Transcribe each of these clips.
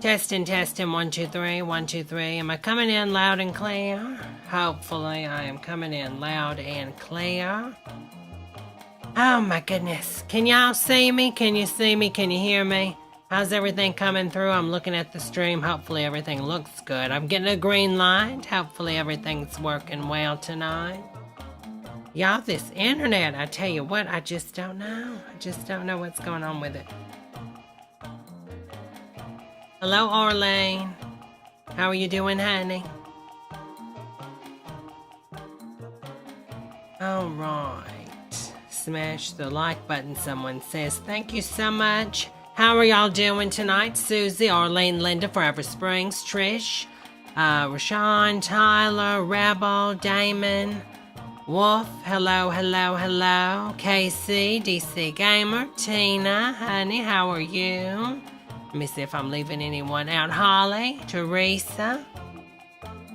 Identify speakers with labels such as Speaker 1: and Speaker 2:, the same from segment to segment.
Speaker 1: Testing, 1, 2, 3, 1, 2, 3. Am I coming in loud and clear? Hopefully I am coming in loud and clear. Oh my goodness. Can y'all see me? Can you see me? Can you hear me? How's everything coming through? I'm looking at the stream. Hopefully everything looks good. I'm getting a green light. Hopefully everything's working well tonight. Y'all, this internet, I tell you what, I just don't know. I just don't know what's going on with it. Hello, Orlane. How are you doing, honey? All right. Smash the like button, someone says. Thank you so much. How are y'all doing tonight? Susie, Orlane, Linda, Forever Springs, Trish, Rashawn, Tyler, Rebel, Damon, Wolf, hello, hello, hello. Casey, DC Gamer, Tina, honey, how are you? Let me see if I'm leaving anyone out. Holly, Teresa,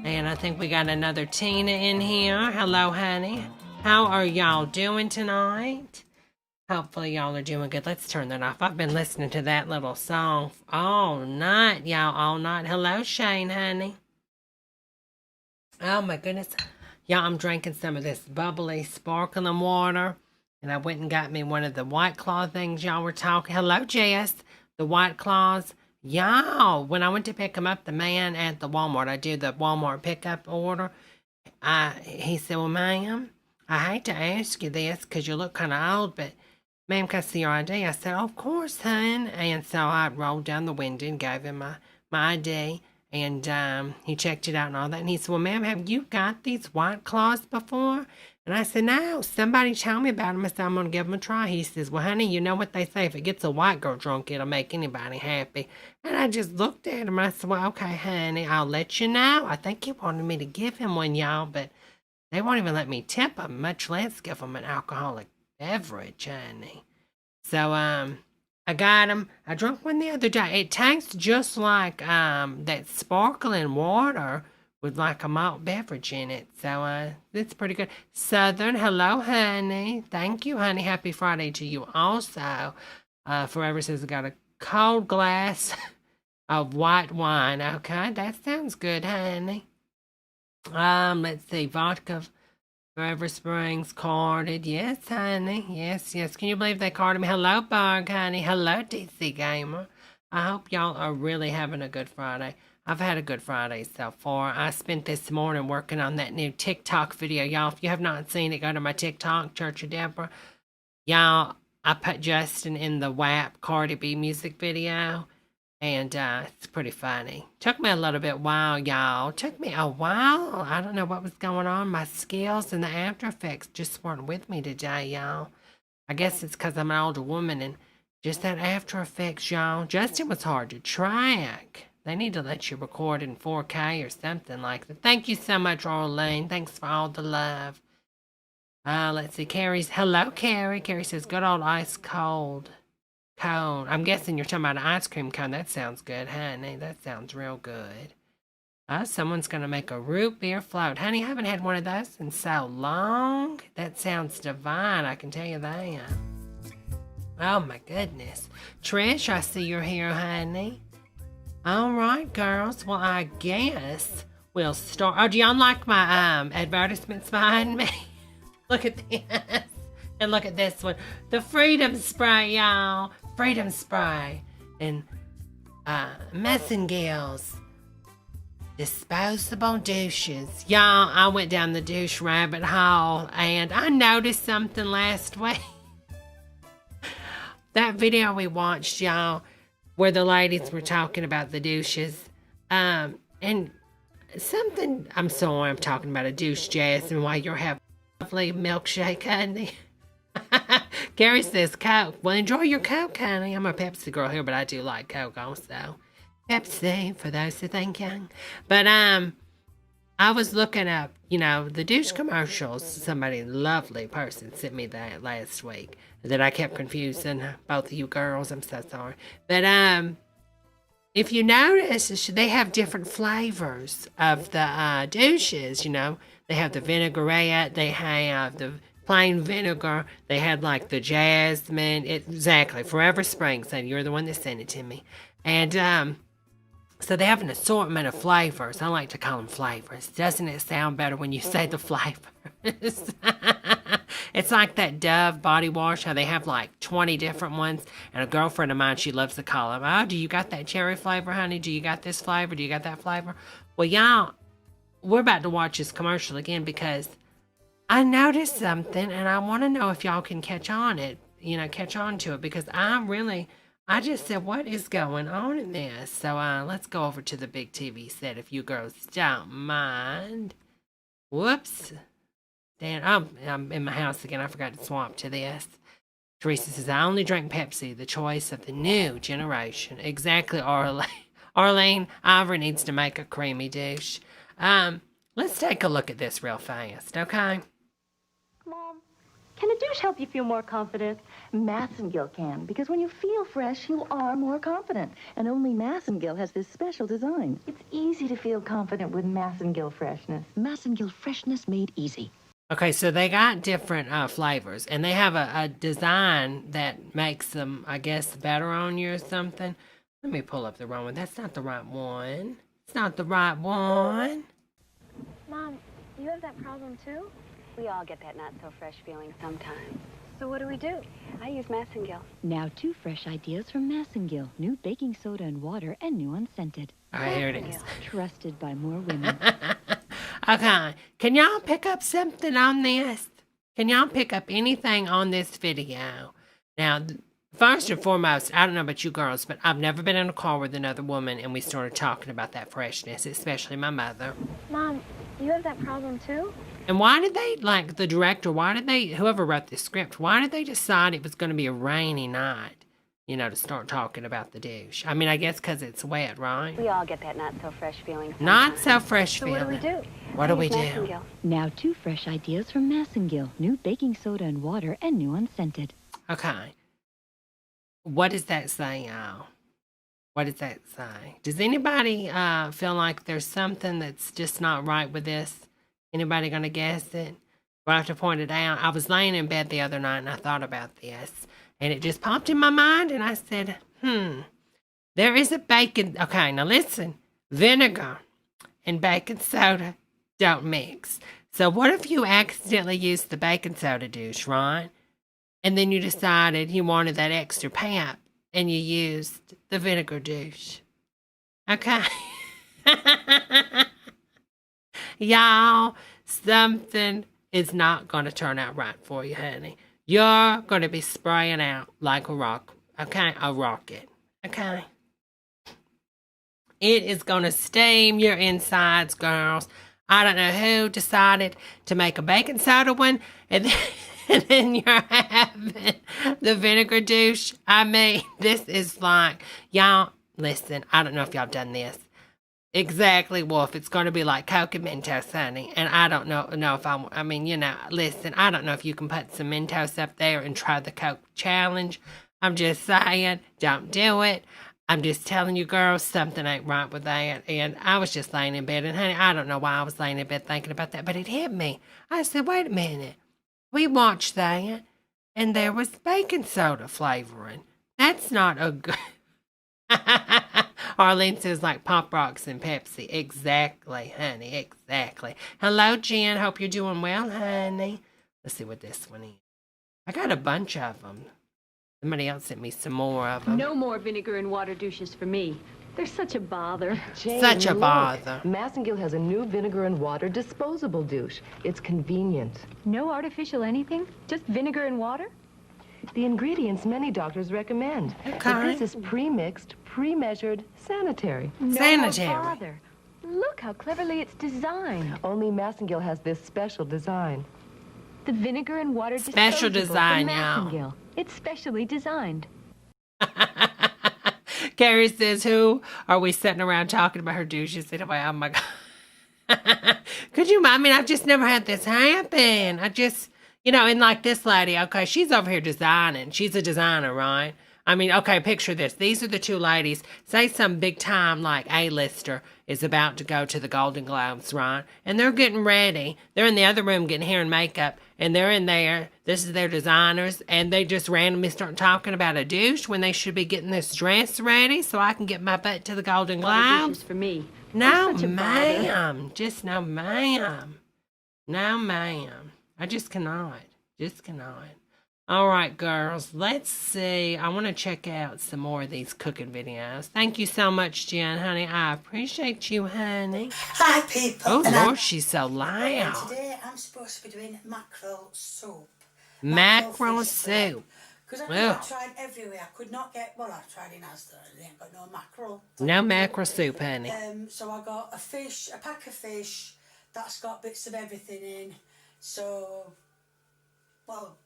Speaker 1: and I think we got another Tina in here. Hello, honey. How are y'all doing tonight? Hopefully y'all are doing good. Let's turn that off. I've been listening to that little song all night, y'all, all night. Hello, Shane, honey. Oh, my goodness. Y'all, I'm drinking some of this bubbly, sparkling water, and I went and got me one of the White Claw things y'all were talking. Hello, Jess. The White Claws. Y'all, when I went to pick them up, the man at the Walmart, I did the Walmart pickup order. He said, well, ma'am, I hate to ask you this because you look kind of old, but ma'am, can I see your ID? I said, oh, of course, hon. And so I rolled down the window and gave him my ID. And he checked it out and all that. And he said, well, ma'am, have you got these White Claws before? And I said, no, somebody told me about them. I said, I'm going to give them a try. He says, well, honey, you know what they say. If it gets a white girl drunk, it'll make anybody happy. And I just looked at him. I said, well, okay, honey, I'll let you know. I think he wanted me to give him one, y'all, but they won't even let me tip him, much less give him an alcoholic beverage, honey. So, I got him. I drank one the other day. It tastes just like that sparkling water with like a malt beverage in it. So it's pretty good. Southern, hello, honey. Thank you, honey. Happy Friday to you also. Forever says I got a cold glass of white wine. Okay, that sounds good, honey. Let's see. Vodka, Forever Springs, carded. Yes, honey. Yes, yes. Can you believe they carded me? Hello, Bug, honey. Hello, DC Gamer. I hope y'all are really having a good Friday. I've had a good Friday so far. I spent this morning working on that new TikTok video. Y'all, if you have not seen it, go to my TikTok, ChurchofDebra. Y'all, I put Justin in the WAP Cardi B music video. And it's pretty funny. Took me a little bit while, y'all. Took me a while. I don't know what was going on. My skills and the After Effects just weren't with me today, y'all. I guess it's because I'm an older woman and just that After Effects, y'all. Justin was hard to track. They need to let you record in 4K or something like that. Thank you so much, Orlane. Thanks for all the love. Let's see. Carrie's. Hello, Carrie. Carrie says, good old ice cold cone. I'm guessing you're talking about an ice cream cone. That sounds good, honey. That sounds real good. Someone's going to make a root beer float. Honey, I haven't had one of those in so long. That sounds divine, I can tell you that. Oh, my goodness. Trish, I see you're here, honey. All right, girls. Well, I guess we'll start. Oh, do y'all like my advertisements behind me? Look at this. And look at this one. The Freedom Spray, y'all. Freedom Spray. And Messingales. Disposable douches. Y'all, I went down the douche rabbit hole and I noticed something last week. That video we watched, y'all, where the ladies were talking about the douches. And something, I'm sorry, I'm talking about a douche, Jasmine, while you're having a lovely milkshake, honey. Gary says Coke. Well, enjoy your Coke, honey. I'm a Pepsi girl here, but I do like Coke also. Pepsi, for those who think young. But, I was looking up, the douche commercials. Somebody, lovely person, sent me that last week. That I kept confusing both of you girls. I'm so sorry. But if you notice, they have different flavors of the douches, They have the vinaigrette. They have the plain vinegar. They had like the jasmine. Exactly. Forever Springs. And you're the one that sent it to me. And So they have an assortment of flavors. I like to call them flavors. Doesn't it sound better when you say the flavors? It's like that Dove body wash, how they have like 20 different ones. And a girlfriend of mine, she loves to call them, oh, do you got that cherry flavor, honey? Do you got this flavor? Do you got that flavor? Well, y'all, we're about to watch this commercial again because I noticed something and I want to know if y'all can catch on to it because I just said, what is going on in this? So let's go over to the big TV set if you girls don't mind. Whoops. Dan, I'm in my house again. I forgot to swap to this. Teresa says, I only drink Pepsi, the choice of the new generation. Exactly, Arlene. Arlene, Ivor needs to make a creamy douche. Let's take a look at this real fast, okay?
Speaker 2: Mom, can a douche help you feel more confident? Massengill can, because when you feel fresh, you are more confident. And only Massengill has this special design. It's easy to feel confident with Massengill freshness. Massengill freshness made easy.
Speaker 1: Okay, so they got different flavors, and they have a design that makes them, I guess, better on you or something. Let me pull up the wrong one. That's not the right one. It's not the right one.
Speaker 3: Mom, you have that problem too? We all get that not-so-fresh feeling sometimes. So what do? I use Massengill.
Speaker 2: Now 2 fresh ideas from Massengill. New baking soda and water and new unscented.
Speaker 1: All right, here it is.
Speaker 2: Trusted by more women.
Speaker 1: Okay, can y'all pick up something on this? Can y'all pick up anything on this video? Now, first and foremost, I don't know about you girls, but I've never been in a car with another woman and we started talking about that freshness, especially my mother.
Speaker 3: Mom, you have that problem too?
Speaker 1: And why did they, like the director, whoever wrote this script, why did they decide it was going to be a rainy night, to start talking about the douche? I mean, I guess because it's wet, right?
Speaker 3: We all get that not-so-fresh feeling sometimes.
Speaker 1: Not so fresh
Speaker 3: so
Speaker 1: feeling.
Speaker 3: What do?
Speaker 1: What do we do?
Speaker 3: Massengill.
Speaker 2: Now 2 fresh ideas from Massengill. New baking soda and water and new unscented.
Speaker 1: Okay. What does that say, y'all? What does that say? Does anybody feel like there's something that's just not right with this? Anybody gonna guess it? Do I have to point it out? I was laying in bed the other night and I thought about this. And it just popped in my mind and I said, there is a baking... Okay, now listen. Vinegar and baking soda don't mix. So what if you accidentally used the baking soda douche, right? And then you decided you wanted that extra pep and you used the vinegar douche. Okay. Y'all, something is not going to turn out right for you, honey. You're going to be spraying out like a rock. Okay? A rocket. Okay? It is going to steam your insides, girls. I don't know who decided to make a baking soda one, and then you're having the vinegar douche. I mean, this is like, y'all, listen, I don't know if y'all done this. Exactly, Wolf. It's going to be like Coke and Mentos, honey. And I don't know if listen, I don't know if you can put some Mentos up there and try the Coke challenge. I'm just saying, don't do it. I'm just telling you, girls, something ain't right with that. And I was just laying in bed, and honey, I don't know why I was laying in bed thinking about that, but it hit me. I said, wait a minute. We watched that, and there was baking soda flavoring. That's not a good... Arlene says like Pop Rocks and Pepsi. Exactly, honey, exactly. Hello, Jen. Hope you're doing well, honey. Let's see what this one is. I got a bunch of them. Somebody else sent me some more of them.
Speaker 4: No more vinegar and water douches for me. They're such a bother.
Speaker 5: Jane,
Speaker 1: Such a
Speaker 5: look.
Speaker 1: bother.
Speaker 5: Massengill has a new vinegar and water disposable douche. It's convenient.
Speaker 4: No artificial anything? Just vinegar and water?
Speaker 5: The ingredients many doctors recommend.
Speaker 1: Okay.
Speaker 5: But this is pre-mixed, pre-measured, sanitary.
Speaker 4: No
Speaker 1: Sanitary.
Speaker 4: bother. Look how cleverly it's designed.
Speaker 5: Only Massengill has this special design.
Speaker 4: The vinegar and water
Speaker 1: Special
Speaker 4: disposable
Speaker 1: design,
Speaker 4: from
Speaker 1: y'all.
Speaker 4: Massengill. It's specially designed.
Speaker 1: Carrie says, who are we sitting around talking about her douches anyway? Oh my God. Could you, I've just never had this happen. And like this lady, okay, she's over here designing. She's a designer, right? I mean, okay, picture this. These are the two ladies. Say some big time, like, A-lister is about to go to the Golden Globes, right? And they're getting ready. They're in the other room getting hair and makeup. And they're in there. This is their designers. And they just randomly start talking about a douche when they should be getting this dress ready so I can get my butt to the Golden Globes.
Speaker 4: Douche is for me.
Speaker 1: No,
Speaker 4: You're such a bother.
Speaker 1: ma'am. Just no, ma'am. No, ma'am. I just cannot. Just cannot. All right, girls. Let's see. I want to check out some more of these cooking videos. Thank you so much, Jen, honey. I appreciate you, honey.
Speaker 6: Hi, people.
Speaker 1: Oh,
Speaker 6: And
Speaker 1: Lord, she's so loud.
Speaker 6: today I'm supposed to be doing mackerel soup.
Speaker 1: Mackerel
Speaker 6: fish
Speaker 1: soup.
Speaker 6: Because
Speaker 1: Well.
Speaker 6: I tried everywhere. I could not get, well, I tried in Asda. They ain't got no mackerel.
Speaker 1: No mackerel soup, honey.
Speaker 6: So I got a pack of fish that's got bits of everything in. So, well,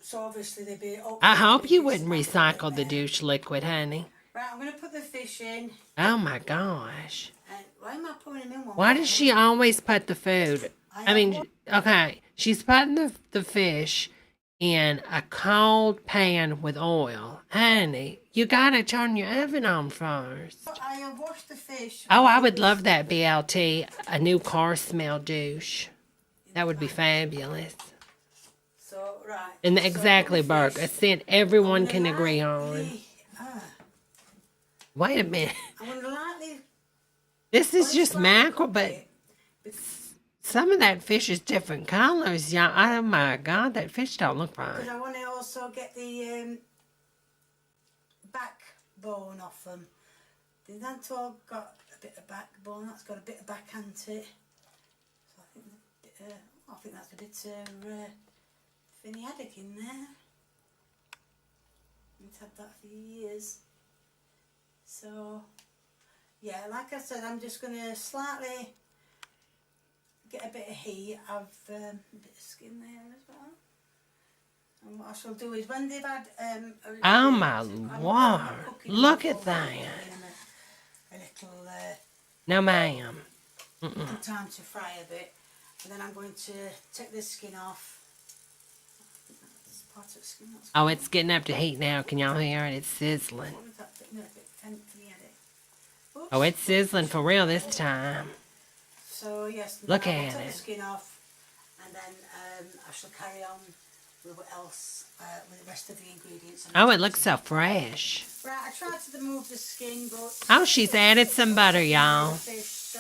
Speaker 6: so obviously they'd be...
Speaker 1: I hope you wouldn't recycle the douche liquid, honey.
Speaker 6: Right, I'm going to put the fish in.
Speaker 1: Oh, my gosh.
Speaker 6: And why am I putting them in one?
Speaker 1: Why does she always put the food? I mean, okay, she's putting the fish in a cold pan with oil. Honey, you gotta turn your oven on first.
Speaker 6: I washed the fish.
Speaker 1: Oh, I would love that, BLT. A new car smell douche. That would be fabulous.
Speaker 6: So, right.
Speaker 1: And
Speaker 6: so
Speaker 1: exactly,
Speaker 6: the
Speaker 1: Burke,
Speaker 6: fish.
Speaker 1: a scent everyone
Speaker 6: I'm
Speaker 1: can
Speaker 6: gonna
Speaker 1: agree
Speaker 6: lightly-
Speaker 1: on. Wait a minute.
Speaker 6: I'm going to lightly...
Speaker 1: This is
Speaker 6: Well,
Speaker 1: just
Speaker 6: it's
Speaker 1: mackerel, but
Speaker 6: it.
Speaker 1: some of that fish is different colors, y'all. Oh, my God, that fish don't look
Speaker 6: Because
Speaker 1: right.
Speaker 6: I want to also get the backbone off them. They've not all got a bit of backbone. That's got a bit of back on it. So I think that's a bit finny haddock in there. I've had that for years. So yeah, like I said, I'm just going to slightly get a bit of heat. I've a bit of skin there as well. And what I shall do is when they've had
Speaker 1: Oh, my Lord. Look at that.
Speaker 6: a little
Speaker 1: No, ma'am.
Speaker 6: time to fry a bit, and then I'm going to take the skin off. That's part of the skin. That's
Speaker 1: Oh, it's getting up to heat now. Can y'all hear it? It's sizzling.
Speaker 6: what was that bit? No, a bit faint for the edit. Oops.
Speaker 1: Oh, it's sizzling for real this time.
Speaker 6: So yes,
Speaker 1: Look
Speaker 6: now
Speaker 1: at
Speaker 6: I'll take
Speaker 1: it.
Speaker 6: the skin off, and then I shall carry on with what else, with the rest of the ingredients.
Speaker 1: Oh, it looks so fresh.
Speaker 6: Right, I tried to remove the skin, but
Speaker 1: Oh, she's added some butter, y'all.
Speaker 6: fish. So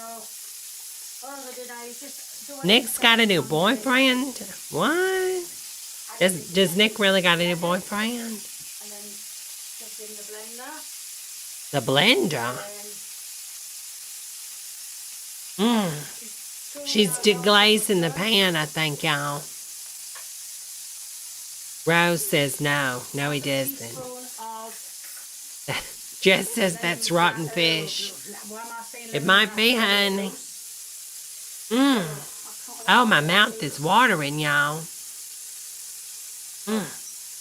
Speaker 6: all I did, I just do
Speaker 1: Nick's got a new boyfriend? What? Does Nick really got a new boyfriend?
Speaker 6: and then stuffed in the blender.
Speaker 1: The blender? She's deglazing the pan, I think, y'all. Rose says no. No, he doesn't.
Speaker 6: Spoon of
Speaker 1: Jess says that's rotten fish.
Speaker 6: Why am I saying
Speaker 1: It might be, honey. Oh, my mouth is watering, y'all.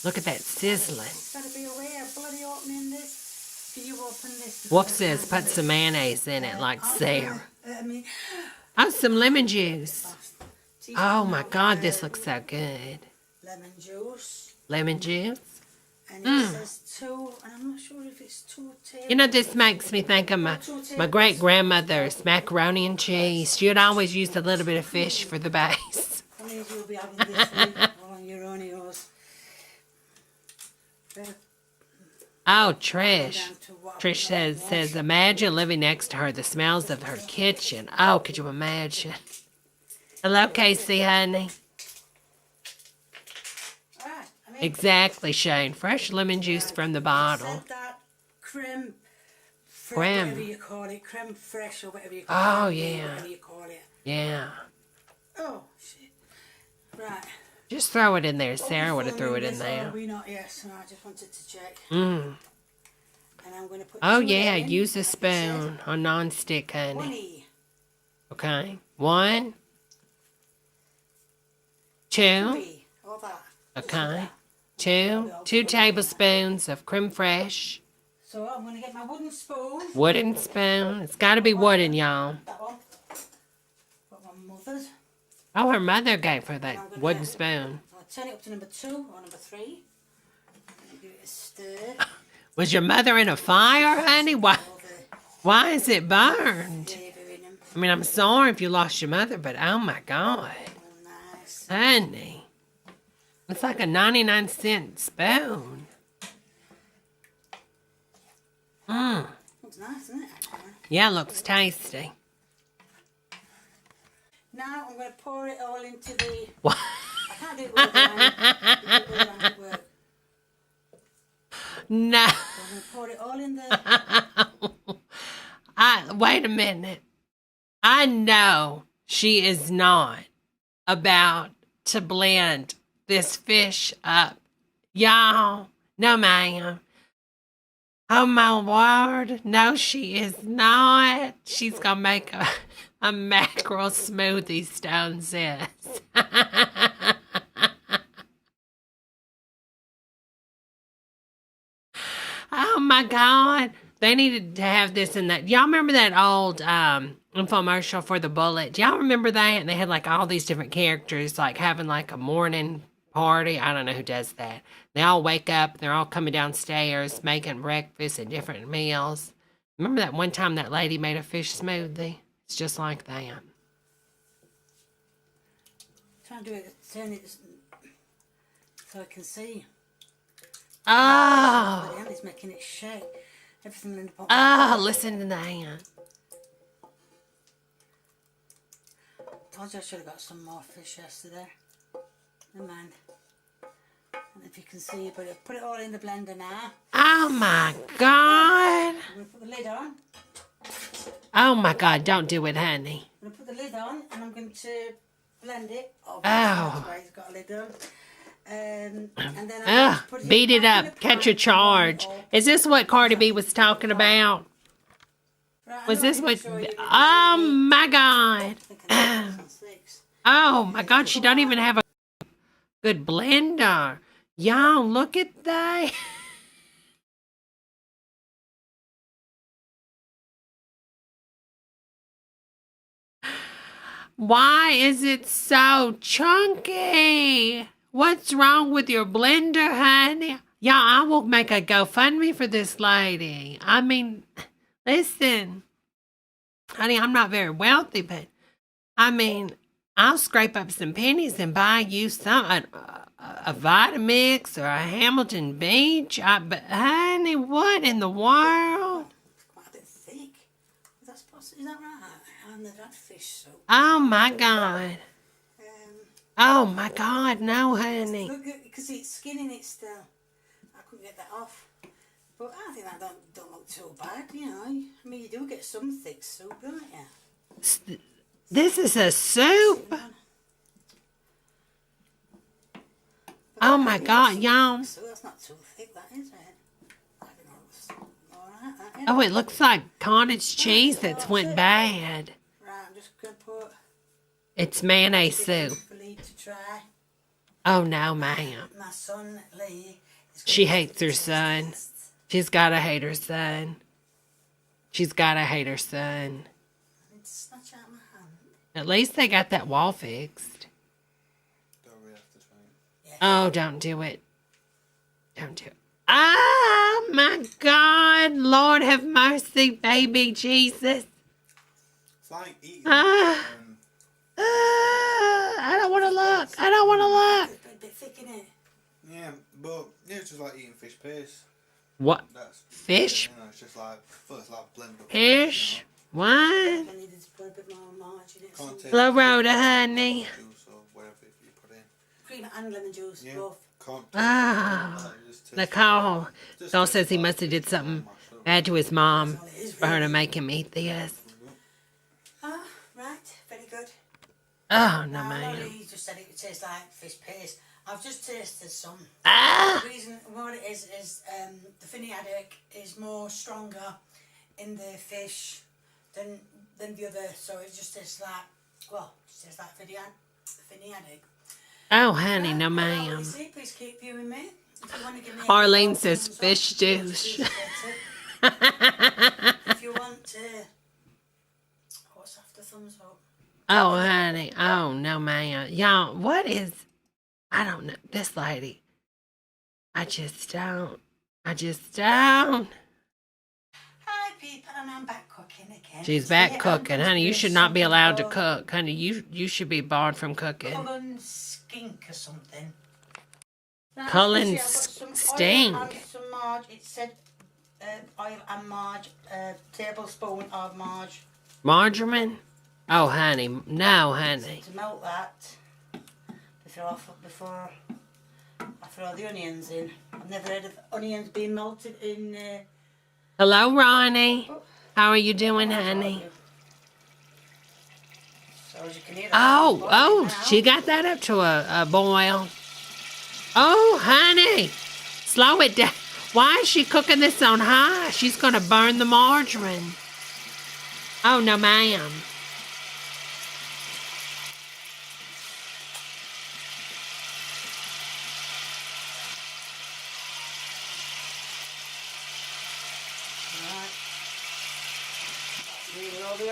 Speaker 1: Look at that sizzling.
Speaker 6: gotta be aware of bloody opening this. Can you open this?
Speaker 1: Wolf says put some mayonnaise in it like Sarah.
Speaker 6: I mean,
Speaker 1: Oh, some lemon juice.
Speaker 6: teaspoon
Speaker 1: Oh, my
Speaker 6: of,
Speaker 1: God, this looks so good.
Speaker 6: lemon juice.
Speaker 1: Lemon juice.
Speaker 6: And it says 2, and I'm not sure if it's 2 tablespoons.
Speaker 1: You know, this makes me think of my great-grandmother's macaroni and cheese. She would always use a little bit of fish for the base.
Speaker 6: Funny as you'll be having this week on your own yours.
Speaker 1: Oh, Trish. Trish says, imagine living next to her, the smells of her kitchen. Oh, could you imagine? Hello, Casey, honey.
Speaker 6: Right, I mean,
Speaker 1: Exactly, Shane. Fresh lemon juice from the bottle.
Speaker 6: said that creme,
Speaker 1: Creme.
Speaker 6: whatever you call it, creme fresh or whatever you call
Speaker 1: Oh,
Speaker 6: it.
Speaker 1: yeah.
Speaker 6: Whatever you call it.
Speaker 1: Yeah.
Speaker 6: Oh, shit. Right.
Speaker 1: Just throw it in there. Sarah would have threw it in there.
Speaker 6: We not, yes, no, I just wanted to check.
Speaker 1: Mm.
Speaker 6: And I'm going to put
Speaker 1: Oh,
Speaker 6: 2
Speaker 1: yeah.
Speaker 6: in,
Speaker 1: Use a
Speaker 6: like I said.
Speaker 1: spoon or non-stick, honey.
Speaker 6: 1
Speaker 1: Okay. 1, 2.
Speaker 6: 3, all that.
Speaker 1: Okay. 2 tablespoons of creme fraiche.
Speaker 6: So I'm going to get my wooden spoon.
Speaker 1: Wooden spoon. It's got to be wooden, y'all.
Speaker 6: That one. Got my mother's.
Speaker 1: Oh, her mother gave her that wooden spoon.
Speaker 6: I'll turn it up to number 2 or number 3. Give it a stir.
Speaker 1: Was your mother in a fire, honey? Why is it burned?
Speaker 6: Flavour in them.
Speaker 1: I mean, I'm sorry if you lost your mother, but oh my God.
Speaker 6: Oh, nice.
Speaker 1: Honey. It's like a 99-cent spoon. Mmm.
Speaker 6: Looks nice, isn't it, actually?
Speaker 1: Yeah, looks tasty.
Speaker 6: Now I'm going to pour it all into the...
Speaker 1: What?
Speaker 6: I can't do it all at work.
Speaker 1: No.
Speaker 6: I'm going to pour it all in the...
Speaker 1: Wait a minute. I know she is not about to blend this fish up. Y'all, no ma'am. Oh my word, no she is not. She's gonna make a mackerel smoothie, Stone says. Oh my God. They needed to have this in that. Y'all remember that old infomercial for the Bullet? Y'all remember that? And they had like all these different characters like having like a morning party. I don't know who does that. They all wake up. They're all coming downstairs making breakfast and different meals. Remember that one time that lady made a fish smoothie? It's just like that.
Speaker 6: Trying to do it, turn it so I can see.
Speaker 1: Oh.
Speaker 6: The hand is making it shake. Everything in the pot.
Speaker 1: Oh, listen to that.
Speaker 6: Told you I should have got some more fish yesterday. Never mind. And if you can see, put it all in the blender now.
Speaker 1: Oh my God.
Speaker 6: I'm going to put the lid on.
Speaker 1: Oh my God, don't do it, honey.
Speaker 6: I'm going to put the lid on and I'm going to blend it. Oh.
Speaker 1: Oh.
Speaker 6: It's got a lid on. And then I put it
Speaker 1: Beat it
Speaker 6: back in
Speaker 1: up.
Speaker 6: the
Speaker 1: Catch
Speaker 6: pan
Speaker 1: a charge. Is this what Cardi B was talking about?
Speaker 6: Right,
Speaker 1: Was this what?
Speaker 6: show you
Speaker 1: Oh my God.
Speaker 6: I think 6.
Speaker 1: Oh my God, she don't even have a good blender. Y'all, look at that. Why is it so chunky? What's wrong with your blender, honey? Y'all, I will make a GoFundMe for this lady. I mean, listen, honey, I'm not very wealthy, but I mean, I'll scrape up some pennies and buy you a Vitamix or a Hamilton Beach. But honey, what in the world?
Speaker 6: It's quite a bit thick. Is that right? I've never had fish soup.
Speaker 1: Oh my God. Oh my God, no, honey.
Speaker 6: Look, because it's skin in it still. I couldn't get that off. But I think that don't look too bad, you know. I mean, you do get some thick soup, don't you?
Speaker 1: This is a soup. Oh my God, y'all.
Speaker 6: So that's not too thick, that is it? I don't know. It's all right, that,
Speaker 1: Oh, it looks like cottage cheese that's went bad.
Speaker 6: Right, I'm just going to put
Speaker 1: It's mayonnaise soup.
Speaker 6: for Lee to try.
Speaker 1: Oh no, ma'am.
Speaker 6: My son, Lee, is
Speaker 1: She hates her son. She's gotta hate her son. She's gotta hate her son.
Speaker 6: It's snatch out my hand.
Speaker 1: At least they got that wall fixed.
Speaker 7: Don't really have to try it.
Speaker 6: Yeah.
Speaker 1: Oh, don't do it. Don't do it. Oh my God. Lord have mercy, baby Jesus.
Speaker 7: It's like eating.
Speaker 1: I don't want to look. I don't want to look.
Speaker 6: It's a bit thick, isn't it?
Speaker 7: Yeah, but yeah, it's just like eating fish paste.
Speaker 1: What?
Speaker 7: That's
Speaker 1: Fish?
Speaker 7: You know, it's just like blend up.
Speaker 1: Fish? What?
Speaker 6: I needed to put a bit more margin in it.
Speaker 7: Can't taste
Speaker 1: Florida, honey.
Speaker 7: juice or whatever you put in.
Speaker 6: Cream and lemon juice,
Speaker 7: Yeah.
Speaker 6: both.
Speaker 7: Can't
Speaker 1: Ah. Nicole. Nicole says he must have did something bad to his mom for her to make him eat this.
Speaker 6: Ah, right, very good.
Speaker 1: Oh, no,
Speaker 6: Now,
Speaker 1: man.
Speaker 6: Lolly just said it tastes like fish paste. I've just tasted some.
Speaker 1: Ah!
Speaker 6: The reason what it is the finny haddock is more stronger in the fish than the other, so it just tastes like, well, it tastes like finny haddock.
Speaker 1: Oh, honey, no,
Speaker 6: Well,
Speaker 1: ma'am.
Speaker 6: you see, please keep viewing me. If you want to give me
Speaker 1: Arlene
Speaker 6: a
Speaker 1: says
Speaker 6: thumbs up,
Speaker 1: fish douche.
Speaker 6: If you want to, what's after thumbs up?
Speaker 1: Oh, honey. Oh, no, man. Y'all, what is... I don't know. This lady. I just don't. I just don't.
Speaker 6: Hi, people, and I'm back cooking again.
Speaker 1: She's back
Speaker 6: Today
Speaker 1: cooking,
Speaker 6: I'm
Speaker 1: honey. You
Speaker 6: doing
Speaker 1: should not be
Speaker 6: something
Speaker 1: allowed to
Speaker 6: called
Speaker 1: cook, honey. You should be barred from cooking.
Speaker 6: Cullen skink or something. Now,
Speaker 1: Cullen
Speaker 6: you see, I've got some
Speaker 1: stink.
Speaker 6: oil and some marge. It said oil and marge, tablespoon of marge.
Speaker 1: Margarine? Oh, honey. No, honey.
Speaker 6: To melt that before I throw the onions in. I've never heard of onions being melted in.
Speaker 1: Hello, Ronnie. How are you doing, honey?
Speaker 6: So as you can hear,
Speaker 1: Oh, she got that up to a boil. Oh, honey. Slow it down. Why is she cooking this on high? She's going to burn the margarine. Oh, no, ma'am.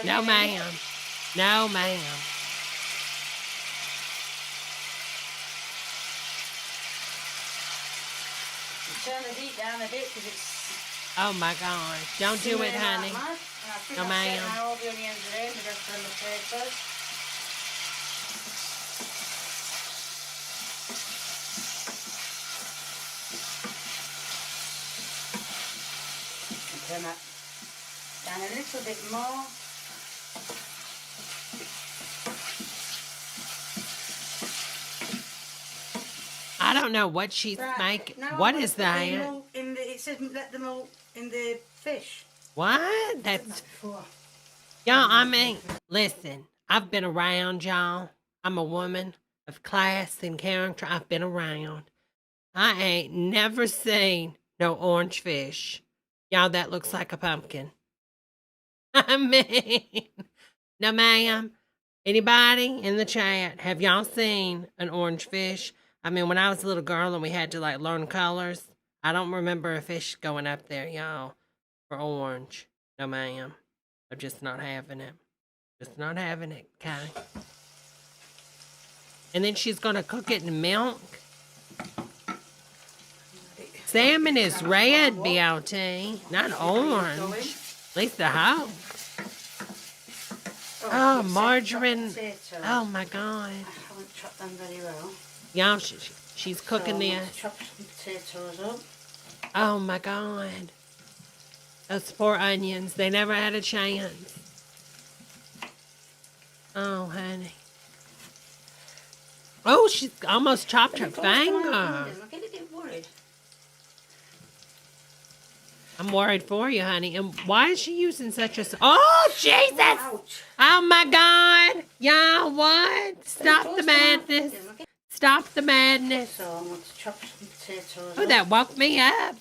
Speaker 1: No, ma'am. No, ma'am.
Speaker 6: Turn the heat down a bit because it's.
Speaker 1: Oh, my gosh. Don't do it, honey. No, ma'am.
Speaker 6: Now all the onions are in, the rest of the potatoes. Turn that down a little bit more.
Speaker 1: I don't know what she's making. What is that?
Speaker 6: It says let them all in the fish.
Speaker 1: What? That's... Y'all, I mean, listen, I've been around, y'all. I'm a woman of class and character. I've been around. I ain't never seen no orange fish. Y'all, that looks like a pumpkin. I mean, no, ma'am. Anybody in the chat, have y'all seen an orange fish? I mean, when I was a little girl and we had to, like, learn colors, I don't remember a fish going up there, y'all, for orange. No, ma'am. I'm just not having it. Just not having it, okay? And then she's going to cook it in milk. Salmon is red, BLT, not orange. At least I hope. Oh, margarine. Oh, my God.
Speaker 6: I haven't chopped them very well.
Speaker 1: Y'all, she's cooking this.
Speaker 6: Chop some potatoes up.
Speaker 1: Oh, my God. Those poor onions. They never had a chance. Oh, honey. Oh, she almost chopped her finger.
Speaker 6: I'm getting a bit worried.
Speaker 1: I'm worried for you, honey. And why is she using such a... Oh, Jesus!
Speaker 6: Ouch.
Speaker 1: Oh, my God. Y'all, what? Stop the madness. Stop the madness.
Speaker 6: So I'm going to chop some potatoes
Speaker 1: Oh,
Speaker 6: up.
Speaker 1: that woke me up.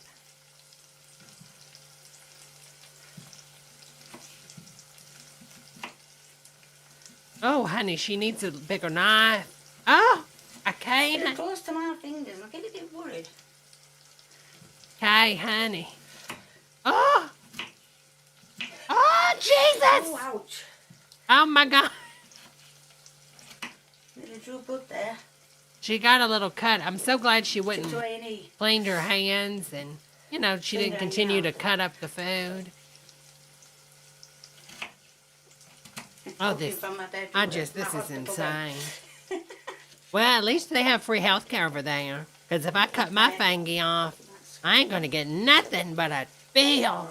Speaker 1: Oh, honey, she needs a bigger knife. Oh, I
Speaker 6: It's
Speaker 1: can't.
Speaker 6: close to my fingers. I'm getting a bit worried.
Speaker 1: Okay, honey. Oh. Oh, Jesus.
Speaker 6: Oh, ouch.
Speaker 1: Oh, my God.
Speaker 6: Little drew blood there.
Speaker 1: She got a little cut. I'm so glad she wouldn't
Speaker 6: To A&E.
Speaker 1: cleaned her hands and, you know, she didn't continue to cut up the food. Oh, this is insane. Well, at least they have free health care over there. Because if I cut my fingy off, I ain't going to get nothing but a bill.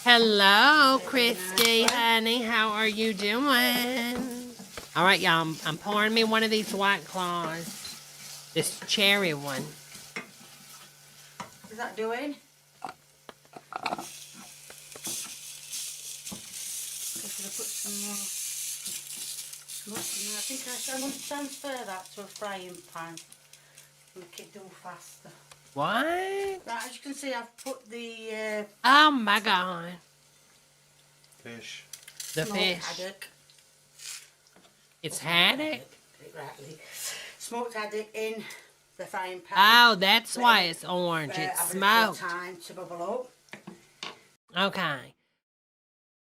Speaker 1: Hello, Christy, honey. How are you doing? All right, y'all. I'm pouring me one of these White Claws. This cherry one.
Speaker 6: Is that doing? Should I put some more smoke in there? I think I'm going to transfer that to a frying pan. Make it do faster.
Speaker 1: What?
Speaker 6: Right, as you can see, I've put the
Speaker 1: Oh, my God.
Speaker 7: Fish.
Speaker 1: The
Speaker 6: smoked
Speaker 1: fish.
Speaker 6: haddock.
Speaker 1: It's haddock?
Speaker 6: Rightly. Smoked haddock in the frying pan.
Speaker 1: Oh, that's why it's orange. It's
Speaker 6: Have a little
Speaker 1: smoked.
Speaker 6: time to bubble up.
Speaker 1: Okay.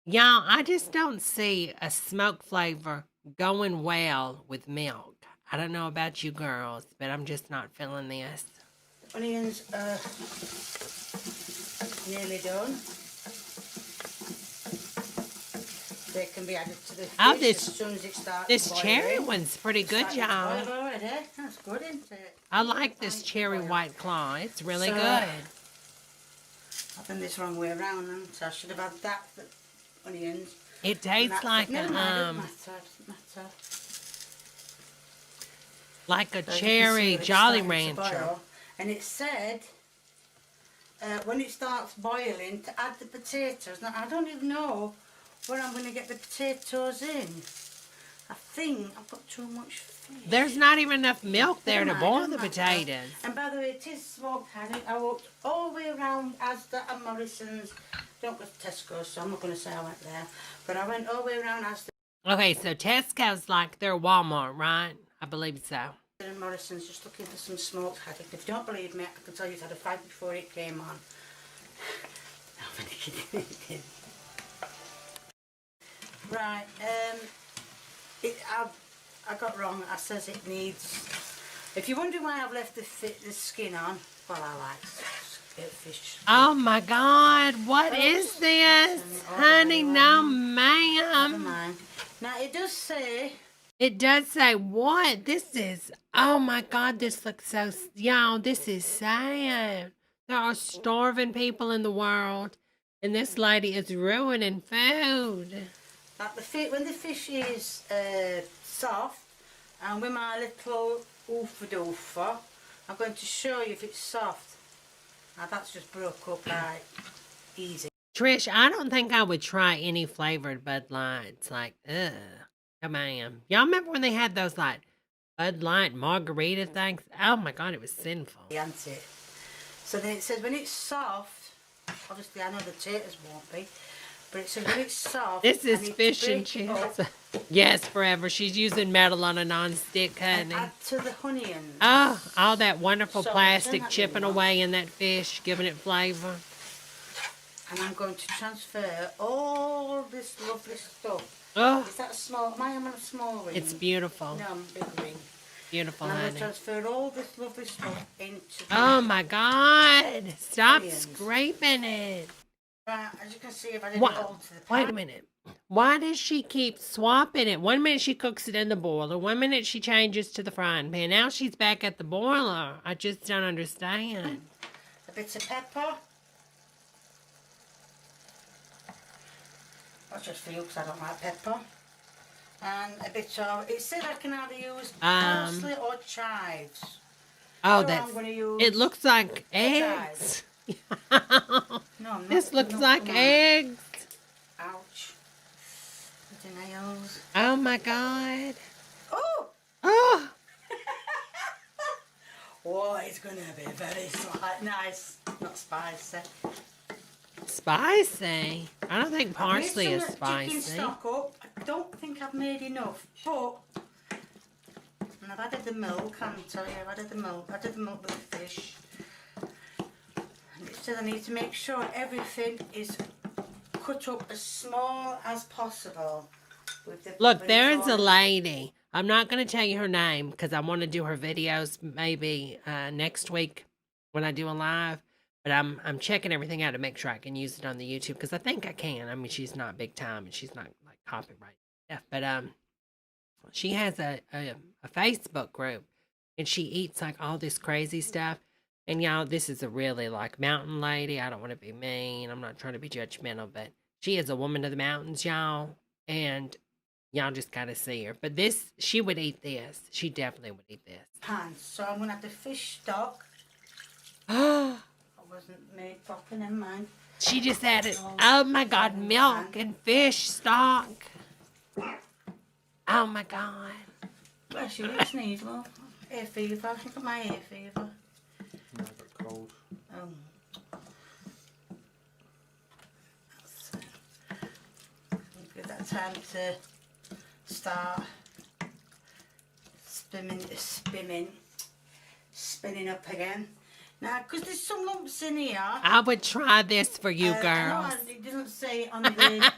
Speaker 1: Y'all, I just don't see a smoke flavor going well with milk. I don't know about you girls, but I'm just not feeling this.
Speaker 6: Onions are nearly done. They can be added to the fish as soon as it starts
Speaker 1: this
Speaker 6: boiling.
Speaker 1: cherry one's pretty good, y'all.
Speaker 6: That's good, isn't it?
Speaker 1: I like this cherry white claw. It's really good.
Speaker 6: I've done this wrong way around, and so I should have had that for onions.
Speaker 1: It tastes like
Speaker 6: Never mind, it doesn't matter.
Speaker 1: like a
Speaker 6: So you can see
Speaker 1: cherry
Speaker 6: it's
Speaker 1: Jolly
Speaker 6: starting to
Speaker 1: Rancher.
Speaker 6: boil. And it said when it starts boiling to add the potatoes. Now I don't even know where I'm going to get the potatoes in. I think I've got too much fish.
Speaker 1: There's not even enough milk there to
Speaker 6: Never
Speaker 1: boil
Speaker 6: mind,
Speaker 1: the
Speaker 6: doesn't matter.
Speaker 1: potatoes.
Speaker 6: And by the way, it is smoked haddock. I walked all the way around Asda and Morrison's. Don't go to Tesco, so I'm not going to say I went there. But I went all the way around Asda
Speaker 1: Okay, so Tesco's like their Walmart, right? I believe so.
Speaker 6: and Morrison's, just looking for some smoked haddock. If you don't believe me, I can tell you it had a fight before it came on. Right, I got wrong. I says it needs. If you're wondering why I've left the skin on, well, I like fish.
Speaker 1: Oh my God, what is this? Honey, no
Speaker 6: Never
Speaker 1: ma'am.
Speaker 6: mind. Now it does say.
Speaker 1: It does say what? This is, oh my God, this looks so, y'all, this is sad. There are starving people in the world, and this lady is ruining food.
Speaker 6: Like when the fish is soft, and with my little oofa doofa, I'm going to show you if it's soft. Now that's just broke up like easy.
Speaker 1: Trish, I don't think I would try any flavored Bud Lights. Like, ugh. Come on. Y'all remember when they had those, like, Bud Light margarita things? Oh my God, it was sinful.
Speaker 6: Ain't it? So then it says when it's soft, obviously I know the taters won't be, but it says when it's soft.
Speaker 1: This
Speaker 6: I
Speaker 1: is
Speaker 6: need to
Speaker 1: fish and
Speaker 6: break it
Speaker 1: chips.
Speaker 6: up
Speaker 1: Yes, forever. She's using metal on a non-stick,
Speaker 6: and
Speaker 1: honey.
Speaker 6: add to the onions.
Speaker 1: Oh, all that wonderful
Speaker 6: So,
Speaker 1: plastic
Speaker 6: turn that
Speaker 1: chipping
Speaker 6: one off.
Speaker 1: away in that fish, giving it flavor.
Speaker 6: And I'm going to transfer all this lovely stuff.
Speaker 1: Oh,
Speaker 6: Is that a small? Am I on a small ring?
Speaker 1: it's beautiful.
Speaker 6: No, I'm a big ring.
Speaker 1: Beautiful,
Speaker 6: And I'm going to
Speaker 1: honey.
Speaker 6: transfer all this lovely stuff into the
Speaker 1: Oh my God. Stop
Speaker 6: Onions.
Speaker 1: scraping it.
Speaker 6: Right, as you can see, if I did
Speaker 1: What?
Speaker 6: it all to the
Speaker 1: Wait a
Speaker 6: pan.
Speaker 1: minute. Why does she keep swapping it? 1 minute she cooks it in the boiler. 1 minute she changes to the frying pan. Now she's back at the boiler. I just don't understand.
Speaker 6: A bit of pepper. That's just for you because I don't like pepper. And a bit of, it said I can either use parsley or chives.
Speaker 1: Oh,
Speaker 6: So
Speaker 1: that's,
Speaker 6: I'm gonna use
Speaker 1: it looks like eggs.
Speaker 6: No, I'm not.
Speaker 1: This looks
Speaker 6: not
Speaker 1: like
Speaker 6: gonna-
Speaker 1: eggs.
Speaker 6: Ouch. The nails.
Speaker 1: Oh my God.
Speaker 6: Oh!
Speaker 1: Oh,
Speaker 6: Oh, it's going to be very nice. Not spicy.
Speaker 1: spicy. I don't think parsley
Speaker 6: I've
Speaker 1: is
Speaker 6: made some chicken
Speaker 1: spicy.
Speaker 6: stock up. I don't think I've made enough, but and I've added the milk. I can tell you, I've added the milk. I added the milk with the fish. And it said I need to make sure everything is cut up as small as possible. With the,
Speaker 1: Look,
Speaker 6: when
Speaker 1: there
Speaker 6: it's
Speaker 1: is a
Speaker 6: all-
Speaker 1: lady. I'm not going to tell you her name because I want to do her videos maybe next week when I do a live. But I'm checking everything out to make sure I can use it on the YouTube because I think I can. I mean, she's not big time and she's not like copyright stuff. But she has a Facebook group and she eats like all this crazy stuff. And y'all, this is a really like mountain lady. I don't want to be mean. I'm not trying to be judgmental, but she is a woman of the mountains, y'all. And y'all just gotta see her. But this, she would eat this. She definitely would eat this.
Speaker 6: pan. So I'm going to have the fish stock.
Speaker 1: Oh,
Speaker 6: I wasn't made proper, never mind.
Speaker 1: she just added, oh my God, milk and fish stock. Oh my God.
Speaker 6: Bless you, it's sneeze, love. Hay fever. I think I've got my hay fever.
Speaker 7: No, I've got cold.
Speaker 6: Give that time to start spinning up again. Now, because there's some lumps in here.
Speaker 1: I would try this for you,
Speaker 6: I know
Speaker 1: girls.
Speaker 6: it doesn't say on the.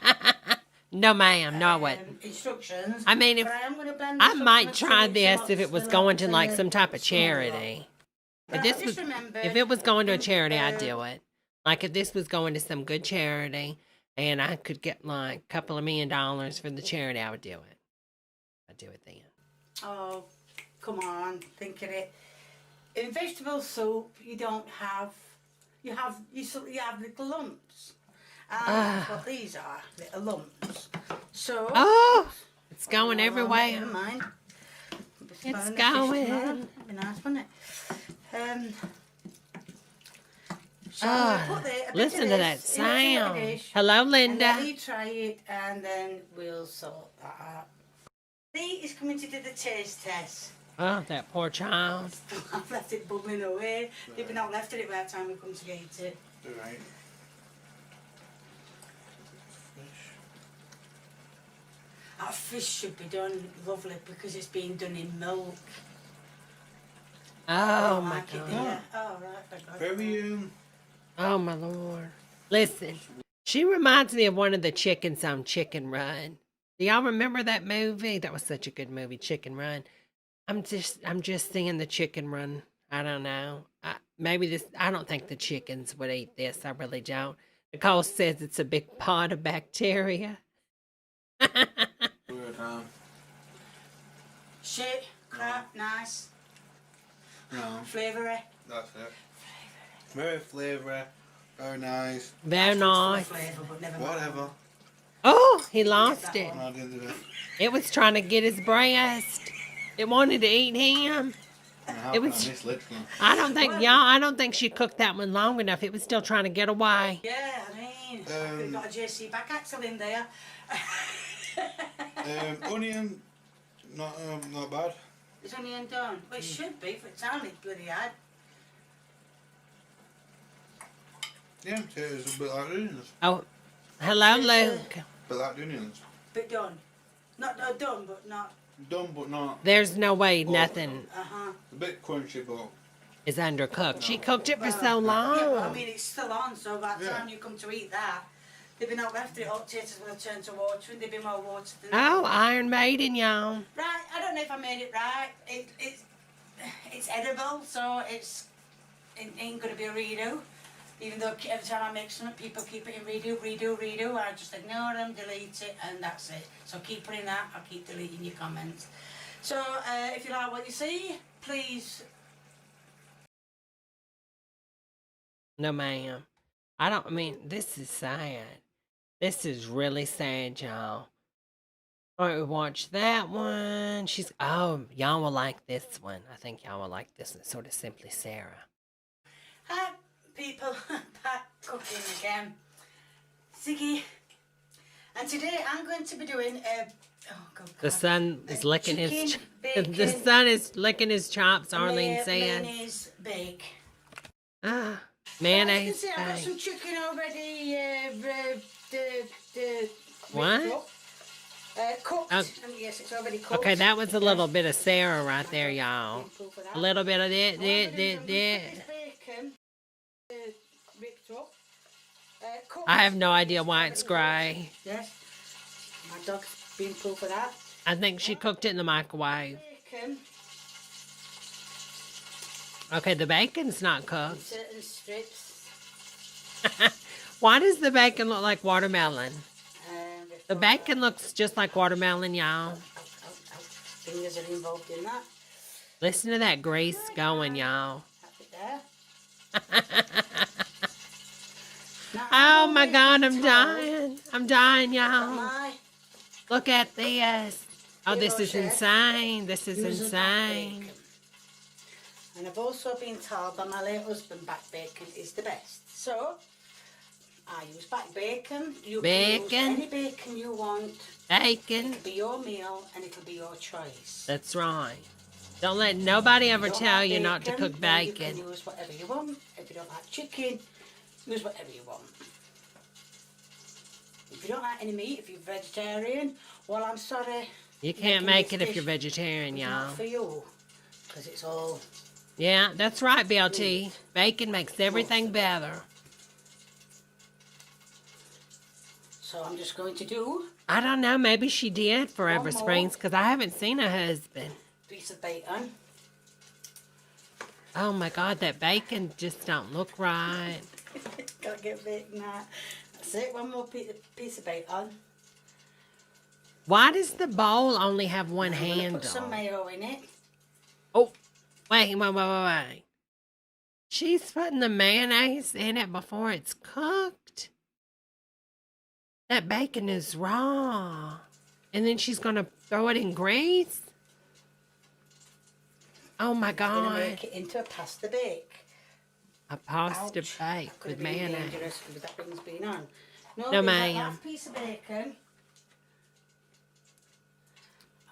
Speaker 1: No, ma'am. No, I wouldn't.
Speaker 6: Instructions.
Speaker 1: I mean, if
Speaker 6: But I am going to blend
Speaker 1: I
Speaker 6: this up
Speaker 1: might
Speaker 6: and
Speaker 1: try
Speaker 6: see
Speaker 1: this
Speaker 6: what
Speaker 1: if it was
Speaker 6: the
Speaker 1: going to
Speaker 6: lot,
Speaker 1: like some type of
Speaker 6: small lot.
Speaker 1: charity.
Speaker 6: But
Speaker 1: If this
Speaker 6: I
Speaker 1: was,
Speaker 6: just remembered,
Speaker 1: if it was going to a charity, I'd do it. Like if this was going to some good charity, and I could get like a couple of $1 million for the charity, I would do it. I'd do it then.
Speaker 6: Oh, come on, think of it. In vegetable soup, you don't have, you have little lumps. And that's what these are, little lumps. So,
Speaker 1: Oh, it's going
Speaker 6: never
Speaker 1: everywhere.
Speaker 6: mind.
Speaker 1: It's going.
Speaker 6: That'd be nice, wouldn't it? So
Speaker 1: Listen to that sound. Hello,
Speaker 6: And
Speaker 1: Linda.
Speaker 6: let me try it, and then we'll sort that out. Lee is coming to do the taste test.
Speaker 1: Oh, that poor child.
Speaker 6: I've left it bubbling away. They've not left it by the time we come to get it.
Speaker 7: Right.
Speaker 6: That fish should be done lovely because it's being done in milk.
Speaker 1: Oh,
Speaker 6: Don't
Speaker 1: my
Speaker 6: like it,
Speaker 1: God.
Speaker 6: do you? Oh, right.
Speaker 7: Very,
Speaker 1: Oh, my Lord. Listen, she reminds me of one of the chickens on Chicken Run. Do y'all remember that movie? That was such a good movie, Chicken Run. I'm just seeing the Chicken Run. I don't know. I don't think the chickens would eat this. I really don't. Nicole says it's a big pot of bacteria.
Speaker 7: good,
Speaker 6: Shit, crap, nice,
Speaker 7: no,
Speaker 6: flavoury.
Speaker 7: that's it. Very flavoury, very nice.
Speaker 1: Very nice.
Speaker 6: Flavour, but never mind.
Speaker 7: Whatever.
Speaker 1: Oh, he lost it.
Speaker 7: No, I didn't do that.
Speaker 1: It was trying to get his breast. It wanted to eat him.
Speaker 7: No,
Speaker 1: It was-
Speaker 7: this literally.
Speaker 1: I don't think she cooked that one long enough. It was still trying to get away.
Speaker 6: Yeah, I mean, we've got a JC back axle in there.
Speaker 7: Onion, not bad.
Speaker 6: Is onion done? Well, it should be, for it sounded bloody hard.
Speaker 7: Yeah, it's a bit like onions.
Speaker 1: Oh, hello, Luke.
Speaker 7: Bit like onions.
Speaker 6: Bit done. Not done, but not.
Speaker 7: Done but not.
Speaker 1: There's no way nothing
Speaker 7: A bit crunchy but.
Speaker 1: is undercooked. She cooked it for so
Speaker 6: Yeah, but I
Speaker 1: long.
Speaker 6: mean, it's still on, so by the
Speaker 7: Yeah.
Speaker 6: time you come to eat that, they've been out left it, hot potatoes will have turned to water, and they've been more water than
Speaker 1: Oh, Iron Maiden, y'all.
Speaker 6: Right, I don't know if I made it right. It's edible, so it ain't going to be a redo. Even though every time I make something, people keep it in redo. I just ignore them, delete it, and that's it. So keep putting that, I'll keep deleting your comments. So if you like what you see, please.
Speaker 1: No, ma'am. This is sad. This is really sad, y'all. All right, we watched that one. Y'all will like this one. I think y'all will like this one. Sort of Simply Sarah.
Speaker 6: Hi, people, back cooking again. Ziggy. And today I'm going to be doing
Speaker 1: The son is licking his.
Speaker 6: chicken,
Speaker 1: The
Speaker 6: bacon,
Speaker 1: son is licking his chops. Arlene said.
Speaker 6: mayonnaise bake.
Speaker 1: Mayonnaise.
Speaker 6: As you can see, I've got
Speaker 1: bake.
Speaker 6: some chicken already.
Speaker 1: What?
Speaker 6: Cooked.
Speaker 1: Oh.
Speaker 6: And yes, it's already cooked.
Speaker 1: Okay, that was a little bit of Sarah right there, y'all. A little bit of that.
Speaker 6: Bacon, ripped up. Cooked.
Speaker 1: I have no idea why it's grey.
Speaker 6: Yes. My dog's been pulled for that.
Speaker 1: I think she cooked it in the microwave.
Speaker 6: Bacon,
Speaker 1: Okay, the bacon's not cooked.
Speaker 6: certain strips.
Speaker 1: Why does the bacon look like watermelon?
Speaker 6: Ripped
Speaker 1: The
Speaker 6: up.
Speaker 1: bacon looks just like watermelon, y'all.
Speaker 6: Ow. Fingers are involved in that.
Speaker 1: Listen to that grease going, y'all.
Speaker 6: Tap it there.
Speaker 1: Oh my God, I'm dying. I'm dying, y'all.
Speaker 6: My
Speaker 1: Look at this. Oh, this is
Speaker 6: Chef.
Speaker 1: insane. This is
Speaker 6: usual back
Speaker 1: insane.
Speaker 6: bacon. And I've also been told by my late husband back bacon is the best. So I use back bacon. You can use
Speaker 1: Bacon.
Speaker 6: any bacon you want.
Speaker 1: Bacon.
Speaker 6: It'll be your meal and it'll be your choice.
Speaker 1: That's right. Don't let nobody ever
Speaker 6: If you don't
Speaker 1: tell
Speaker 6: like
Speaker 1: you not to cook
Speaker 6: then You
Speaker 1: bacon.
Speaker 6: can use whatever you want. If you don't like chicken, use whatever you want. If you don't like any meat, if you're vegetarian, well, I'm sorry.
Speaker 1: You can't
Speaker 6: making
Speaker 1: make
Speaker 6: this
Speaker 1: it if
Speaker 6: dish
Speaker 1: you're vegetarian,
Speaker 6: is
Speaker 1: y'all.
Speaker 6: not for you, because it's all.
Speaker 1: Yeah, that's right, BLT. Bacon makes everything better.
Speaker 6: So I'm just going to do
Speaker 1: I don't know. Maybe she did Forever
Speaker 6: One more.
Speaker 1: Springs because I haven't seen her husband.
Speaker 6: a piece of bacon.
Speaker 1: Oh my God, that bacon just don't look right.
Speaker 6: Gotta get bacon out. That's it, one more piece of bacon.
Speaker 1: Why does the bowl only have one
Speaker 6: I'm gonna
Speaker 1: handle?
Speaker 6: put some mayo in it.
Speaker 1: Oh, wait. She's putting the mayonnaise in it before it's cooked. That bacon is raw. And then she's going to throw it in grease? Oh my
Speaker 6: I'm gonna
Speaker 1: God.
Speaker 6: make it into a pasta bake.
Speaker 1: A pasta
Speaker 6: Ouch.
Speaker 1: bake
Speaker 6: That could
Speaker 1: with
Speaker 6: have been
Speaker 1: mayonnaise.
Speaker 6: dangerous with that thing's been on. No,
Speaker 1: No,
Speaker 6: leave that
Speaker 1: ma'am.
Speaker 6: last piece of bacon.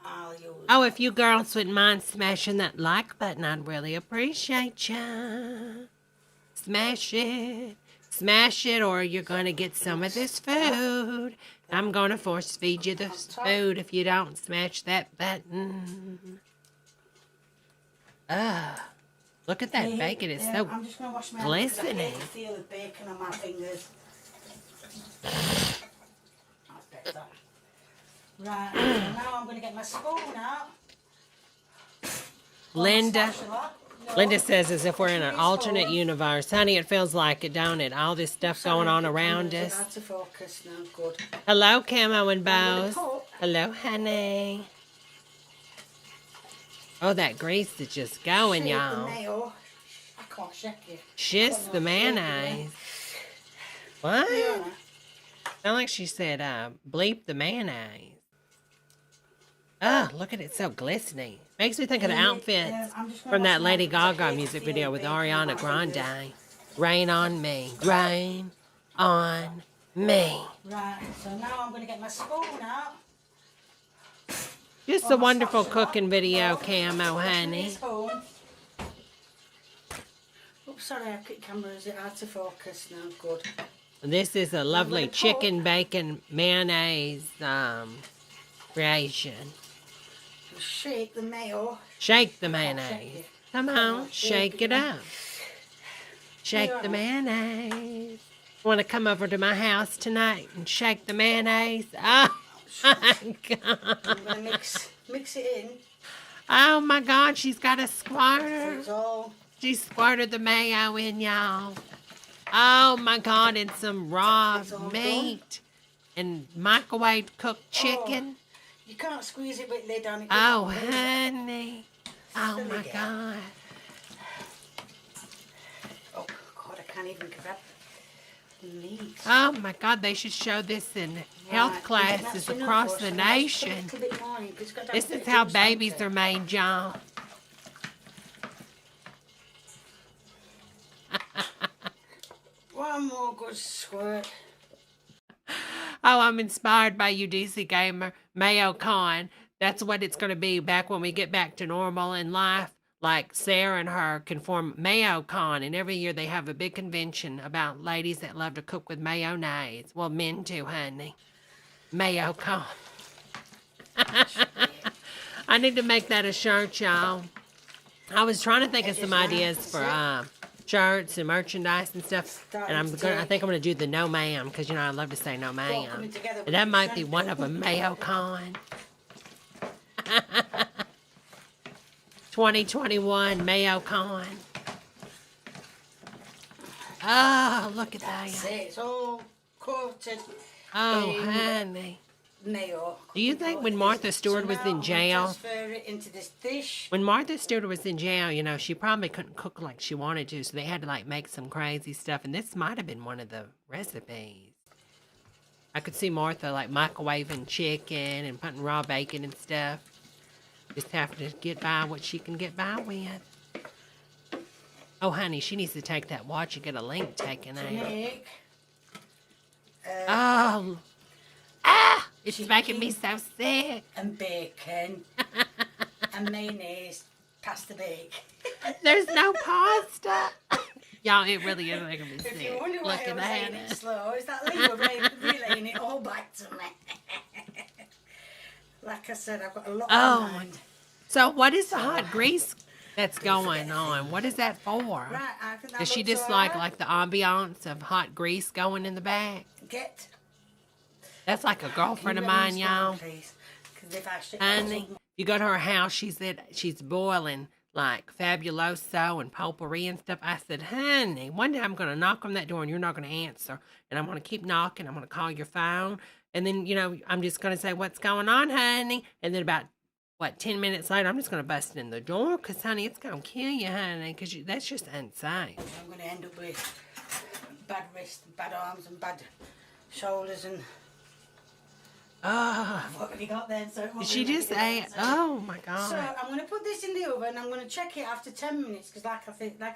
Speaker 6: I'll use.
Speaker 1: Oh, if you girls wouldn't mind smashing that like button, I'd really appreciate ya. Smash it. Smash it or you're going to get some of this food. I'm going to force feed you this food if you don't smash that button. Look at that bacon. It's so
Speaker 6: I'm just gonna wash my hands 'cause I
Speaker 1: glistening.
Speaker 6: can feel the bacon on my fingers. That's better. Right, so now I'm gonna get my spoon out.
Speaker 1: Linda.
Speaker 6: No,
Speaker 1: Linda says as if we're in an
Speaker 6: Please
Speaker 1: alternate
Speaker 6: hold.
Speaker 1: universe. Honey, it feels like it, don't it? All this stuff going on
Speaker 6: Sorry,
Speaker 1: around
Speaker 6: cameras are
Speaker 1: us.
Speaker 6: out of focus now. Good.
Speaker 1: Hello, Camo and
Speaker 6: I'm gonna
Speaker 1: Bows.
Speaker 6: put-
Speaker 1: Hello, honey. Oh, that grease is just going,
Speaker 6: Shake the
Speaker 1: y'all.
Speaker 6: mayo. I can't shake it.
Speaker 1: Shiz
Speaker 6: I don't
Speaker 1: the
Speaker 6: know how to shake it,
Speaker 1: mayonnaise. What?
Speaker 6: Yeah.
Speaker 1: Sound like she said, bleep the mayonnaise. Oh, look at it, so glistening. Makes me think of the outfits
Speaker 6: I'm just gonna
Speaker 1: from
Speaker 6: wash
Speaker 1: that
Speaker 6: my
Speaker 1: Lady
Speaker 6: hands 'cause I
Speaker 1: Gaga
Speaker 6: hate
Speaker 1: music
Speaker 6: to
Speaker 1: video
Speaker 6: feel
Speaker 1: with
Speaker 6: bacon on
Speaker 1: Ariana
Speaker 6: my fingers.
Speaker 1: Grande. Rain on me, rain on me.
Speaker 6: Right, so now I'm gonna get my spoon out.
Speaker 1: Just
Speaker 6: Oh,
Speaker 1: a
Speaker 6: my
Speaker 1: wonderful
Speaker 6: spatula.
Speaker 1: cooking video,
Speaker 6: No,
Speaker 1: Camo, honey.
Speaker 6: Spoon. Oops, sorry, our camera is out of focus now. Good.
Speaker 1: This is a lovely
Speaker 6: gonna
Speaker 1: chicken bacon mayonnaise creation.
Speaker 6: Shake the mayo.
Speaker 1: Shake the
Speaker 6: shake
Speaker 1: mayonnaise.
Speaker 6: it.
Speaker 1: Come on, shake it up. Shake
Speaker 6: Yeah.
Speaker 1: the mayonnaise. Want to come over to my house tonight and shake the mayonnaise? Oh my God.
Speaker 6: I'm gonna mix it in.
Speaker 1: Oh my God, she's got a
Speaker 6: So
Speaker 1: squirter.
Speaker 6: it's all.
Speaker 1: She squirted the mayo in, y'all. Oh my God, and some raw
Speaker 6: It's all
Speaker 1: meat and microwave cooked chicken.
Speaker 6: You can't squeeze it with lid on it.
Speaker 1: Oh, honey. Oh
Speaker 6: Silly
Speaker 1: my
Speaker 6: girl.
Speaker 1: God.
Speaker 6: Oh God, I can't even grab the meat.
Speaker 1: Oh my God, they should show this in health
Speaker 6: Right,
Speaker 1: classes
Speaker 6: that's enough
Speaker 1: across
Speaker 6: for
Speaker 1: the
Speaker 6: us. Now, let's put a
Speaker 1: nation.
Speaker 6: little bit more in, 'cause it's got that
Speaker 1: This
Speaker 6: bit
Speaker 1: is
Speaker 6: of
Speaker 1: how
Speaker 6: juice, hasn't
Speaker 1: babies
Speaker 6: it?
Speaker 1: are made, y'all.
Speaker 6: One more good squirt.
Speaker 1: Oh, I'm inspired by you, DC Gamer. Mayo Con. That's what it's going to be back when we get back to normal in life. Like Sarah and her can form Mayo Con, and every year they have a big convention about ladies that love to cook with mayonnaise. Well, men too, honey. Mayo Con. I need to make that a shirt, y'all. I was trying to think of some ideas for shirts and merchandise and stuff, and I think I'm gonna do the no ma'am because you know I love to say no ma'am,
Speaker 6: coming together
Speaker 1: and that
Speaker 6: with
Speaker 1: might be
Speaker 6: you.
Speaker 1: one of them. Mayo Con. 2021 Mayo Con. Oh, look at
Speaker 6: That's
Speaker 1: that.
Speaker 6: it. It's all coated
Speaker 1: Oh,
Speaker 6: in
Speaker 1: honey.
Speaker 6: mayo.
Speaker 1: Do you think when Martha Stewart was in jail,
Speaker 6: Transfer it into this dish.
Speaker 1: when Martha Stewart was in jail, you know, she probably couldn't cook like she wanted to, so they had to like make some crazy stuff, and this might have been one of the recipes. I could see Martha like microwaving chicken and putting raw bacon and stuff. Just have to get by what she can get by with. Oh, honey, she needs to take that watch and get a link taken out.
Speaker 6: Make
Speaker 1: Oh. Ah! It's making me so sick.
Speaker 6: and bacon and mayonnaise pasta bake.
Speaker 1: There's no pasta. Y'all, it really is making me
Speaker 6: If
Speaker 1: sick.
Speaker 6: you wonder why
Speaker 1: Looking
Speaker 6: I was
Speaker 1: at
Speaker 6: saying it
Speaker 1: it.
Speaker 6: slow, is that Leo relaying it all back to me. Like I said, I've got a lot
Speaker 1: Oh,
Speaker 6: on mind.
Speaker 1: so what is the hot grease that's going on? What is that for?
Speaker 6: Right, I think that
Speaker 1: Does she
Speaker 6: looks
Speaker 1: just
Speaker 6: alright.
Speaker 1: like the ambiance of hot grease going in the back?
Speaker 6: Get
Speaker 1: That's like a girlfriend of mine, y'all.
Speaker 6: Please, because they've actually.
Speaker 1: Honey, you go to her house, she said she's boiling like fabuloso and potpourri and stuff. I said, honey, one day I'm going to knock on that door and you're not going to answer. And I'm going to keep knocking. I'm going to call your phone. And then, you know, I'm just going to say, what's going on, honey? And then about, 10 minutes later, I'm just going to bust in the door because, honey, it's going to kill you, honey, because that's just insane.
Speaker 6: I'm going to end up with bad wrists, and bad arms, and bad shoulders, and...
Speaker 1: Oh.
Speaker 6: I've already got them, so...
Speaker 1: Did she just ate? Oh, my God.
Speaker 6: So, I'm going to put this in the oven, I'm going to check it after 10 minutes, because like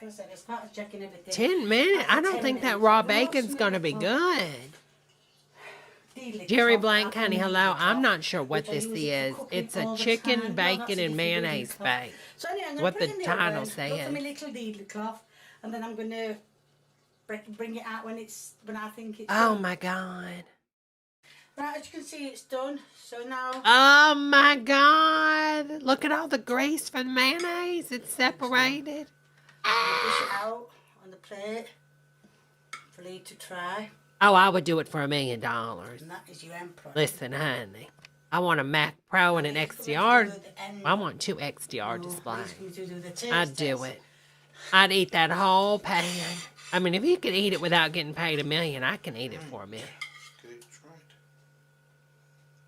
Speaker 6: I said, I started checking everything.
Speaker 1: 10 minutes? I don't think that raw bacon's going to be good. Jerry Blank, honey, hello. I'm not sure what this is. It's a chicken, bacon, and mayonnaise bake.
Speaker 6: So anyway, I'm
Speaker 1: what
Speaker 6: put
Speaker 1: the
Speaker 6: it in
Speaker 1: title
Speaker 6: oven,
Speaker 1: says.
Speaker 6: Look for my little deedly cloth, and then I'm going to bring it out when I think it's
Speaker 1: Oh,
Speaker 6: done.
Speaker 1: my God.
Speaker 6: Right, as you can see, it's done. So now...
Speaker 1: Oh, my God. Look at all the grease from the mayonnaise. It's separated.
Speaker 6: Dish it out on the plate for Lee to try.
Speaker 1: Oh, I would do it for $1 million.
Speaker 6: And that is your emperor.
Speaker 1: Listen, honey. I want a Mac Pro and an XDR. I want 2 XDR displays. I'd do it. I'd eat that whole pan. I mean, if you could eat it without getting paid $1 million, I can eat it for $1 million.
Speaker 7: Okay, try it.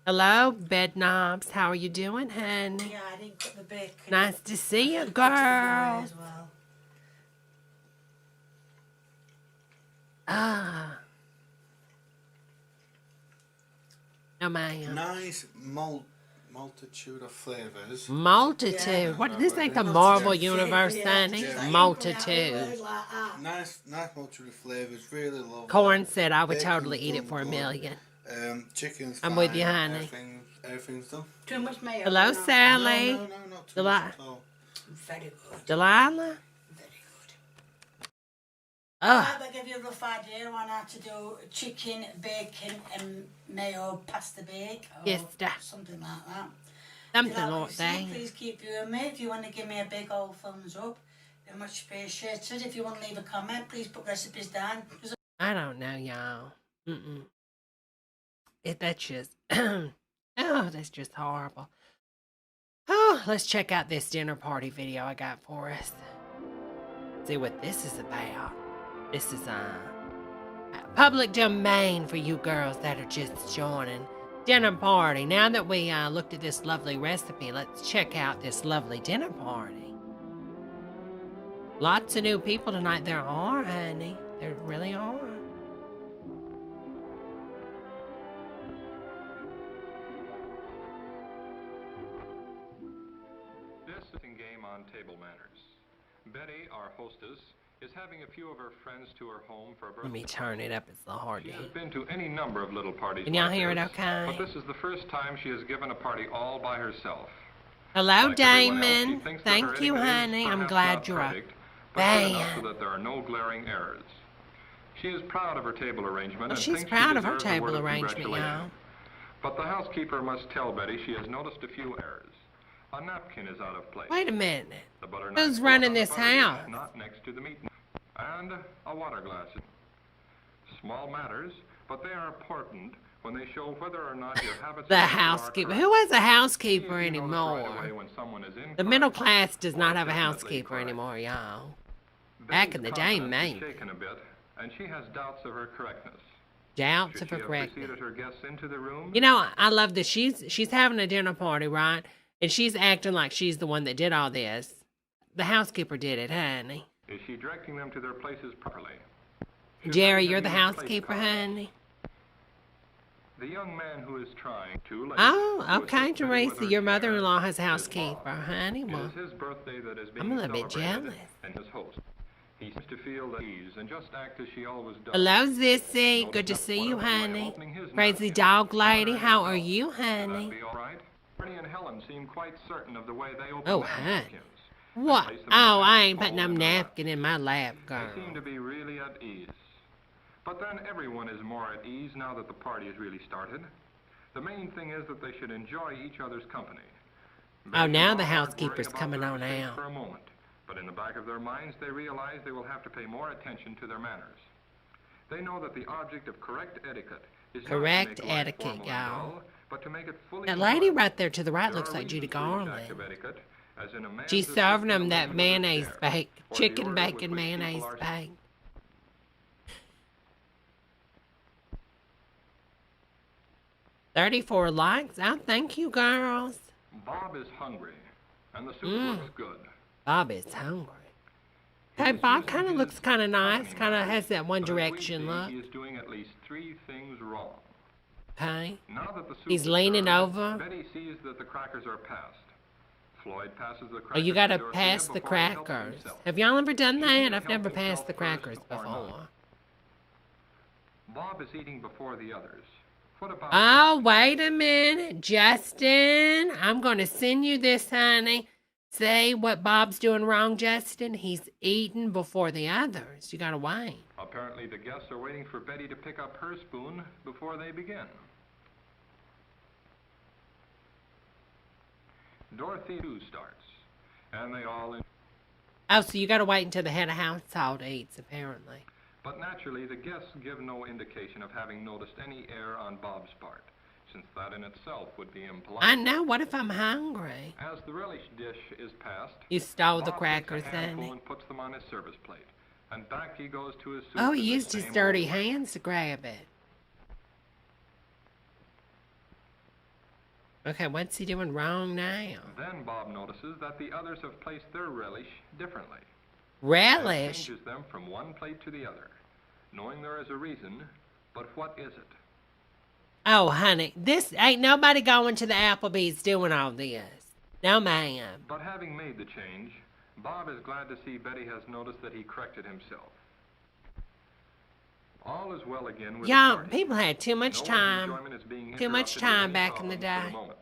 Speaker 1: Hello, bed knobs. How are you doing, honey?
Speaker 6: Yeah, I didn't cut the bacon.
Speaker 1: Nice to see you,
Speaker 6: As
Speaker 1: girl.
Speaker 6: well.
Speaker 1: Ah. No, ma'am.
Speaker 7: Nice multitude of flavors.
Speaker 1: Multitude.
Speaker 6: Yeah.
Speaker 1: What? This ain't the Marvel
Speaker 7: Yeah.
Speaker 1: Universe, honey.
Speaker 7: Yeah.
Speaker 1: Multitude.
Speaker 7: Nice multitude of flavors. Really love.
Speaker 1: Corn said I would
Speaker 7: Bacon's
Speaker 1: totally eat it
Speaker 7: done
Speaker 1: for $1
Speaker 7: good.
Speaker 1: million.
Speaker 7: Chicken's
Speaker 1: I'm
Speaker 7: fine.
Speaker 1: with you, honey.
Speaker 7: Everything's done.
Speaker 6: Too much mayo.
Speaker 1: Hello,
Speaker 6: No.
Speaker 1: Sally.
Speaker 7: No, not too
Speaker 1: Deli-
Speaker 7: much at all.
Speaker 6: Very good.
Speaker 1: Delilah?
Speaker 6: Very good.
Speaker 1: Ugh.
Speaker 6: I'll give you a rough idea on how to do chicken, bacon, and mayo pasta bake. Or
Speaker 1: Yes, da.
Speaker 6: something like that.
Speaker 1: Something
Speaker 6: If you
Speaker 1: like
Speaker 6: like
Speaker 1: that.
Speaker 6: what you see, please keep viewing me. If you want to give me a big old thumbs up, very much appreciated. If you want to leave a comment, please put recipes down.
Speaker 1: I don't know, y'all. That's just, oh, that's just horrible. Oh, let's check out this dinner party video I got for us. See what this is about. This is public domain for you girls that are just joining. Dinner party. Now that we looked at this lovely recipe, let's check out this lovely dinner party. Lots of new people tonight. There are, honey. There really are.
Speaker 8: This is a game on table manners. Betty, our hostess, is having a few of her friends to her home for a birthday.
Speaker 1: Let me turn it up. It's a little hard to
Speaker 8: She
Speaker 1: hear.
Speaker 8: has been to any number of little parties.
Speaker 1: Can y'all
Speaker 8: like
Speaker 1: hear it
Speaker 8: this,
Speaker 1: okay?
Speaker 8: But this is the first time she has given a party all by herself.
Speaker 1: Hello,
Speaker 8: Like everyone else, she
Speaker 1: Damon.
Speaker 8: thinks that
Speaker 1: Thank
Speaker 8: her
Speaker 1: you,
Speaker 8: etiquette is
Speaker 1: honey. I'm
Speaker 8: perhaps
Speaker 1: glad
Speaker 8: not
Speaker 1: you're up.
Speaker 8: perfect, but good enough
Speaker 1: Bam.
Speaker 8: so that there are no glaring errors. She is proud of her table arrangement
Speaker 1: Well,
Speaker 8: and
Speaker 1: she's
Speaker 8: thinks
Speaker 1: proud
Speaker 8: she
Speaker 1: of her
Speaker 8: deserves a
Speaker 1: table
Speaker 8: word of
Speaker 1: arrangement, y'all.
Speaker 8: congratulations. But the housekeeper must tell Betty she has noticed a few errors. A napkin is out of place.
Speaker 1: Wait a minute.
Speaker 8: The butter
Speaker 1: Who's
Speaker 8: knife
Speaker 1: running
Speaker 8: on
Speaker 1: this
Speaker 8: the butter dish,
Speaker 1: house?
Speaker 8: Not next to the meat. And a water glass. Small matters, but they are important when they show whether or not your habits
Speaker 1: The
Speaker 8: are
Speaker 1: housekeeper.
Speaker 8: correct.
Speaker 1: Who has a
Speaker 8: See
Speaker 1: housekeeper
Speaker 8: if you notice right away
Speaker 1: anymore?
Speaker 8: when someone is
Speaker 1: The
Speaker 8: incorrect
Speaker 1: middle class does
Speaker 8: or
Speaker 1: not have a
Speaker 8: definitely
Speaker 1: housekeeper
Speaker 8: correct.
Speaker 1: anymore, y'all.
Speaker 8: Betty's
Speaker 1: Back in the day,
Speaker 8: confidence
Speaker 1: maybe.
Speaker 8: is shaken a bit, and she has doubts of her correctness.
Speaker 1: Doubts
Speaker 8: Should
Speaker 1: of
Speaker 8: she
Speaker 1: her
Speaker 8: have
Speaker 1: correctness.
Speaker 8: preceded her guests into the room?
Speaker 1: You know, I love this. She's having a dinner party, right? And she's acting like she's the one that did all this. The housekeeper did it, honey.
Speaker 8: Is she directing them to their places properly? Should
Speaker 1: Jerry,
Speaker 8: they
Speaker 1: you're the
Speaker 8: have used
Speaker 1: housekeeper,
Speaker 8: place cards?
Speaker 1: honey.
Speaker 8: The young man who is trying to...
Speaker 1: Oh, okay, Teresa. Your mother-in-law has a housekeeper,
Speaker 8: housekeeper,
Speaker 1: honey.
Speaker 8: It
Speaker 1: Well,
Speaker 8: is his birthday that is being
Speaker 1: I'm a little bit
Speaker 8: celebrated,
Speaker 1: jealous.
Speaker 8: and his host. He seems to feel at ease and just act as she always does.
Speaker 1: hello, Zissy.
Speaker 8: Notice
Speaker 1: Good to
Speaker 8: just
Speaker 1: see you,
Speaker 8: whatever way of
Speaker 1: honey.
Speaker 8: opening his
Speaker 1: Crazy
Speaker 8: napkin.
Speaker 1: dog lady.
Speaker 8: Honor
Speaker 1: How
Speaker 8: his
Speaker 1: are
Speaker 8: host.
Speaker 1: you,
Speaker 8: Will
Speaker 1: honey?
Speaker 8: that be all right? Bernie and Helen seem quite certain of the way they open
Speaker 1: Oh,
Speaker 8: their
Speaker 1: honey.
Speaker 8: napkins. and
Speaker 1: What?
Speaker 8: place them
Speaker 1: Oh,
Speaker 8: in
Speaker 1: I
Speaker 8: the
Speaker 1: ain't putting no
Speaker 8: bowl in their lap.
Speaker 1: napkin in my lap, girl.
Speaker 8: They seem to be really at ease. But then everyone is more at ease now that the party has really started. The main thing is that they should enjoy each other's company.
Speaker 1: Oh,
Speaker 8: Betty
Speaker 1: now
Speaker 8: and
Speaker 1: the
Speaker 8: Bob aren't
Speaker 1: housekeeper's
Speaker 8: worrying about
Speaker 1: coming
Speaker 8: their
Speaker 1: on
Speaker 8: mistakes
Speaker 1: out.
Speaker 8: for a moment, but in the back of their minds they realize they will have to pay more attention to their manners. They know that the object of correct etiquette is not to
Speaker 1: Correct
Speaker 8: make life
Speaker 1: etiquette,
Speaker 8: formal and
Speaker 1: y'all.
Speaker 8: dull, but to make it fully
Speaker 1: That lady
Speaker 8: modern.
Speaker 1: right there to the right
Speaker 8: There
Speaker 1: looks
Speaker 8: are
Speaker 1: like Judy
Speaker 8: reasons for each
Speaker 1: Garland.
Speaker 8: act of etiquette, as in a man's
Speaker 1: She's serving
Speaker 8: assisting
Speaker 1: them
Speaker 8: a
Speaker 1: that
Speaker 8: woman with her
Speaker 1: mayonnaise
Speaker 8: chair,
Speaker 1: baked,
Speaker 8: or the
Speaker 1: chicken
Speaker 8: order
Speaker 1: bacon
Speaker 8: with which
Speaker 1: mayonnaise
Speaker 8: people are
Speaker 1: baked. $34 likes. Oh, thank you, girls.
Speaker 8: Bob is hungry, and the soup looks good.
Speaker 1: Bob is hungry.
Speaker 8: He
Speaker 1: Hey,
Speaker 8: is
Speaker 1: Bob
Speaker 8: using
Speaker 1: kind of
Speaker 8: his
Speaker 1: looks kind of nice.
Speaker 8: company
Speaker 1: Kind of
Speaker 8: manners,
Speaker 1: has that One
Speaker 8: but as we
Speaker 1: Direction
Speaker 8: see,
Speaker 1: look.
Speaker 8: He is doing at least 3 things wrong.
Speaker 1: Okay.
Speaker 8: Now that the soup
Speaker 1: He's
Speaker 8: is
Speaker 1: leaning
Speaker 8: served,
Speaker 1: over.
Speaker 8: Betty sees that the crackers are passed. Floyd passes the crackers
Speaker 1: Oh, you gotta
Speaker 8: to Dorothea
Speaker 1: pass the
Speaker 8: before he helps
Speaker 1: crackers.
Speaker 8: himself.
Speaker 1: Have y'all ever done
Speaker 8: He
Speaker 1: that?
Speaker 8: can
Speaker 1: I've
Speaker 8: help
Speaker 1: never
Speaker 8: himself
Speaker 1: passed the
Speaker 8: first
Speaker 1: crackers
Speaker 8: or not.
Speaker 1: before.
Speaker 8: Bob is eating before the others. What about
Speaker 1: Oh, wait a minute, Justin. I'm going to send you this, honey. Say what Bob's doing wrong, Justin. He's eating before the others. You gotta wait.
Speaker 8: Apparently the guests are waiting for Betty to pick up her spoon before they begin. Dorothy too starts, and they all
Speaker 1: Oh, so you gotta wait until the head of household eats, apparently.
Speaker 8: But naturally, the guests give no indication of having noticed any error on Bob's part, since that in itself would be impolite.
Speaker 1: I know. What if I'm hungry?
Speaker 8: As the relish dish is passed,
Speaker 1: You stole the
Speaker 8: Bob
Speaker 1: crackers,
Speaker 8: takes a handful
Speaker 1: honey.
Speaker 8: and puts them on his service plate, and back he goes to his soup.
Speaker 1: Oh,
Speaker 8: in
Speaker 1: he
Speaker 8: the
Speaker 1: used his
Speaker 8: same
Speaker 1: dirty
Speaker 8: old way.
Speaker 1: hands to grab it. Okay, what's he doing wrong now?
Speaker 8: Then Bob notices that the others have placed their relish differently. And
Speaker 1: Relish?
Speaker 8: changes them from one plate to the other, knowing there is a reason, but what is it?
Speaker 1: Oh, honey, this ain't nobody going to the Applebee's doing all this. No, ma'am.
Speaker 8: But having made the change, Bob is glad to see Betty has noticed that he corrected himself. All is well again with the
Speaker 1: Y'all,
Speaker 8: party.
Speaker 1: people had too much
Speaker 8: No one's
Speaker 1: time.
Speaker 8: enjoyment is being
Speaker 1: Too much
Speaker 8: interrupted
Speaker 1: time
Speaker 8: with any
Speaker 1: back in the
Speaker 8: problems for
Speaker 1: day.
Speaker 8: moment.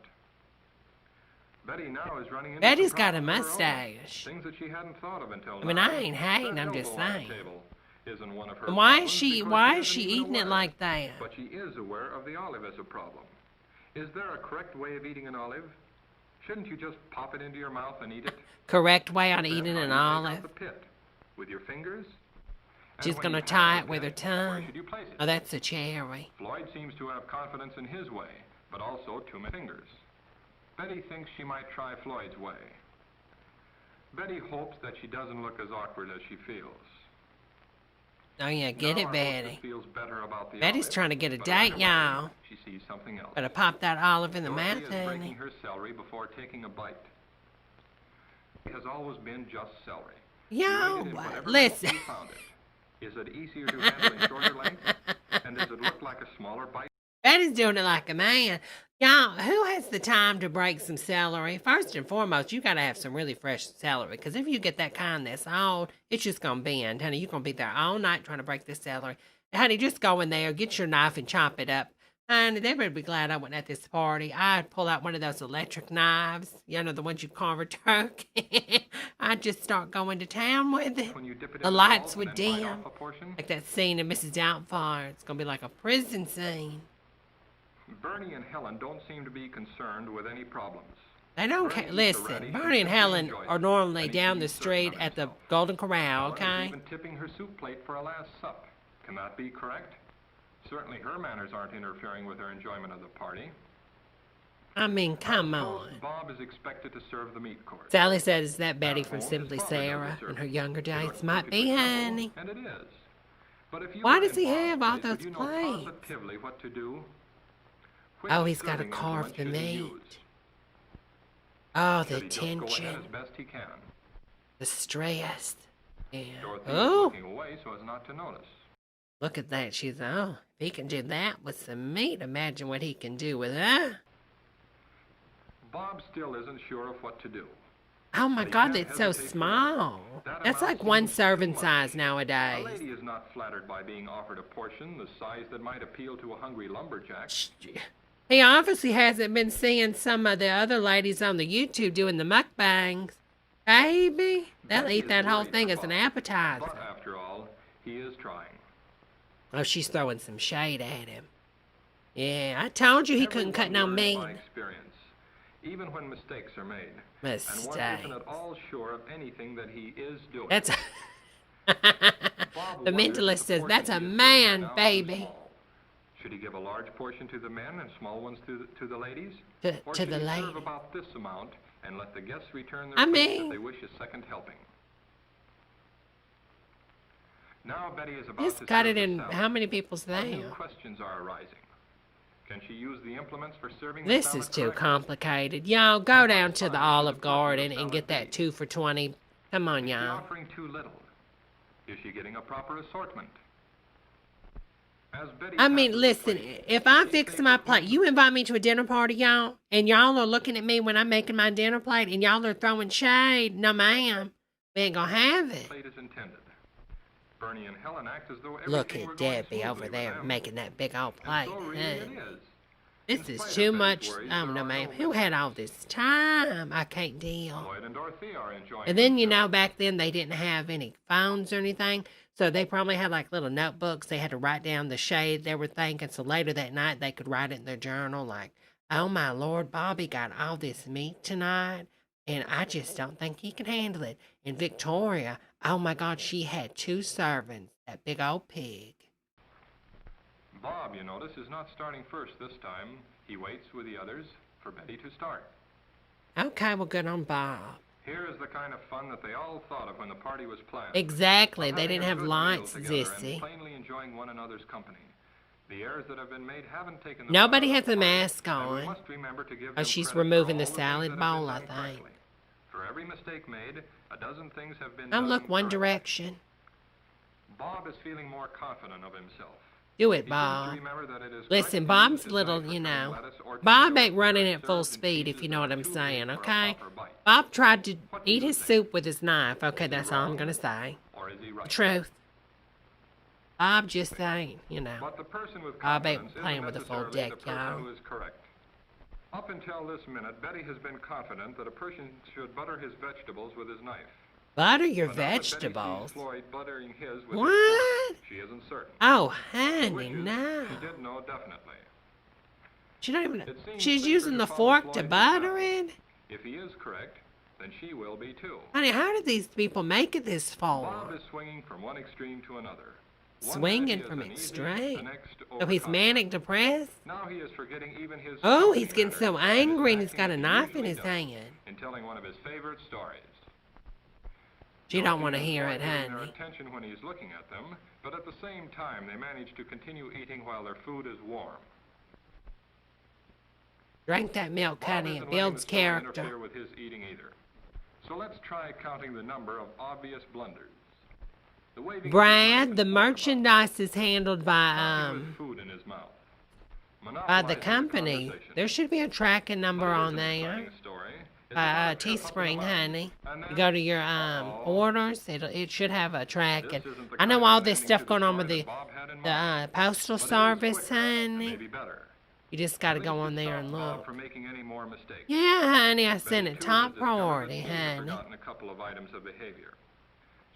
Speaker 8: Betty now is running into
Speaker 1: Betty's
Speaker 8: some
Speaker 1: got a
Speaker 8: problems of her own,
Speaker 1: mustache.
Speaker 8: things that she hadn't thought of until
Speaker 1: I mean,
Speaker 8: now.
Speaker 1: I ain't hating,
Speaker 8: That
Speaker 1: I'm just
Speaker 8: elbow on the
Speaker 1: saying.
Speaker 8: table isn't one of her
Speaker 1: And why is
Speaker 8: problems
Speaker 1: she
Speaker 8: because isn't
Speaker 1: eating
Speaker 8: even
Speaker 1: it
Speaker 8: aware.
Speaker 1: like that?
Speaker 8: But she is aware of the olive as a problem. Is there a correct way of eating an olive? Shouldn't you just pop it into your mouth and eat it?
Speaker 1: Correct way on
Speaker 8: Then
Speaker 1: eating
Speaker 8: how
Speaker 1: an
Speaker 8: do you take out
Speaker 1: olive.
Speaker 8: the pit? With your fingers? And
Speaker 1: She's
Speaker 8: when
Speaker 1: gonna
Speaker 8: you have
Speaker 1: tie
Speaker 8: the
Speaker 1: it with her
Speaker 8: pit, where
Speaker 1: tongue.
Speaker 8: should you place it?
Speaker 1: Oh, that's a cherry.
Speaker 8: Floyd seems to have confidence in his way, but also too many fingers. Betty thinks she might try Floyd's way. Betty hopes that she doesn't look as awkward as she feels.
Speaker 1: Oh, yeah, get
Speaker 8: Now
Speaker 1: it,
Speaker 8: our
Speaker 1: Betty.
Speaker 8: hostess feels better about the
Speaker 1: Betty's
Speaker 8: olive,
Speaker 1: trying to get a
Speaker 8: but
Speaker 1: date,
Speaker 8: right away,
Speaker 1: y'all.
Speaker 8: She sees something else.
Speaker 1: Better pop that olive in the
Speaker 8: Dorothy
Speaker 1: mouth,
Speaker 8: is breaking
Speaker 1: honey.
Speaker 8: her celery before taking a bite. It has always been just celery. She
Speaker 1: Yo,
Speaker 8: rated in whatever
Speaker 1: listen.
Speaker 8: length she found it. Is it easier to handle in shorter length? And does it look like a smaller bite?
Speaker 1: Betty's doing it like a man. Y'all, who has the time to break some celery? First and foremost, you gotta have some really fresh celery, because if you get that kind that's old, it's just gonna bend. Honey, you're gonna be there all night trying to break this celery. Honey, just go in there, get your knife and chop it up. Honey, they better be glad I wasn't at this party. I'd pull out one of those electric knives, you know, the ones you carve a turkey. I'd just start going to town with it.
Speaker 8: When you dip it
Speaker 1: The
Speaker 8: in
Speaker 1: lights
Speaker 8: salt
Speaker 1: would
Speaker 8: and then bite
Speaker 1: dim.
Speaker 8: off a portion?
Speaker 1: Like that scene in Mrs. Doubtfire. It's gonna be like a prison scene.
Speaker 8: Bernie and Helen don't seem to be concerned with any problems.
Speaker 1: They don't
Speaker 8: Bernie
Speaker 1: care.
Speaker 8: eats a
Speaker 1: Listen,
Speaker 8: radish
Speaker 1: Bernie and
Speaker 8: simply
Speaker 1: Helen
Speaker 8: enjoys
Speaker 1: are
Speaker 8: it,
Speaker 1: normally
Speaker 8: and he
Speaker 1: down the
Speaker 8: seems certain
Speaker 1: street
Speaker 8: of
Speaker 1: at the
Speaker 8: himself.
Speaker 1: Golden Corral,
Speaker 8: Helen is
Speaker 1: okay?
Speaker 8: even tipping her soup plate for a last sup. Can that be correct? Certainly her manners aren't interfering with her enjoyment of the party.
Speaker 1: I mean, come
Speaker 8: Our host,
Speaker 1: on.
Speaker 8: Bob is expected to serve the meat course.
Speaker 1: Sally said, is that Betty
Speaker 8: At
Speaker 1: from
Speaker 8: home,
Speaker 1: Simply
Speaker 8: his father does
Speaker 1: Sarah
Speaker 8: the
Speaker 1: in
Speaker 8: serving.
Speaker 1: her younger
Speaker 8: It looks
Speaker 1: days? Might be,
Speaker 8: perfectly simple,
Speaker 1: honey.
Speaker 8: and it is. But if you
Speaker 1: Why
Speaker 8: were
Speaker 1: does
Speaker 8: in
Speaker 1: he
Speaker 8: Bob's
Speaker 1: have all
Speaker 8: place, would
Speaker 1: those
Speaker 8: you know
Speaker 1: plates?
Speaker 8: positively what to do? Which
Speaker 1: Oh, he's got to
Speaker 8: serving
Speaker 1: carve
Speaker 8: implement
Speaker 1: the
Speaker 8: should he
Speaker 1: meat.
Speaker 8: use?
Speaker 1: Oh,
Speaker 8: Should
Speaker 1: the
Speaker 8: he just go ahead
Speaker 1: tension,
Speaker 8: as best he can?
Speaker 1: the stress. Yeah.
Speaker 8: Dorothy is
Speaker 1: Oh,
Speaker 8: looking away so as not to notice.
Speaker 1: look at that. She's, oh, if he can do that with some meat, imagine what he can do with her.
Speaker 8: Bob still isn't sure of what to do.
Speaker 1: Oh my
Speaker 8: But he
Speaker 1: God,
Speaker 8: can't
Speaker 1: that's so
Speaker 8: hesitate for
Speaker 1: small.
Speaker 8: That
Speaker 1: That's
Speaker 8: amount
Speaker 1: like one
Speaker 8: seems too
Speaker 1: serving
Speaker 8: much.
Speaker 1: size
Speaker 8: A
Speaker 1: nowadays.
Speaker 8: lady is not flattered by being offered a portion the size that might appeal to a hungry lumberjack.
Speaker 1: He obviously hasn't been seeing some of the other ladies on the YouTube doing the mukbangs. Baby, they'll
Speaker 8: Betty
Speaker 1: eat
Speaker 8: is
Speaker 1: that whole
Speaker 8: worried
Speaker 1: thing
Speaker 8: for
Speaker 1: as an
Speaker 8: Bob.
Speaker 1: appetizer.
Speaker 8: But after all, he is trying.
Speaker 1: Oh, she's throwing some shade at him. Yeah, I told you he couldn't cut no
Speaker 8: Everyone learns
Speaker 1: meat.
Speaker 8: by experience, even when mistakes are made. And one isn't
Speaker 1: Mistake.
Speaker 8: at all sure of anything that he is doing.
Speaker 1: That's
Speaker 8: Bob
Speaker 1: the
Speaker 8: wonders if
Speaker 1: mentalist says
Speaker 8: portion
Speaker 1: that's a
Speaker 8: he is serving
Speaker 1: man,
Speaker 8: now is
Speaker 1: baby.
Speaker 8: small. Should he give a large portion to the men and small ones to the ladies? Or
Speaker 1: To
Speaker 8: should
Speaker 1: the
Speaker 8: he
Speaker 1: lady.
Speaker 8: serve about this amount and let the guests return their
Speaker 1: I
Speaker 8: plates
Speaker 1: mean-
Speaker 8: if they wish a second helping? Now Betty is about
Speaker 1: Just
Speaker 8: to
Speaker 1: cut
Speaker 8: serve
Speaker 1: it
Speaker 8: the
Speaker 1: in
Speaker 8: salad.
Speaker 1: how many people's
Speaker 8: What new
Speaker 1: there?
Speaker 8: questions are arising? Can she use the implements for serving the
Speaker 1: This
Speaker 8: salad
Speaker 1: is too
Speaker 8: correctly?
Speaker 1: complicated. Y'all, go down to the
Speaker 8: Size
Speaker 1: Olive
Speaker 8: should the portion of
Speaker 1: Garden and
Speaker 8: salad
Speaker 1: get that
Speaker 8: be?
Speaker 1: 2 for $20. Come on,
Speaker 8: Is she
Speaker 1: y'all.
Speaker 8: offering too little? Is she getting a proper assortment? As Betty
Speaker 1: I mean,
Speaker 8: passes the
Speaker 1: listen,
Speaker 8: plate,
Speaker 1: if
Speaker 8: does
Speaker 1: I
Speaker 8: she
Speaker 1: fix
Speaker 8: say
Speaker 1: my
Speaker 8: for
Speaker 1: plate, you invite me to a dinner party, y'all, and y'all are looking at me when I'm making my dinner plate, and y'all are throwing shade. No, ma'am. We ain't gonna have it.
Speaker 8: plate is intended. Bernie and Helen act as though
Speaker 1: Look
Speaker 8: everything were
Speaker 1: at
Speaker 8: going
Speaker 1: Debbie
Speaker 8: smoothly
Speaker 1: over
Speaker 8: with
Speaker 1: there
Speaker 8: them.
Speaker 1: making that big old
Speaker 8: And
Speaker 1: plate.
Speaker 8: so really
Speaker 1: Honey.
Speaker 8: it is.
Speaker 1: This
Speaker 8: In
Speaker 1: is
Speaker 8: spite of
Speaker 1: too
Speaker 8: Betty's
Speaker 1: much.
Speaker 8: worries,
Speaker 1: Oh,
Speaker 8: there
Speaker 1: no,
Speaker 8: are
Speaker 1: ma'am.
Speaker 8: no
Speaker 1: Who had all this time? I can't deal.
Speaker 8: Lloyd and Dorothy are enjoying
Speaker 1: And then, you know,
Speaker 8: themselves.
Speaker 1: back then they didn't have any phones or anything. So they probably had like little notebooks. They had to write down the shade they were thinking. So later that night they could write it in their journal like, oh my Lord, Bobby got all this meat tonight. And I just don't think he can handle it. And Victoria, oh my God, she had 2 servings. That big old pig.
Speaker 8: Bob, you notice, is not starting first this time. He waits with the others for Betty to start.
Speaker 1: Okay, well, good on Bob.
Speaker 8: Here is the kind of fun that they all thought of when the party was planned.
Speaker 1: Exactly.
Speaker 8: Of
Speaker 1: They
Speaker 8: having
Speaker 1: didn't
Speaker 8: a
Speaker 1: have
Speaker 8: good meal
Speaker 1: lights,
Speaker 8: together
Speaker 1: Zissy.
Speaker 8: and plainly enjoying one another's company. The airs that have been made haven't taken the
Speaker 1: Nobody
Speaker 8: fun out
Speaker 1: has
Speaker 8: of the
Speaker 1: a
Speaker 8: party,
Speaker 1: mask
Speaker 8: and we
Speaker 1: on.
Speaker 8: must remember to give
Speaker 1: Oh,
Speaker 8: them
Speaker 1: she's
Speaker 8: credit for
Speaker 1: removing
Speaker 8: all
Speaker 1: the
Speaker 8: things
Speaker 1: salad
Speaker 8: that have been
Speaker 1: bowl, I
Speaker 8: done
Speaker 1: think.
Speaker 8: correctly. For every mistake made, a dozen things have been
Speaker 1: Oh,
Speaker 8: done
Speaker 1: look, One
Speaker 8: correctly.
Speaker 1: Direction.
Speaker 8: Bob is feeling more confident of himself.
Speaker 1: Do
Speaker 8: He
Speaker 1: it,
Speaker 8: seems to
Speaker 1: Bob.
Speaker 8: remember that it is
Speaker 1: Listen,
Speaker 8: correct to
Speaker 1: Bob's
Speaker 8: use his
Speaker 1: little,
Speaker 8: knife for
Speaker 1: you
Speaker 8: cutting
Speaker 1: know.
Speaker 8: lettuce or
Speaker 1: Bob
Speaker 8: tomato
Speaker 1: ain't running
Speaker 8: where
Speaker 1: at
Speaker 8: it
Speaker 1: full
Speaker 8: serves in
Speaker 1: speed, if
Speaker 8: pieces
Speaker 1: you
Speaker 8: that
Speaker 1: know
Speaker 8: are
Speaker 1: what I'm
Speaker 8: too
Speaker 1: saying,
Speaker 8: big for a
Speaker 1: okay?
Speaker 8: proper bite.
Speaker 1: Bob tried to
Speaker 8: What do
Speaker 1: eat
Speaker 8: you
Speaker 1: his
Speaker 8: think?
Speaker 1: soup with his knife. Okay,
Speaker 8: Is he
Speaker 1: that's all I'm
Speaker 8: wrong?
Speaker 1: going to say.
Speaker 8: Or is he right?
Speaker 1: Truth. Bob just ain't, you know.
Speaker 8: But the person with
Speaker 1: Bob ain't
Speaker 8: confidence
Speaker 1: playing
Speaker 8: isn't
Speaker 1: with a full
Speaker 8: necessarily
Speaker 1: deck,
Speaker 8: the person
Speaker 1: y'all.
Speaker 8: who is correct. Up until this minute, Betty has been confident that a person should butter his vegetables with his knife.
Speaker 1: Butter your
Speaker 8: But now that Betty
Speaker 1: vegetables.
Speaker 8: sees Floyd buttering his with his
Speaker 1: What?
Speaker 8: fork, she isn't certain.
Speaker 1: Oh,
Speaker 8: She
Speaker 1: honey,
Speaker 8: wishes
Speaker 1: no.
Speaker 8: She did know definitely.
Speaker 1: She don't even.
Speaker 8: It seems
Speaker 1: She's
Speaker 8: safer
Speaker 1: using
Speaker 8: to
Speaker 1: the
Speaker 8: follow
Speaker 1: fork to
Speaker 8: Floyd's
Speaker 1: butter
Speaker 8: example.
Speaker 1: it?
Speaker 8: If he is correct, then she will be too.
Speaker 1: Honey, how did these people make it this
Speaker 8: Bob
Speaker 1: far?
Speaker 8: is swinging from one extreme to another. One
Speaker 1: Swinging
Speaker 8: minute he
Speaker 1: from
Speaker 8: is uneasy,
Speaker 1: extreme.
Speaker 8: the next
Speaker 1: So he's
Speaker 8: overconfident.
Speaker 1: manic depressed?
Speaker 8: Now he is forgetting even his
Speaker 1: Oh,
Speaker 8: shouting
Speaker 1: he's getting
Speaker 8: manners
Speaker 1: so
Speaker 8: and is
Speaker 1: angry and he's
Speaker 8: acting
Speaker 1: got a
Speaker 8: as he
Speaker 1: knife in
Speaker 8: usually
Speaker 1: his
Speaker 8: does
Speaker 1: hand.
Speaker 8: in telling one of his favorite stories.
Speaker 1: She don't
Speaker 8: Dorothy
Speaker 1: want to
Speaker 8: and
Speaker 1: hear
Speaker 8: Floyd
Speaker 1: it,
Speaker 8: getting their
Speaker 1: honey.
Speaker 8: attention when he's looking at them, but at the same time they manage to continue eating while their food is warm.
Speaker 1: Drink that milk,
Speaker 8: Bob
Speaker 1: honey.
Speaker 8: isn't
Speaker 1: It
Speaker 8: letting
Speaker 1: builds
Speaker 8: the story
Speaker 1: character.
Speaker 8: interfere with his eating either. So let's try counting the number of obvious blunders. The waving
Speaker 1: Brad, the
Speaker 8: about.
Speaker 1: merchandise is handled by
Speaker 8: Talking with food in his mouth.
Speaker 1: the
Speaker 8: Monopolizing
Speaker 1: company.
Speaker 8: conversation.
Speaker 1: There should be a tracking number
Speaker 8: But it
Speaker 1: on
Speaker 8: is an
Speaker 1: there.
Speaker 8: exciting story. It's
Speaker 1: By
Speaker 8: about a trip up in the
Speaker 1: Teespring,
Speaker 8: mountains,
Speaker 1: honey.
Speaker 8: and
Speaker 1: You
Speaker 8: then-
Speaker 1: go to your
Speaker 8: Uh-oh.
Speaker 1: orders. It should have a tracking.
Speaker 8: This isn't the
Speaker 1: I know
Speaker 8: kind
Speaker 1: all
Speaker 8: of
Speaker 1: this
Speaker 8: ending
Speaker 1: stuff
Speaker 8: to the
Speaker 1: going on
Speaker 8: story
Speaker 1: with
Speaker 8: that
Speaker 1: the
Speaker 8: Bob had in mind.
Speaker 1: postal
Speaker 8: But it is
Speaker 1: service,
Speaker 8: quicker and
Speaker 1: honey.
Speaker 8: maybe better.
Speaker 1: You just got to
Speaker 8: At
Speaker 1: go
Speaker 8: least
Speaker 1: on
Speaker 8: it
Speaker 1: there
Speaker 8: stops
Speaker 1: and
Speaker 8: Bob
Speaker 1: look.
Speaker 8: from making any more mistakes.
Speaker 1: Yeah, honey, I
Speaker 8: Betty,
Speaker 1: sent it
Speaker 8: too, has
Speaker 1: top
Speaker 8: discovered that
Speaker 1: priority,
Speaker 8: she has
Speaker 1: honey.
Speaker 8: forgotten a couple of items of behavior.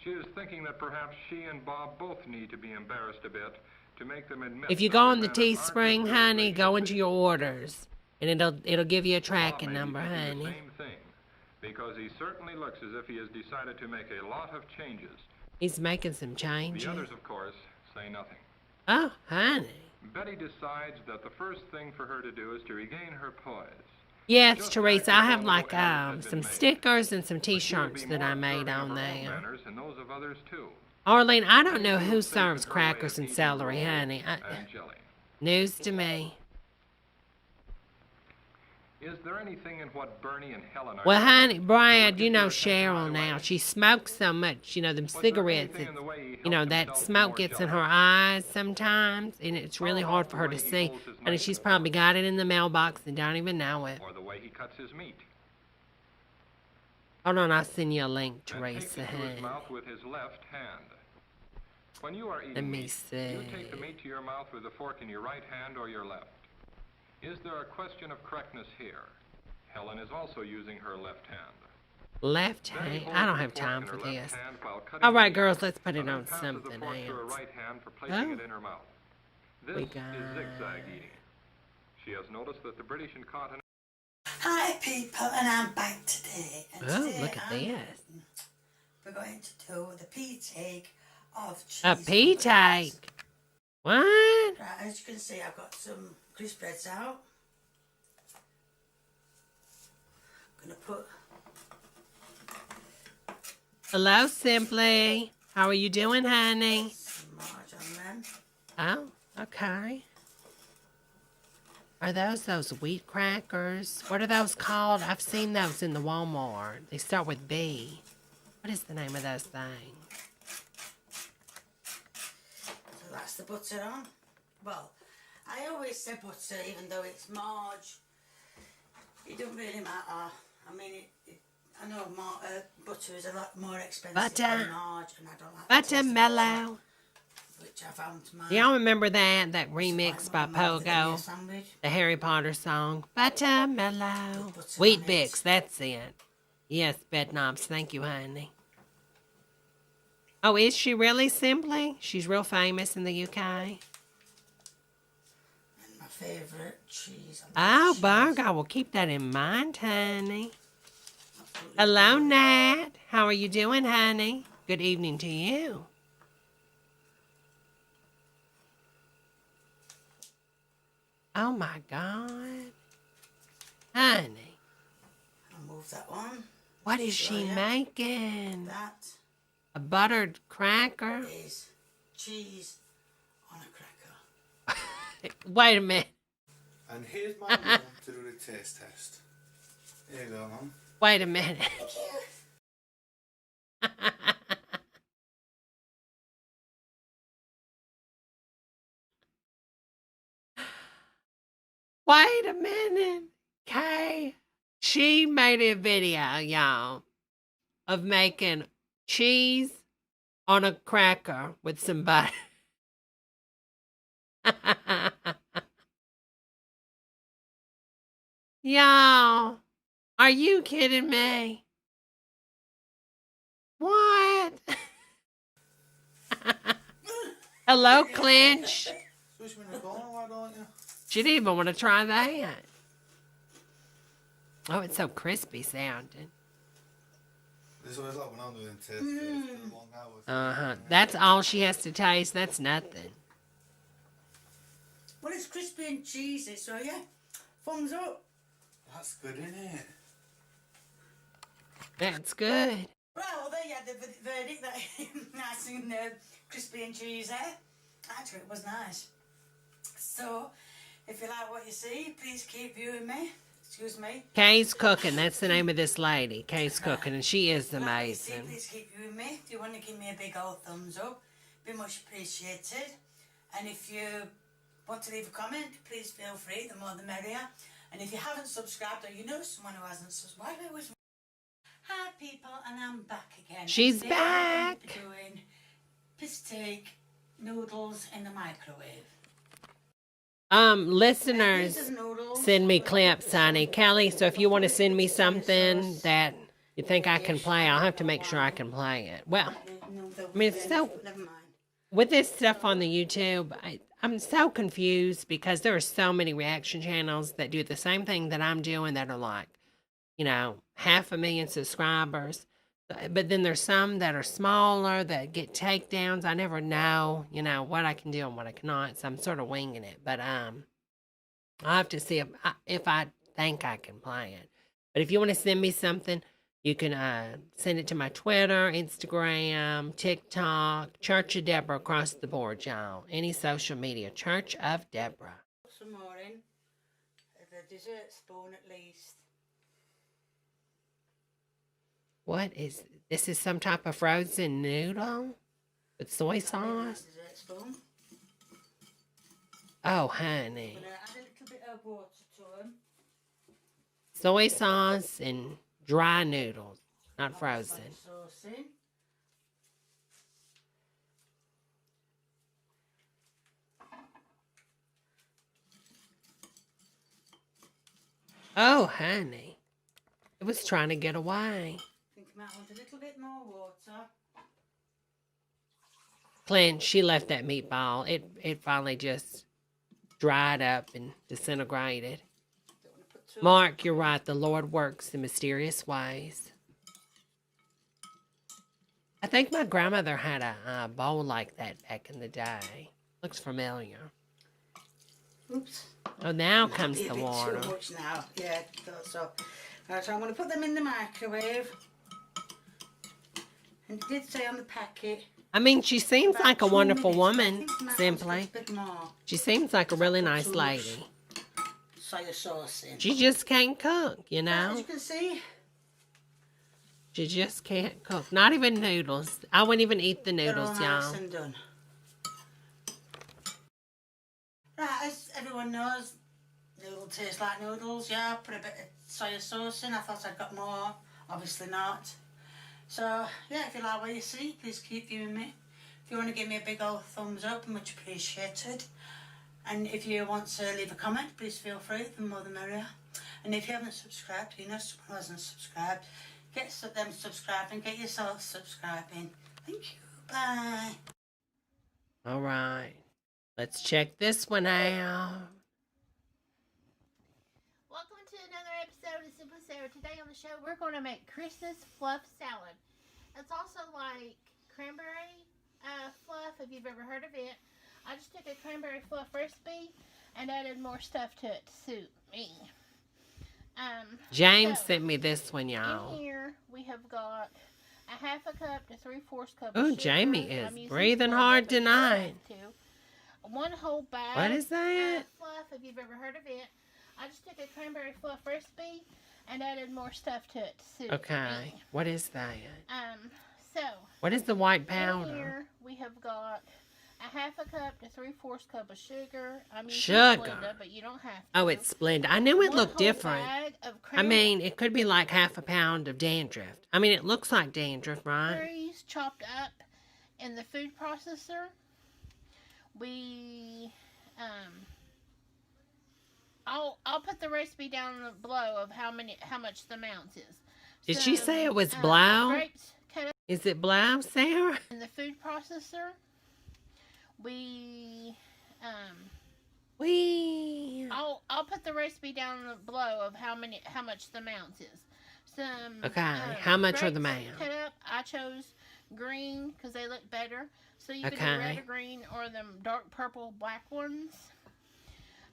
Speaker 8: She is thinking that perhaps she and Bob both need to be embarrassed a bit to make them admit
Speaker 1: If you
Speaker 8: that
Speaker 1: go
Speaker 8: their
Speaker 1: on the
Speaker 8: manners aren't
Speaker 1: Teespring,
Speaker 8: as good as
Speaker 1: honey,
Speaker 8: they
Speaker 1: go
Speaker 8: should
Speaker 1: into
Speaker 8: be.
Speaker 1: your orders, and it'll give you a
Speaker 8: Bob
Speaker 1: tracking
Speaker 8: may be
Speaker 1: number,
Speaker 8: thinking the
Speaker 1: honey.
Speaker 8: same thing, because he certainly looks as if he has decided to make a lot of changes.
Speaker 1: He's making some
Speaker 8: The
Speaker 1: changes.
Speaker 8: others, of course, say nothing.
Speaker 1: Oh, honey.
Speaker 8: Betty decides that the first thing for her to do is to regain her poise.
Speaker 1: Yes,
Speaker 8: Just
Speaker 1: Teresa,
Speaker 8: act
Speaker 1: I
Speaker 8: as
Speaker 1: have
Speaker 8: though
Speaker 1: like
Speaker 8: no errors had
Speaker 1: some
Speaker 8: been made.
Speaker 1: stickers and some
Speaker 8: But she will
Speaker 1: T-shirts
Speaker 8: be
Speaker 1: that
Speaker 8: more
Speaker 1: I made
Speaker 8: observant
Speaker 1: on
Speaker 8: of her own
Speaker 1: there.
Speaker 8: manners and those of others too.
Speaker 1: Arlene, I don't
Speaker 8: Betty
Speaker 1: know
Speaker 8: feels
Speaker 1: who
Speaker 8: safe
Speaker 1: serves
Speaker 8: in her way of
Speaker 1: crackers and
Speaker 8: eating
Speaker 1: celery,
Speaker 8: rolls
Speaker 1: honey.
Speaker 8: and jelly.
Speaker 1: News to me.
Speaker 8: Is there anything in what Bernie and Helen are
Speaker 1: Well,
Speaker 8: doing
Speaker 1: honey,
Speaker 8: that
Speaker 1: Brad,
Speaker 8: would
Speaker 1: you
Speaker 8: get
Speaker 1: know
Speaker 8: your attention right
Speaker 1: Cheryl
Speaker 8: away?
Speaker 1: now. She smokes so much, you know, them
Speaker 8: Was there
Speaker 1: cigarettes.
Speaker 8: anything in the way he
Speaker 1: You know,
Speaker 8: helped
Speaker 1: that
Speaker 8: himself to
Speaker 1: smoke
Speaker 8: more
Speaker 1: gets in
Speaker 8: jelly?
Speaker 1: her eyes sometimes, and it's really
Speaker 8: How
Speaker 1: hard
Speaker 8: about
Speaker 1: for
Speaker 8: the
Speaker 1: her
Speaker 8: way
Speaker 1: to
Speaker 8: he
Speaker 1: see.
Speaker 8: holds his
Speaker 1: And
Speaker 8: knife
Speaker 1: she's
Speaker 8: in the
Speaker 1: probably
Speaker 8: fork?
Speaker 1: got it in the mailbox and don't even know it.
Speaker 8: Or the way he cuts his meat?
Speaker 1: Hold on, I'll send you a link,
Speaker 8: And takes
Speaker 1: Teresa,
Speaker 8: it to his
Speaker 1: honey.
Speaker 8: mouth with his left hand. When you are eating
Speaker 1: Let me
Speaker 8: meat,
Speaker 1: see.
Speaker 8: you take the meat to your mouth with the fork in your right hand or your left. Is there a question of correctness here? Helen is also using her left hand.
Speaker 1: Left
Speaker 8: Betty
Speaker 1: hand?
Speaker 8: holds
Speaker 1: I don't
Speaker 8: the
Speaker 1: have
Speaker 8: fork
Speaker 1: time
Speaker 8: in
Speaker 1: for
Speaker 8: her left
Speaker 1: this.
Speaker 8: hand while cutting
Speaker 1: All right,
Speaker 8: meat,
Speaker 1: girls, let's put it
Speaker 8: and then
Speaker 1: on
Speaker 8: passes the
Speaker 1: something
Speaker 8: fork to her
Speaker 1: else.
Speaker 8: right hand for placing
Speaker 1: Oh.
Speaker 8: it in her mouth. This
Speaker 1: We
Speaker 8: is
Speaker 1: got-
Speaker 8: zigzag eating. She has noticed that the British and continental
Speaker 6: Hi people, and I'm back today. And
Speaker 1: Oh,
Speaker 6: today
Speaker 1: look at this.
Speaker 6: We're going to do the pea take of cheese.
Speaker 1: A pea
Speaker 6: and grapes.
Speaker 1: take. What?
Speaker 6: Right, as you can see, I've got some crisp breads out. I'm going to put...
Speaker 1: Hello, Simply. How are you doing, honey?
Speaker 6: some marge on them.
Speaker 1: Oh, okay. Are those wheat crackers? What are those called? I've seen those in the Walmart. They start with B. What is the name of those things?
Speaker 6: So that's the butter on. Well, I always say butter, even though it's marge. It don't really matter. I mean, I know butter is a lot more expensive than marge, and I don't like
Speaker 1: Butter mellow.
Speaker 6: Which I found to
Speaker 1: Do y'all remember that remix by Pogo? The Harry Potter song. Butter mellow. Wheat Bix, that's it. Yes, Bedknobs, thank you, honey. Oh, is she really, Simply? She's real famous in the UK.
Speaker 6: And my favourite cheese.
Speaker 1: Oh, Berg, I will keep that in mind, honey. Hello, Nat. How are you doing, honey? Good evening to you. Oh, my God. Honey.
Speaker 6: I'll move that one.
Speaker 1: What is she making?
Speaker 6: That
Speaker 1: A buttered cracker?
Speaker 6: is cheese on a cracker.
Speaker 1: Wait a minute.
Speaker 7: And here's my mum to do the taste test. Here you go, Mum.
Speaker 1: Wait a minute.
Speaker 6: Thank you.
Speaker 1: Wait a minute. Kay, she made a video, y'all, of making cheese on a cracker with some butter. Y'all, are you kidding me? What? Hello, Clinch.
Speaker 7: Switch me in the corner, why don't you?
Speaker 1: She didn't even want to try that. Oh, it's so crispy sounding.
Speaker 7: This is what it's like when I'm doing taste tests for long hours.
Speaker 1: Uh-huh. That's all she has to taste. That's nothing.
Speaker 6: Well, it's crispy and cheesy, so yeah. Thumbs up.
Speaker 7: That's good, isn't it?
Speaker 1: That's good.
Speaker 6: Well, there you had the verdict. That nice and crispy and cheesy. Actually, it was nice. So, if you like what you see, please keep viewing me. Excuse me.
Speaker 1: Kay's Cooking. That's the name of this lady. Kay's Cooking, and she is
Speaker 6: If you like what you see,
Speaker 1: amazing.
Speaker 6: please keep viewing me. If you want to give me a big old thumbs up, be much appreciated. And if you want to leave a comment, please feel free. The more the merrier. And if you haven't subscribed or you know someone who hasn't subscribed, hi people, and I'm back again.
Speaker 1: She's
Speaker 6: Today I'm
Speaker 1: back.
Speaker 6: going to be doing pistek noodles in the microwave.
Speaker 1: Listeners
Speaker 6: These are noodles.
Speaker 1: send me clips, honey. Kelly, so if you want to send me something that you think I can play, I'll have to make sure I can play it. Well, I mean, it's so,
Speaker 6: Never mind.
Speaker 1: with this stuff on the YouTube, I'm so confused because there are so many reaction channels that do the same thing that I'm doing that are like, 500,000 subscribers. But then there's some that are smaller that get takedowns. I never know, what I can do and what I cannot. So I'm sort of winging it. But I'll have to see if I think I can play it. But if you want to send me something, you can send it to my Twitter, Instagram, TikTok, Church of Debra across the board, y'all. Any social media, Church of Debra.
Speaker 6: Put some more in. The dessert spoon at least.
Speaker 1: What is this? Is some type of frozen noodle with soy sauce?
Speaker 6: Dessert spoon.
Speaker 1: Oh, honey.
Speaker 6: I'm going to add a little bit of water to them.
Speaker 1: Soy sauce and dry noodles, not frozen.
Speaker 6: Sauce in.
Speaker 1: Oh, honey. It was trying to get away.
Speaker 6: I think you might want a little bit more water.
Speaker 1: Clint, she left that meatball. It finally just dried up and disintegrated.
Speaker 6: Don't want to put too
Speaker 1: Mark, you're right. The Lord works in mysterious ways. I think my grandmother had a bowl like that back in the day. Looks familiar.
Speaker 6: Oops.
Speaker 1: Oh, now
Speaker 6: Might
Speaker 1: comes
Speaker 6: be a
Speaker 1: the
Speaker 6: bit
Speaker 1: water.
Speaker 6: too much now. Yeah, I thought so. Right, so I'm going to put them in the microwave. And it did say on the packet.
Speaker 1: I mean, she seems
Speaker 6: about
Speaker 1: like a
Speaker 6: 2
Speaker 1: wonderful
Speaker 6: minutes, but I
Speaker 1: woman,
Speaker 6: think I might
Speaker 1: Simply.
Speaker 6: want to put a bit more
Speaker 1: She seems like a really
Speaker 6: put
Speaker 1: nice
Speaker 6: too
Speaker 1: lady.
Speaker 6: soy sauce in.
Speaker 1: She just can't cook, you
Speaker 6: As
Speaker 1: know?
Speaker 6: you can see,
Speaker 1: She just can't cook. Not even noodles. I wouldn't even eat the
Speaker 6: they're all
Speaker 1: noodles,
Speaker 6: nice
Speaker 1: y'all.
Speaker 6: and done. Right, as everyone knows, noodle tastes like noodles. Yeah, put a bit of soy sauce in. I thought I'd got more. Obviously not. So, yeah, if you like what you see, please keep viewing me. If you want to give me a big old thumbs up, much appreciated. And if you want to leave a comment, please feel free, the more the merrier. And if you haven't subscribed, you know someone who hasn't subscribed, get them subscribed and get yourself subscribing. Thank you. Bye.
Speaker 1: All right. Let's check this one out.
Speaker 9: Welcome to another episode of Simple Sarah. Today on the show, we're going to make Christmas fluff salad. It's also like cranberry fluff, if you've ever heard of it. I just took a cranberry fluff recipe and added more stuff to it to suit me.
Speaker 1: James
Speaker 9: so,
Speaker 1: sent me this one, y'all.
Speaker 9: In here, we have got a half a cup to 3/4 cup
Speaker 1: Oh,
Speaker 9: of sugar.
Speaker 1: Jamie is
Speaker 9: I'm using
Speaker 1: breathing
Speaker 9: fluff,
Speaker 1: hard
Speaker 9: but you don't
Speaker 1: tonight.
Speaker 9: have to. 1 whole bag
Speaker 1: What is that?
Speaker 9: of fluff, if you've ever heard of it. I just took a cranberry fluff recipe and added more stuff to it to suit
Speaker 1: Okay.
Speaker 9: me.
Speaker 1: What is that?
Speaker 9: So
Speaker 1: What is the white
Speaker 9: in
Speaker 1: powder?
Speaker 9: here we have got a half a cup to 3/4 cup of sugar. I'm using
Speaker 1: Sugar.
Speaker 9: Splenda, but you don't have to.
Speaker 1: Oh, it's Splenda. I knew it
Speaker 9: 1
Speaker 1: looked
Speaker 9: whole
Speaker 1: different.
Speaker 9: bag of
Speaker 1: I mean, it could be like half a pound of dandruff. I mean, it looks like dandruff, right?
Speaker 9: cranberries chopped up in the food processor. We I'll put the recipe down below of how much the amounts is.
Speaker 1: Did she
Speaker 9: Some,
Speaker 1: say it was blau?
Speaker 9: grapes cut up
Speaker 1: Is it blau, Sarah?
Speaker 9: in the food processor. We I'll put the recipe down below of how much the amounts is. Some
Speaker 1: Okay, how much are the
Speaker 9: grapes
Speaker 1: amounts?
Speaker 9: cut up. I chose green because they look better. So you can
Speaker 1: Okay.
Speaker 9: do red or green or them dark purple black ones.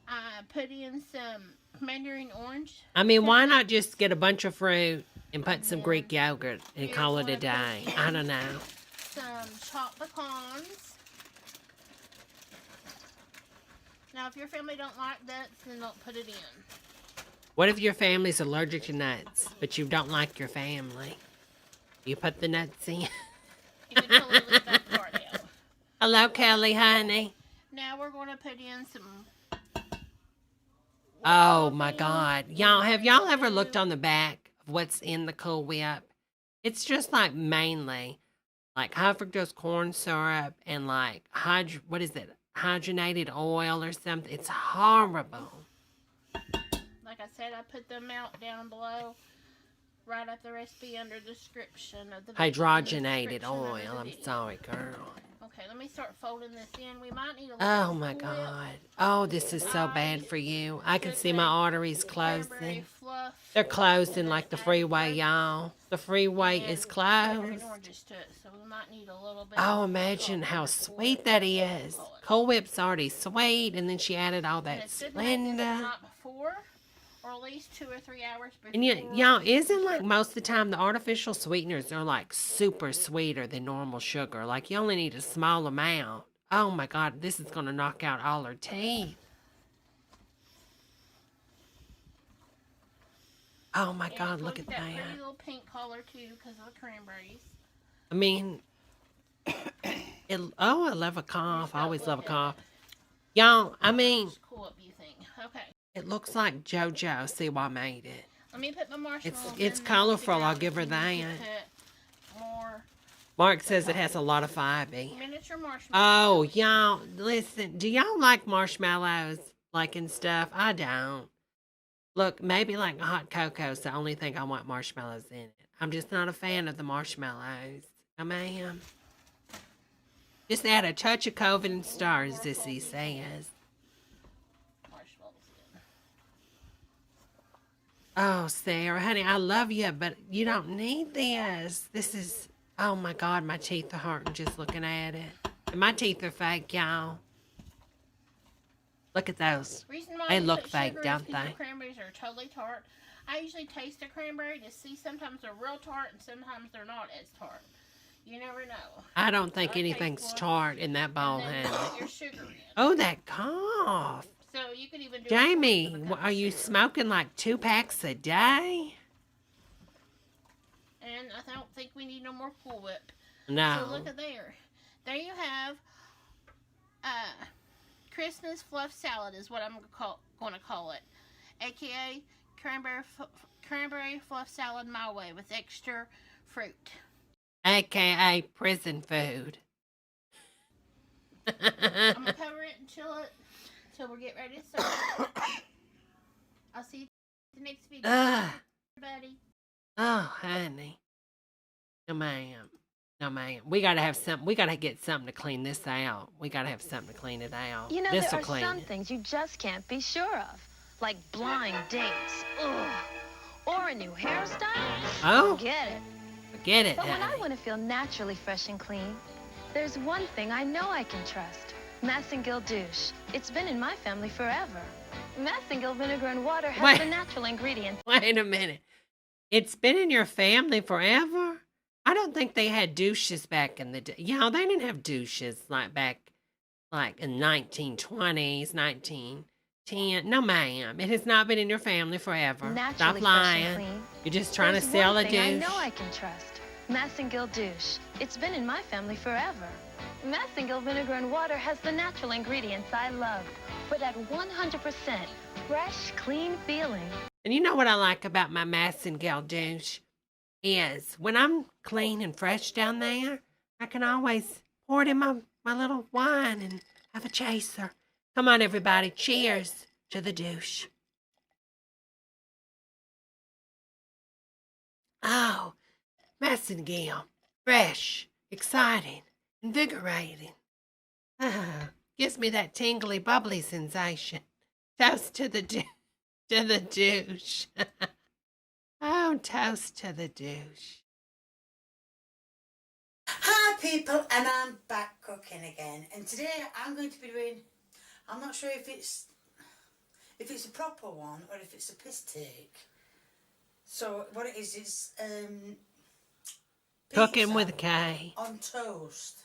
Speaker 9: I put in some mandarin orange.
Speaker 1: I mean, why not just get a bunch of fruit and put some
Speaker 9: Yeah.
Speaker 1: Greek yogurt and
Speaker 9: Here's
Speaker 1: call it
Speaker 9: what
Speaker 1: a
Speaker 9: I put
Speaker 1: day?
Speaker 9: in.
Speaker 1: I don't know.
Speaker 9: Some chopped pecans. Now, if your family don't like nuts, then don't put it in.
Speaker 1: What if your family's allergic to nuts, but you don't like your family? You put the nuts in.
Speaker 9: You can totally leave that part out.
Speaker 1: Hello, Kelly, honey.
Speaker 9: Now we're going to put in some.
Speaker 1: Oh my God. Y'all, have y'all ever looked on the back of what's in the Cool Whip? It's just like mainly like high fructose corn syrup and like hydrogenated oil or something. It's horrible.
Speaker 9: Like I said, I put the amount down below. Right at the recipe under the description of the
Speaker 1: Hydrogenated
Speaker 9: description of the
Speaker 1: oil. I'm
Speaker 9: video.
Speaker 1: sorry, girl.
Speaker 9: Okay, let me start folding this in. We might need a little
Speaker 1: Oh my
Speaker 9: Cool Whip.
Speaker 1: God. Oh, this is so bad for you. I can see my arteries
Speaker 9: Cranberry
Speaker 1: closing.
Speaker 9: fluff.
Speaker 1: They're closing like the freeway, y'all. The freeway is
Speaker 9: and
Speaker 1: closed.
Speaker 9: mandarin oranges to it, so we might need a little bit.
Speaker 1: Oh,
Speaker 9: of
Speaker 1: imagine
Speaker 9: salt
Speaker 1: how
Speaker 9: for Cool
Speaker 1: sweet
Speaker 9: Whip.
Speaker 1: that is. Cool Whip's already sweet, and then she added all
Speaker 9: And
Speaker 1: that
Speaker 9: it's good to make this the
Speaker 1: Splenda.
Speaker 9: night before, or at least 2 or 3 hours before.
Speaker 1: And y'all, isn't like most of the time the artificial sweeteners are like super sweeter than normal sugar? Like you only need a small amount. Oh my God, this is gonna knock out all her teeth. Oh my
Speaker 9: And
Speaker 1: God, look at
Speaker 9: that
Speaker 1: that.
Speaker 9: pretty little pink color too, because of the cranberries.
Speaker 1: I mean, I love a cough. I always love a cough. Y'all, I mean,
Speaker 9: Just cool up, you think? Okay.
Speaker 1: it looks like JoJo. See why I made it.
Speaker 9: Let me put my marshmallows.
Speaker 1: It's
Speaker 9: in
Speaker 1: colorful.
Speaker 9: there.
Speaker 1: I'll give her
Speaker 9: You can
Speaker 1: that.
Speaker 9: put more
Speaker 1: Mark says it has a lot of fiber.
Speaker 9: miniature marshmallows.
Speaker 1: Oh, y'all, listen. Do y'all like marshmallows, like and stuff? I don't. Look, maybe like hot cocoa's the only thing I want marshmallows in it. I'm just not a fan of the marshmallows. I am. Just add a touch of COVID and stars, Sissy says.
Speaker 9: Marshmallows in.
Speaker 1: Oh, Sarah, honey, I love you, but you don't need this. This is, oh my God, my teeth are hurting just looking at it. And my teeth are fake, y'all. Look at those.
Speaker 9: Reason why
Speaker 1: They
Speaker 9: you
Speaker 1: look
Speaker 9: put
Speaker 1: fake,
Speaker 9: sugar is
Speaker 1: don't
Speaker 9: 'cause
Speaker 1: they?
Speaker 9: the cranberries are totally tart. I usually taste a cranberry to see sometimes they're real tart and sometimes they're not as tart. You never know.
Speaker 1: I don't think
Speaker 9: I
Speaker 1: anything's
Speaker 9: taste one,
Speaker 1: tart in that bowl,
Speaker 9: and then you
Speaker 1: honey.
Speaker 9: put your sugar in.
Speaker 1: Oh, that cough.
Speaker 9: So you could even do
Speaker 1: Jamie,
Speaker 9: a cup
Speaker 1: are
Speaker 9: of
Speaker 1: you
Speaker 9: sugar.
Speaker 1: smoking like 2 packs a day?
Speaker 9: And I don't think we need no more Cool Whip.
Speaker 1: No.
Speaker 9: So look at there. There you have Christmas fluff salad is what I'm going to call it. AKA cranberry fluff salad my way with extra fruit.
Speaker 1: AKA prison food.
Speaker 9: I'm going to cover it and chill it until we get ready to serve it. I'll see you in the next video. Everybody.
Speaker 1: Oh, honey. No, ma'am. No, ma'am. We gotta have something. We gotta get something to clean this out. We gotta have something to clean it out.
Speaker 2: You know,
Speaker 1: This'll
Speaker 2: there are
Speaker 1: clean
Speaker 2: some
Speaker 1: it.
Speaker 2: things you just can't be sure of. Like blind dates. Ugh. Or a new hairstyle.
Speaker 1: Oh,
Speaker 2: Forget it.
Speaker 1: forget it,
Speaker 2: But when I
Speaker 1: honey.
Speaker 2: want to feel naturally fresh and clean, there's one thing I know I can trust. Massengill Douche. It's been in my family forever. Massengill vinegar and water has
Speaker 1: Wait.
Speaker 2: the natural ingredients.
Speaker 1: Wait a minute. It's been in your family forever? I don't think they had douches back in the day. Yeah, they didn't have douches like back like in 1920s, 1910. No, ma'am. It has not been in your family forever.
Speaker 2: Naturally
Speaker 1: Stop
Speaker 2: fresh and
Speaker 1: lying.
Speaker 2: clean.
Speaker 1: You're just trying
Speaker 2: There's
Speaker 1: to sell
Speaker 2: one
Speaker 1: a
Speaker 2: thing I
Speaker 1: douche.
Speaker 2: know I can trust. Massengill Douche. It's been in my family forever. Massengill vinegar and water has the natural ingredients I love, for that 100% fresh, clean feeling.
Speaker 1: And you know what I like about my Massengill douche? Is when I'm clean and fresh down there, I can always pour it in my little wine and have a chaser. Come on, everybody. Cheers to the douche. Oh, Massengill. Fresh, exciting, invigorating. Gives me that tingly, bubbly sensation. Toast to the douche. Oh, toast to the douche.
Speaker 6: Hi people, and I'm back cooking again. And today I'm going to be doing, I'm not sure if it's a proper one or if it's a piss take. So what it is
Speaker 1: Cooking
Speaker 6: pizza
Speaker 1: with K.
Speaker 6: on toast.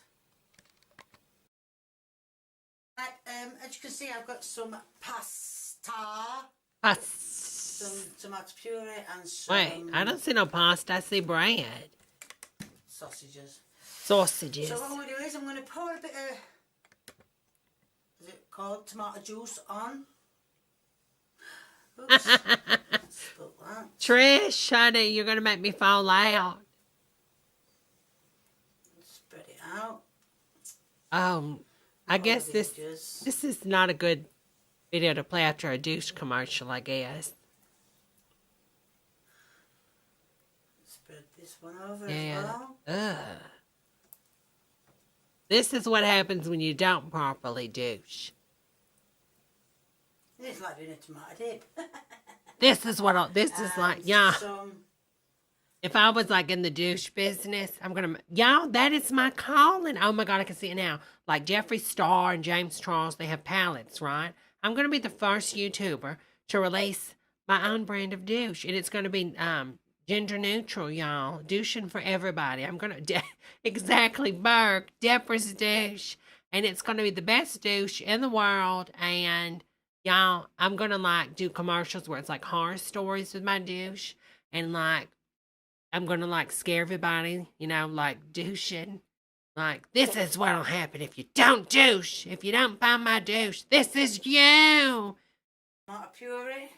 Speaker 6: Right, as you can see, I've got some pasta, some tomato puree, and some
Speaker 1: Wait, I don't see no pasta. I see bread.
Speaker 6: sausages.
Speaker 1: Sausages.
Speaker 6: So what I'm going to do is I'm going to pour a bit of, is it called tomato juice on? Oops, I spilled that.
Speaker 1: Trish, honey, you're going to make me fall out.
Speaker 6: Spread it out.
Speaker 1: I guess
Speaker 6: the
Speaker 1: this
Speaker 6: edges.
Speaker 1: this is not a good video to play after a douche commercial, I guess.
Speaker 6: Spread this one over
Speaker 1: Yeah.
Speaker 6: as well.
Speaker 1: Ugh. This is what happens when you don't properly douche.
Speaker 6: It's like doing a tomato dip.
Speaker 1: This is like, yeah.
Speaker 6: Some,
Speaker 1: If I was like in the douche business, y'all, that is my calling. Oh my God, I can see it now. Like Jeffree Star and James Charles, they have palettes, right? I'm going to be the first YouTuber to release my own brand of douche. And it's going to be gender neutral, y'all. Douching for everybody. I'm going to, exactly, Burke, Debra's douche. And it's going to be the best douche in the world. And y'all, I'm going to like do commercials where it's like horror stories with my douche. And like, I'm going to like scare everybody, you know, like douching. Like, this is what'll happen if you don't douche. If you don't buy my douche, this is you.
Speaker 6: tomato puree.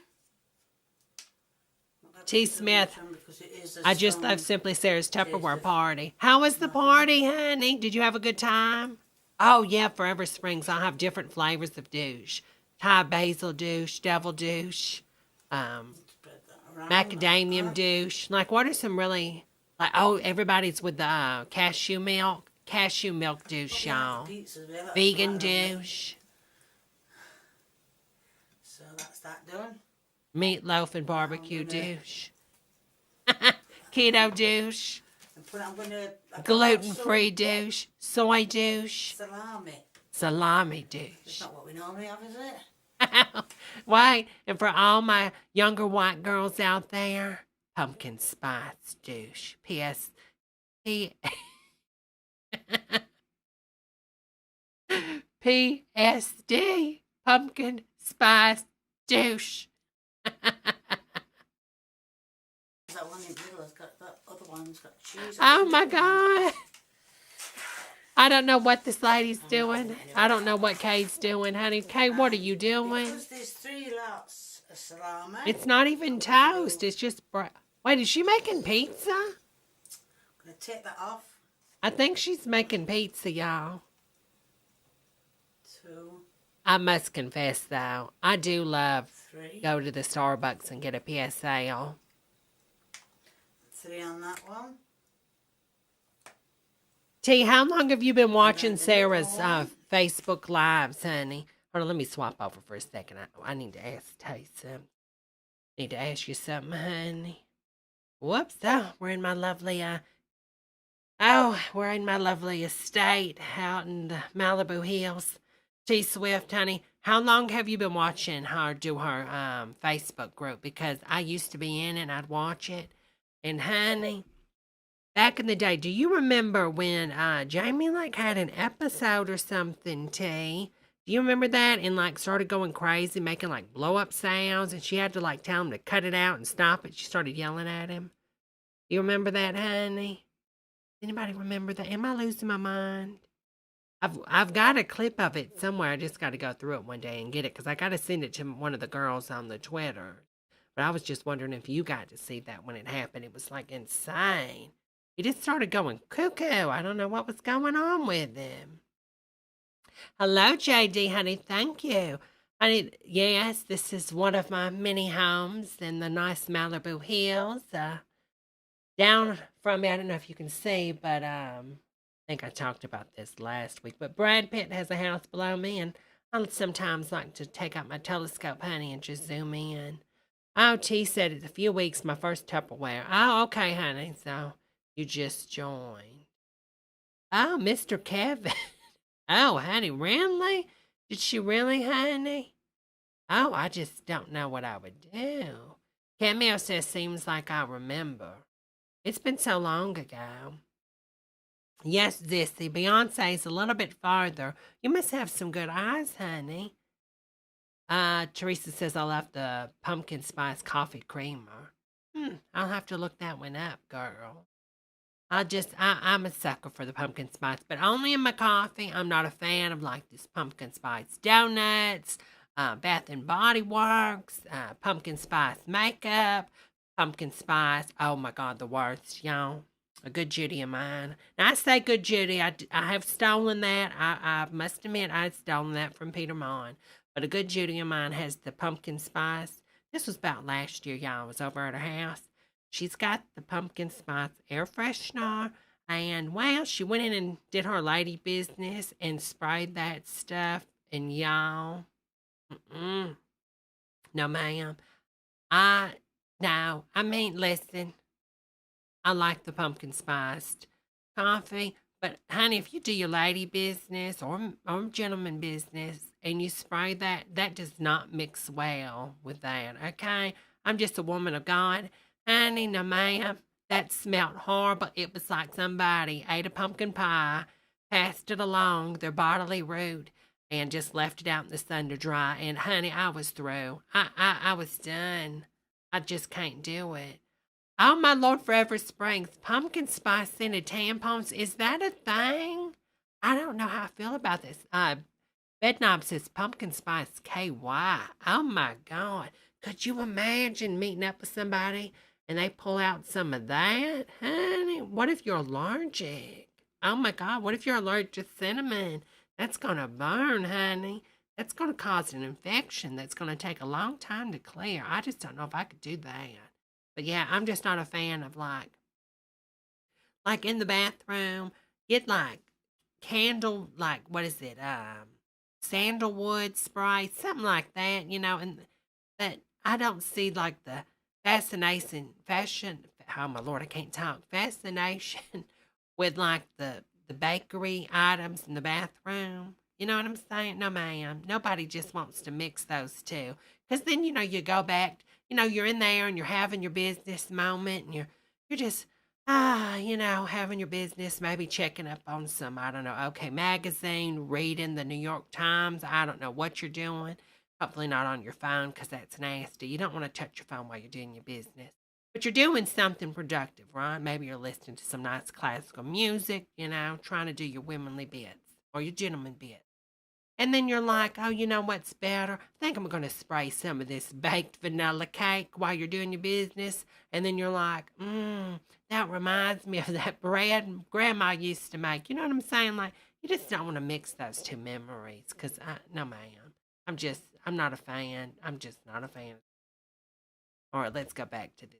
Speaker 1: T. Smith,
Speaker 6: Because it is a
Speaker 1: I just
Speaker 6: strong
Speaker 1: left Simply Sarah's Tupperware
Speaker 6: taste of-
Speaker 1: party. How was the party, honey? Did you have a good time? Oh, yeah, Forever Springs. I'll have different flavors of douche. Thai basil douche, devil douche,
Speaker 6: Spread that around
Speaker 1: macadamia
Speaker 6: like that.
Speaker 1: douche. Like, what are some really, like, oh, everybody's with the cashew milk. Cashew milk douche, y'all.
Speaker 6: Pizza as well, that's
Speaker 1: Vegan
Speaker 6: right, isn't it?
Speaker 1: douche.
Speaker 6: So that's that done.
Speaker 1: Meatloaf and barbecue
Speaker 6: I'm gonna-
Speaker 1: douche. Keto douche.
Speaker 6: And I'm going to...
Speaker 1: Gluten-free douche. Soy douche.
Speaker 6: Salami.
Speaker 1: Salami
Speaker 6: It's
Speaker 1: douche.
Speaker 6: not what we normally have, is it?
Speaker 1: Wait, and for all my younger white girls out there, pumpkin spice douche. P.S. P.S.D. Pumpkin spice douche.
Speaker 6: That one in the middle has got, that other one's got cheese.
Speaker 1: Oh my God. I don't know what this lady's doing. I don't know what Kay's doing, honey. Kay, what are you doing?
Speaker 6: Because there's 3 lots of salami.
Speaker 1: It's not even toast. It's just wait, is she making pizza?
Speaker 6: I'm going to take that off.
Speaker 1: I think she's making pizza, y'all.
Speaker 6: 2,
Speaker 1: I must confess, though, I do love
Speaker 6: 3.
Speaker 1: go to the Starbucks and get a PSL.
Speaker 6: 3 on that one.
Speaker 1: T, how long have you been watching Sarah's Facebook Lives, honey? Hold on, let me swap over for a second. I need to ask Tay something. Need to ask you something, honey. Whoops, we're in my lovely, we're in my lovely estate out in the Malibu Hills. T Swift, honey, how long have you been watching her do her Facebook group? Because I used to be in it and I'd watch it. And honey, back in the day, do you remember when Jamie had an episode or something, T? Do you remember that? And started going crazy, making blow up sounds, and she had to tell him to cut it out and stop it. She started yelling at him. You remember that, honey? Anybody remember that? Am I losing my mind? I've got a clip of it somewhere. I just got to go through it one day and get it because I got to send it to one of the girls on the Twitter. But I was just wondering if you got to see that when it happened. It was insane. He just started going cuckoo. I don't know what was going on with him. Hello, JD, honey. Thank you. Honey, yes, this is one of my mini homes in the nice Malibu Hills. Down from me, I don't know if you can see, but I think I talked about this last week. But Brad Pitt has a house below me, and I sometimes like to take out my telescope, honey, and just zoom in. Oh, T said it's a few weeks, my first Tupperware. Oh, okay, honey. So you just joined. Oh, Mr. Kevin. Oh, honey, really? Did she really, honey? Oh, I just don't know what I would do. Cameo says, seems like I remember. It's been so long ago. Yes, Zissy, Beyonce's a little bit farther. You must have some good eyes, honey. Teresa says I love the pumpkin spice coffee creamer. I'll have to look that one up, girl. I'm a sucker for the pumpkin spice, but only in my coffee. I'm not a fan of this pumpkin spice donuts, Bath and Body Works, pumpkin spice makeup, pumpkin spice. Oh my God, the worst, y'all. A good Judy of mine. Now I say good Judy, I have stolen that. I must admit I'd stolen that from Peter Mon. But a good Judy of mine has the pumpkin spice. This was about last year, y'all. I was over at her house. She's got the pumpkin spice air freshener. And, well, she went in and did her lady business and sprayed that stuff. And, y'all, no, ma'am. Listen. I like the pumpkin spiced coffee. But, honey, if you do your lady business or gentleman business and you spray that, that does not mix well with that, okay? I'm just a woman of God. Honey, no, ma'am, that smelled horrible. It was like somebody ate a pumpkin pie, passed it along their bodily route, and just left it out in the sun to dry. And, honey, I was through. I was done. I just can't do it. Oh, my Lord, Forever Springs, pumpkin spice scented tampons, is that a thing? I don't know how I feel about this. Bedknob says pumpkin spice KY. Oh, my God. Could you imagine meeting up with somebody and they pull out some of that? Honey, what if you're allergic? Oh, my God, what if you're allergic to cinnamon? That's going to burn, honey. That's going to cause an infection that's going to take a long time to clear. I just don't know if I could do that. But yeah, I'm just not a fan of in the bathroom, get candle, what is it? Sandalwood spray, something like that, and that I don't see the fascination, oh my Lord, I can't talk, fascination with the bakery items in the bathroom. You know what I'm saying? No, ma'am. Nobody just wants to mix those two. Because then, you go back, you're in there and you're having your business moment and you're just, having your business, maybe checking up on some, I don't know, okay, magazine, reading the New York Times. I don't know what you're doing. Hopefully not on your phone because that's nasty. You don't want to touch your phone while you're doing your business. But you're doing something productive, right? Maybe you're listening to some nice classical music, trying to do your womanly bits or your gentleman bits. And then you're like, oh, you know what's better? I think I'm going to spray some of this baked vanilla cake while you're doing your business. And then you're like, that reminds me of that bread Grandma used to make. You know what I'm saying? Like, you just don't want to mix those two memories because, no, ma'am. I'm not a fan. I'm just not a fan. All right, let's go back to the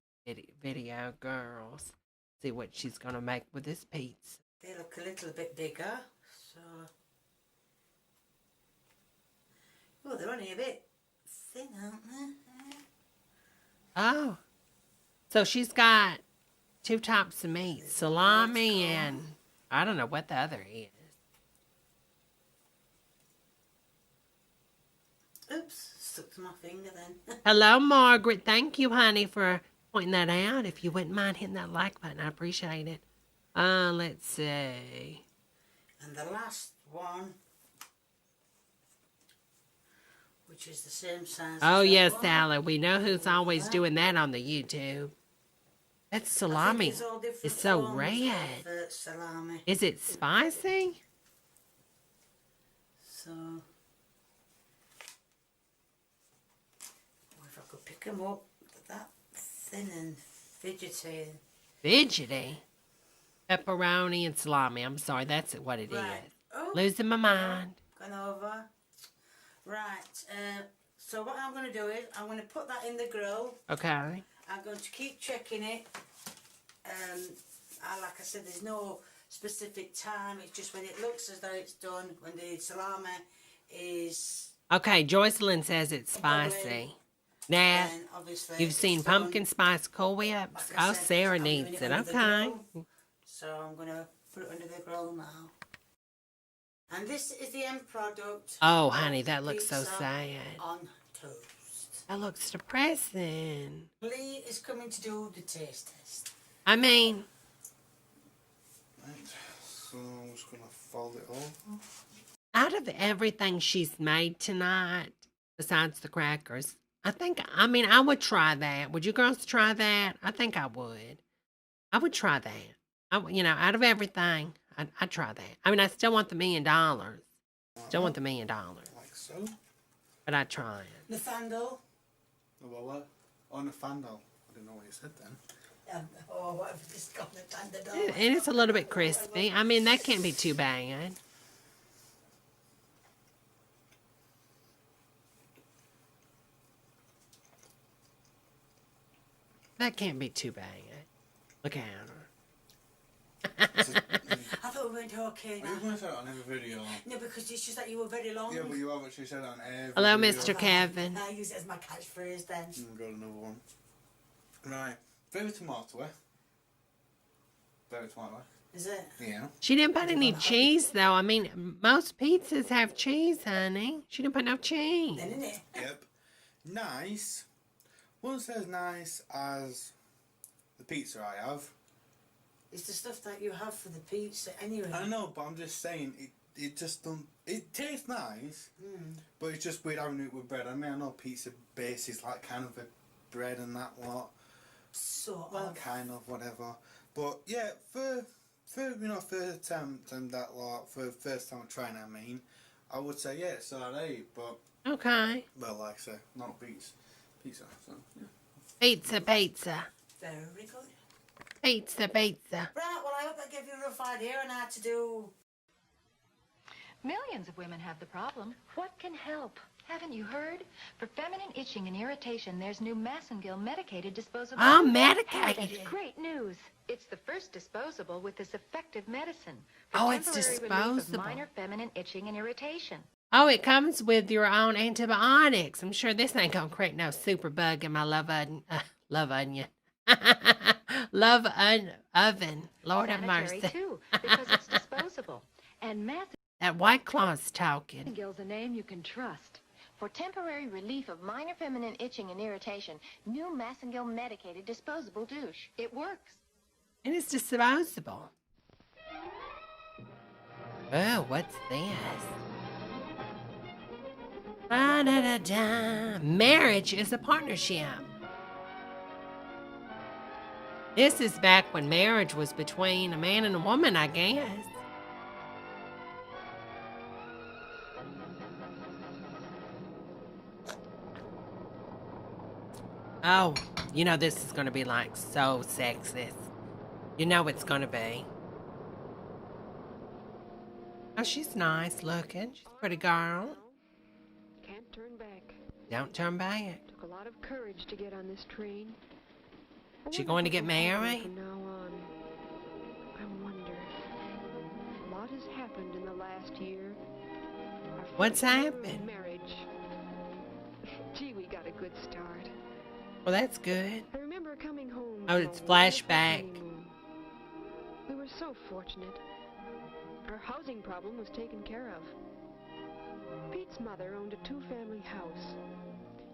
Speaker 1: video, girls. See what she's going to make with this pizza.
Speaker 6: They look a little bit bigger, so... Oh, they're only a bit thin, aren't they?
Speaker 1: Oh. So she's got 2 types of meat. Salami and I don't know what the other is.
Speaker 6: Oops, stuck to my finger then.
Speaker 1: Hello, Margaret. Thank you, honey, for pointing that out. If you wouldn't mind hitting that like button, I appreciate it. Let's see.
Speaker 6: And the last one, which is the same size.
Speaker 1: Oh,
Speaker 6: as
Speaker 1: yes,
Speaker 6: that one.
Speaker 1: Sally. We know who's always doing that on the YouTube. That salami is so red.
Speaker 6: Salami.
Speaker 1: Is it spicy?
Speaker 6: So, if I could pick them up, that thin and fidgety.
Speaker 1: Fidgety? Pepperoni and salami. I'm sorry, that's what it is.
Speaker 6: Oh,
Speaker 1: Losing my mind.
Speaker 6: Gone over. Right, so what I'm going to do is, I'm going to put that in the grill.
Speaker 1: Okay.
Speaker 6: I'm going to keep checking it. Like I said, there's no specific time. It's just when it looks as though it's done, when the salami is...
Speaker 1: Okay, Joycelyn says it's spicy. Nah, you've seen pumpkin spice Cool Whips?
Speaker 6: Like I
Speaker 1: Oh,
Speaker 6: said,
Speaker 1: Sarah
Speaker 6: I'm
Speaker 1: needs
Speaker 6: doing
Speaker 1: it.
Speaker 6: under the
Speaker 1: Okay.
Speaker 6: grill. So I'm going to put it under the grill now. And this is the end product.
Speaker 1: Oh, honey, that looks so
Speaker 6: Pizza
Speaker 1: sad.
Speaker 6: on toast.
Speaker 1: That looks depressing.
Speaker 6: Lee is coming to do the taste test.
Speaker 1: I mean...
Speaker 7: Right, so I'm just going to fold it over.
Speaker 1: Out of everything she's made tonight, besides the crackers, I would try that. Would you girls try that? I think I would. I would try that. Out of everything, I'd try that. I still want the $1 million. Still want the $1 million.
Speaker 7: Like so.
Speaker 1: But I'd try it.
Speaker 6: Nathaniel.
Speaker 7: What? Oh, Nathaniel. I didn't know what you said then.
Speaker 6: What have you just got Nathaniel?
Speaker 1: And it's a little bit crispy. That can't be too bad. That can't be too bad. Look at her.
Speaker 6: I thought we weren't okay now.
Speaker 7: Are you going to say it on every video?
Speaker 6: No, because it's just that you were very long.
Speaker 7: Yeah, but you have actually said it on every
Speaker 1: Hello,
Speaker 7: video.
Speaker 1: Mr. Kevin.
Speaker 6: I use it as my catchphrase then.
Speaker 7: Got another one. Right. Favorite tomato, eh? Favorite tomato, eh?
Speaker 6: Is it?
Speaker 7: Yeah.
Speaker 1: She didn't put any cheese, though. Most pizzas have cheese, honey. She didn't put no cheese.
Speaker 6: Then, innit?
Speaker 7: Yep. Nice. Wouldn't say as nice as the pizza I have.
Speaker 6: It's the stuff that you have for the pizza anyway.
Speaker 7: I know, but I'm just saying, it just don't... It tastes nice, but it's just weird having it with bread. I know pizza base is like kind of a bread and that lot.
Speaker 6: Sort
Speaker 7: Well,
Speaker 6: of.
Speaker 7: kind of, whatever. But yeah, for first time that lot, for first time trying, I would say yeah, it's alright, but
Speaker 1: Okay.
Speaker 7: well, like I say, not pizza, so yeah.
Speaker 1: Pizza.
Speaker 6: Very good.
Speaker 1: Pizza.
Speaker 6: Right, well, I hope that gave you a rough idea on how to do...
Speaker 5: Millions of women have the problem. What can help? Haven't you heard? For feminine itching and irritation, there's new Massengill medicated disposable.
Speaker 1: Oh, medicated.
Speaker 5: That's great news. It's the first disposable with this effective medicine.
Speaker 1: Oh, it's
Speaker 5: temporary relief of
Speaker 1: disposable.
Speaker 5: minor feminine itching and irritation.
Speaker 1: Oh, it comes with your own antibiotics. I'm sure this ain't gonna create no super bug in my love onion. Oven. Lord have
Speaker 5: Sanitary,
Speaker 1: mercy.
Speaker 5: too, because it's disposable. And
Speaker 1: That White Claw's talking.
Speaker 5: Massengill's a name you can trust. For temporary relief of minor feminine itching and irritation, new Massengill medicated disposable douche. It works.
Speaker 1: And it's disposable. Oh, what's this? Da-da-da-da. Marriage is a partnership. This is back when marriage was between a man and a woman, I guess. Oh, you know this is going to be like so sexist. You know it's going to be. Oh, she's nice looking. She's a pretty girl.
Speaker 10: Can't turn back.
Speaker 1: Don't turn back.
Speaker 10: Took a lot of courage to get on this train.
Speaker 1: She going to get married?
Speaker 10: From now on, I wonder. A lot has happened in the last year.
Speaker 1: What's happened?
Speaker 10: Marriage. Gee, we got a good start.
Speaker 1: Well, that's good.
Speaker 10: I remember coming home.
Speaker 1: Oh, it's flashback.
Speaker 10: We were so fortunate. Our housing problem was taken care of. Pete's mother owned a two-family house.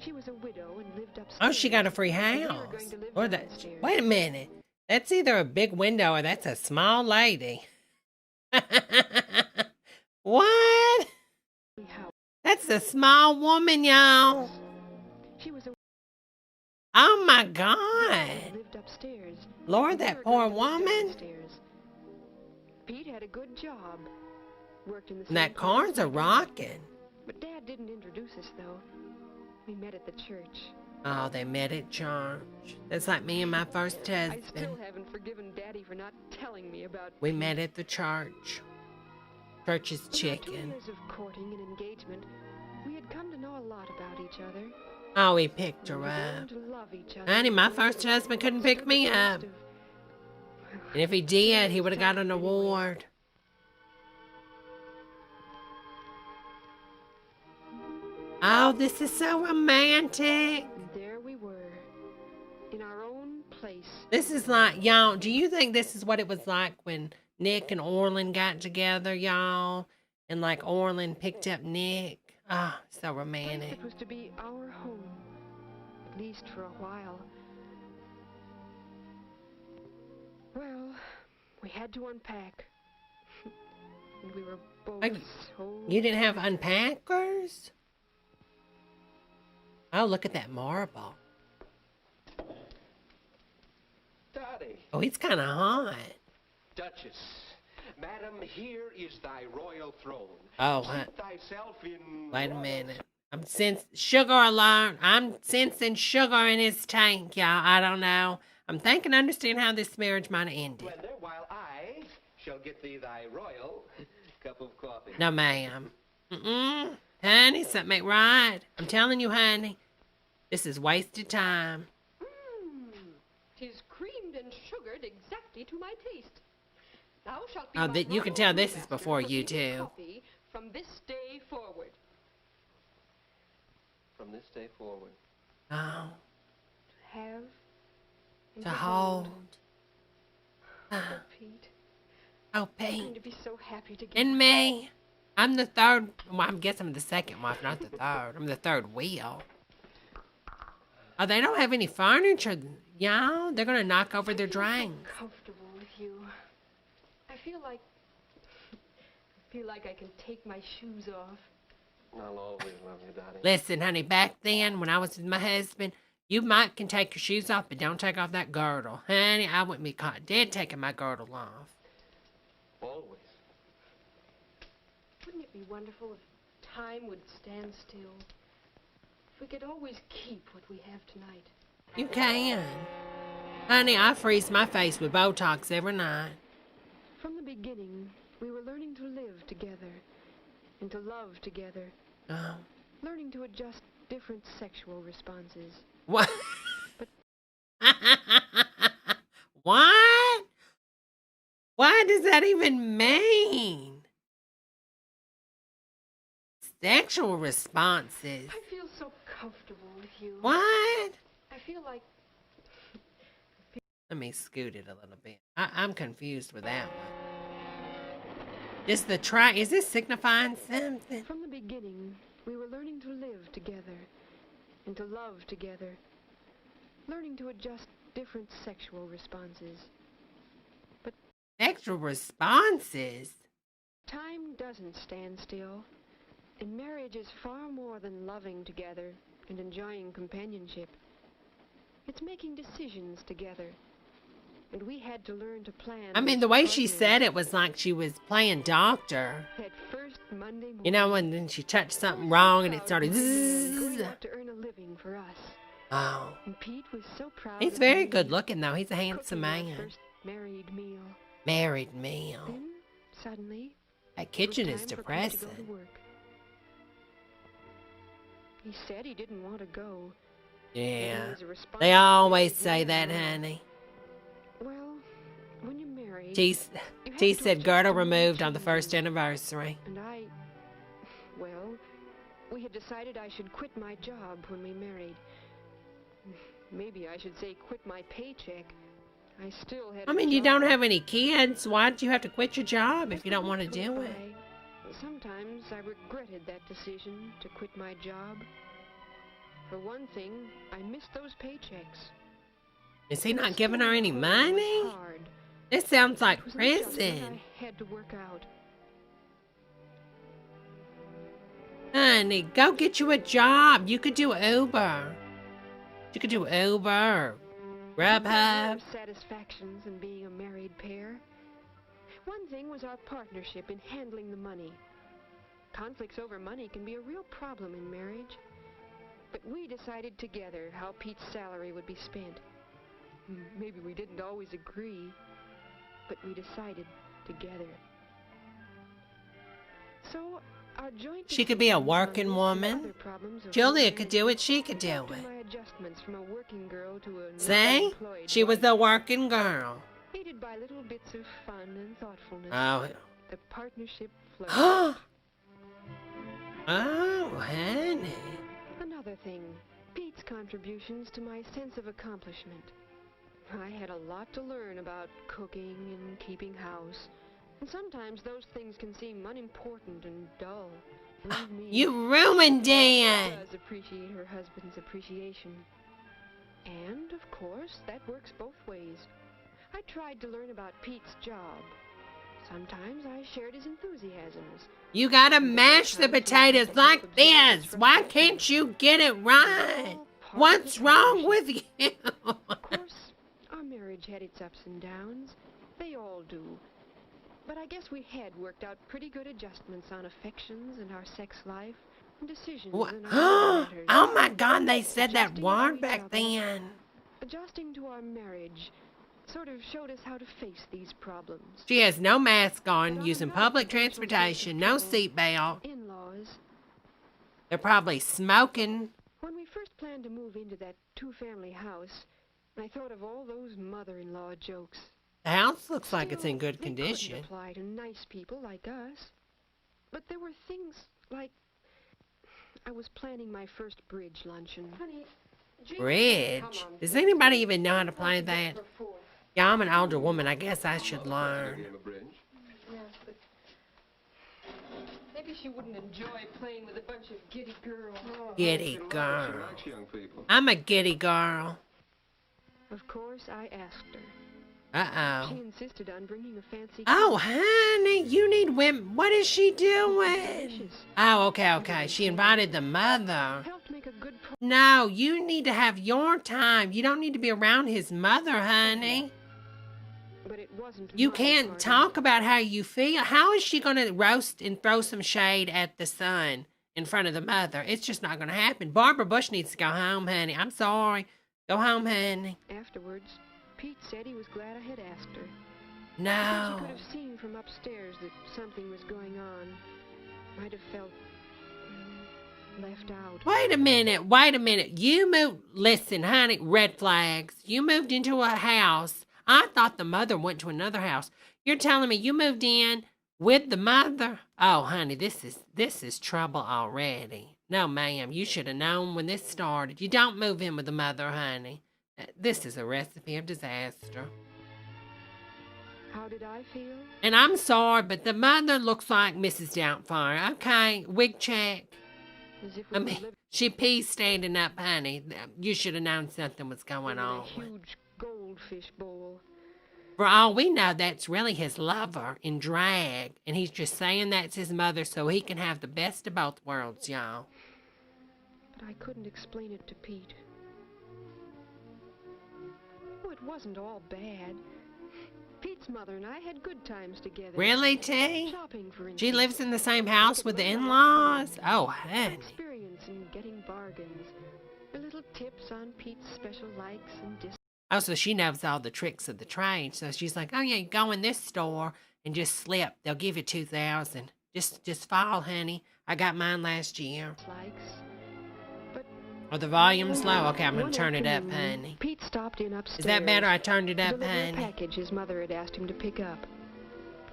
Speaker 10: She was a widow and lived upstairs.
Speaker 1: Oh, she got a free house. Or that. Wait a minute. That's either a big window or that's a small lady. What? That's a small woman, y'all.
Speaker 10: She was a
Speaker 1: Oh my God.
Speaker 10: lived upstairs.
Speaker 1: Lord, that poor woman.
Speaker 10: Pete had a good job. Worked in the
Speaker 1: And that car's a rockin'.
Speaker 10: But Dad didn't introduce us though. We met at the church.
Speaker 1: Oh, they met at church. That's like me and my first
Speaker 10: I
Speaker 1: husband.
Speaker 10: still haven't forgiven Daddy for not telling me about
Speaker 1: We
Speaker 10: Pete.
Speaker 1: met at the church. Church is
Speaker 10: In our 2
Speaker 1: chicken.
Speaker 10: years of courting and engagement, we had come to know a lot about each other.
Speaker 1: Oh, he picked
Speaker 10: We
Speaker 1: her
Speaker 10: learned
Speaker 1: up.
Speaker 10: to love each other.
Speaker 1: Honey, my first husband couldn't pick me up. And if he did, he would have got an award. Oh, this is so romantic.
Speaker 10: And there we were, in our own place.
Speaker 1: This is like, y'all, do you think this is what it was like when Nick and Orlin got together, y'all? And like Orlin picked up Nick? Ah, so romantic.
Speaker 10: It was to be our home, at least for a while. Well, we had to unpack. And we were both so...
Speaker 1: You didn't have unpackers? Oh, look at that marble.
Speaker 11: Daddy.
Speaker 1: Oh, it's kind of hot.
Speaker 11: Duchess, madam, here is thy royal throne.
Speaker 1: Oh,
Speaker 11: Seat thyself in...
Speaker 1: wait a minute. I'm sensing sugar alert. I'm sensing sugar in his tank, y'all. I don't know. I'm thinking, understand how this marriage might have ended.
Speaker 11: Splendor, while I shall get thee thy royal cup of coffee.
Speaker 1: No, ma'am. Honey, something ain't right. I'm telling you, honey. This is wasted time.
Speaker 10: Tis creamed and sugared exactly to my taste. Thou shalt be
Speaker 1: Oh,
Speaker 10: my
Speaker 1: you can
Speaker 10: royal
Speaker 1: tell this is
Speaker 10: master
Speaker 1: before
Speaker 10: for
Speaker 1: you,
Speaker 10: eating
Speaker 1: too.
Speaker 10: coffee from this day forward.
Speaker 11: From this day forward.
Speaker 1: Oh,
Speaker 10: To have and
Speaker 1: to hold.
Speaker 10: Oh, Pete.
Speaker 1: Oh,
Speaker 10: I'm going
Speaker 1: Pete.
Speaker 10: to be so happy to get
Speaker 1: And me. I'm the third. Well, I guess I'm the second wife, not the third. I'm the third wheel. Oh, they don't have any furniture, y'all. They're gonna knock over their drawings.
Speaker 10: comfortable with you. I feel like I can take my shoes off.
Speaker 11: I'll always love you, Daddy.
Speaker 1: Listen, honey, back then when I was with my husband, you might can take your shoes off, but don't take off that girdle. Honey, I wouldn't be caught dead taking my girdle off.
Speaker 11: Always.
Speaker 10: Wouldn't it be wonderful if time would stand still? If we could always keep what we have tonight.
Speaker 1: You can. Honey, I freeze my face with Botox every night.
Speaker 10: From the beginning, we were learning to live together and to love together.
Speaker 1: Oh.
Speaker 10: Learning to adjust different sexual responses.
Speaker 1: What? What? What does that even mean? Sexual responses.
Speaker 10: I feel so comfortable with you.
Speaker 1: What?
Speaker 10: I feel like
Speaker 1: Let me scoot it a little bit. I'm confused with that one. Is this signifying something?
Speaker 10: From the beginning, we were learning to live together and to love together, learning to adjust different sexual responses. But
Speaker 1: Sexual responses?
Speaker 10: time doesn't stand still, and marriage is far more than loving together and enjoying companionship. It's making decisions together, and we had to learn to plan.
Speaker 1: I mean, the way she said it was like she was playing doctor.
Speaker 10: That first Monday morning,
Speaker 1: You know, when then she touched something wrong and it started
Speaker 10: going
Speaker 1: zzz.
Speaker 10: out to earn a living for us.
Speaker 1: Oh.
Speaker 10: And Pete was so proud.
Speaker 1: He's
Speaker 10: of
Speaker 1: very
Speaker 10: me,
Speaker 1: good looking, though. He's a handsome
Speaker 10: cooking our
Speaker 1: man.
Speaker 10: first married meal.
Speaker 1: Married meal.
Speaker 10: Then, suddenly,
Speaker 1: That
Speaker 10: it was
Speaker 1: kitchen is
Speaker 10: time for Pete to go
Speaker 1: depressing.
Speaker 10: to work. He said he didn't want to go.
Speaker 1: Yeah.
Speaker 10: He was a
Speaker 1: They always say that, honey.
Speaker 10: Well, when you're married,
Speaker 1: T
Speaker 10: you have
Speaker 1: T
Speaker 10: to
Speaker 1: said
Speaker 10: adjust
Speaker 1: girdle
Speaker 10: to
Speaker 1: removed on the
Speaker 10: changes.
Speaker 1: first anniversary.
Speaker 10: And well, we had decided I should quit my job when we married. Maybe I should say quit my paycheck. I still had
Speaker 1: I
Speaker 10: a
Speaker 1: mean, you
Speaker 10: job.
Speaker 1: don't have any kids. Why'd you have to quit your job if you don't want to do it?
Speaker 10: Sometimes I regretted that decision to quit my job. For one thing, I missed those paychecks.
Speaker 1: Is he not giving her any money?
Speaker 10: Hard.
Speaker 1: This sounds like
Speaker 10: It was an adjustment
Speaker 1: prison.
Speaker 10: I had to work out.
Speaker 1: Honey, go get you a job. You could do Uber. You could do Uber or
Speaker 10: There
Speaker 1: Grubhub.
Speaker 10: were satisfactions in being a married pair. One thing was our partnership in handling the money. Conflicts over money can be a real problem in marriage. But we decided together how Pete's salary would be spent. Maybe we didn't always agree, but we decided together. So our joint
Speaker 1: She could be a
Speaker 10: decisions on
Speaker 1: working
Speaker 10: this and
Speaker 1: woman.
Speaker 10: other problems of
Speaker 1: Julia
Speaker 10: home
Speaker 1: could do
Speaker 10: management
Speaker 1: it. She could do
Speaker 10: after
Speaker 1: it.
Speaker 10: my adjustments from a working girl to a
Speaker 1: See?
Speaker 10: non-employed
Speaker 1: She was
Speaker 10: wife,
Speaker 1: a working girl.
Speaker 10: aided by little bits of fun and thoughtfulness.
Speaker 1: Oh.
Speaker 10: The partnership flourished.
Speaker 1: Oh, honey.
Speaker 10: Another thing, Pete's contributions to my sense of accomplishment. I had a lot to learn about cooking and keeping house, and sometimes those things can seem unimportant and dull. Believe me,
Speaker 1: You ruined
Speaker 10: she
Speaker 1: Dan.
Speaker 10: does appreciate her husband's appreciation. And, of course, that works both ways. I tried to learn about Pete's job. Sometimes I shared his enthusiasms.
Speaker 1: You gotta mash the potatoes like this. Why can't you get it right? What's wrong with you?
Speaker 10: Of course, our marriage had its ups and downs. They all do. But I guess we had worked out pretty good adjustments on affections and our sex life and decisions
Speaker 1: What?
Speaker 10: and other matters.
Speaker 1: Oh my God, they said that
Speaker 10: Adjusting to
Speaker 1: word
Speaker 10: each
Speaker 1: back
Speaker 10: other.
Speaker 1: then.
Speaker 10: Adjusting to our marriage sort of showed us how to face these problems.
Speaker 1: She has no mask on,
Speaker 10: But
Speaker 1: using
Speaker 10: another
Speaker 1: public
Speaker 10: potential source of
Speaker 1: transportation, no
Speaker 10: trouble,
Speaker 1: seatbelt.
Speaker 10: In-laws.
Speaker 1: They're probably smoking.
Speaker 10: When we first planned to move into that two-family house, I thought of all those mother-in-law jokes.
Speaker 1: The house looks like it's
Speaker 10: Still,
Speaker 1: in good
Speaker 10: they
Speaker 1: condition.
Speaker 10: couldn't apply to nice people like us. But there were things like I was planning my first bridge luncheon. Honey,
Speaker 1: Bridge? Does anybody even know how to play that? Yeah, I'm an older woman. I guess I should learn.
Speaker 10: Yes, but maybe she wouldn't enjoy playing with a bunch of giddy girls.
Speaker 1: Giddy
Speaker 8: She
Speaker 1: girl.
Speaker 8: likes young people.
Speaker 1: I'm a giddy girl.
Speaker 10: Of course, I asked her. She
Speaker 1: Uh-oh.
Speaker 10: insisted on bringing a fancy.
Speaker 1: Oh, honey, you need women. What is she doing? Oh, okay. She invited the mother.
Speaker 10: Helped make a good
Speaker 1: No, you need to have your time. You don't need to be around his mother, honey.
Speaker 10: but it wasn't.
Speaker 1: You
Speaker 10: my
Speaker 1: can't
Speaker 10: party.
Speaker 1: talk about how you feel. How is she going to roast and throw some shade at the son in front of the mother? It's just not going to happen. Barbara Bush needs to go home, honey. I'm sorry. Go home, honey.
Speaker 10: Afterwards, Pete said he was glad I had asked her.
Speaker 1: No.
Speaker 10: She could have seen from upstairs that something was going on. Might have felt left out.
Speaker 1: Wait a minute. You moved. Listen, honey, red flags. You moved into a house. I thought the mother went to another house. You're telling me you moved in with the mother? Oh, honey, this is trouble already. No, ma'am, you should have known when this started. You don't move in with the mother, honey. This is a recipe of disaster.
Speaker 10: How did I feel?
Speaker 1: And I'm sorry, but the mother looks like Mrs. Doubtfire. Okay, wig check.
Speaker 10: As if
Speaker 1: I
Speaker 10: we were
Speaker 1: mean,
Speaker 10: living
Speaker 1: she pees standing up, honey. You should have known something was going
Speaker 10: in a
Speaker 1: on.
Speaker 10: huge goldfish bowl.
Speaker 1: For all we know, that's really his lover in drag. And he's just saying that's his mother so he can have the best of both worlds, y'all.
Speaker 10: But I couldn't explain it to Pete. Oh, it wasn't all bad. Pete's mother and I had good times together.
Speaker 1: Really, T?
Speaker 10: Shopping, for instance.
Speaker 1: She lives in the same house with the in-laws? Oh, honey.
Speaker 10: Experience in getting bargains. The little tips on Pete's special likes and dislikes.
Speaker 1: Oh, so she knows all the tricks of the trade. So she's like, oh, yeah, you go in this store and just slip. They'll give you $2,000. Just fall, honey. I got mine last year. Oh, the volume's low? Okay, I'm going to turn it up, honey.
Speaker 10: Pete stopped in upstairs.
Speaker 1: Is that better? I turned it
Speaker 10: to
Speaker 1: up,
Speaker 10: deliver a
Speaker 1: honey.
Speaker 10: package his mother had asked him to pick up.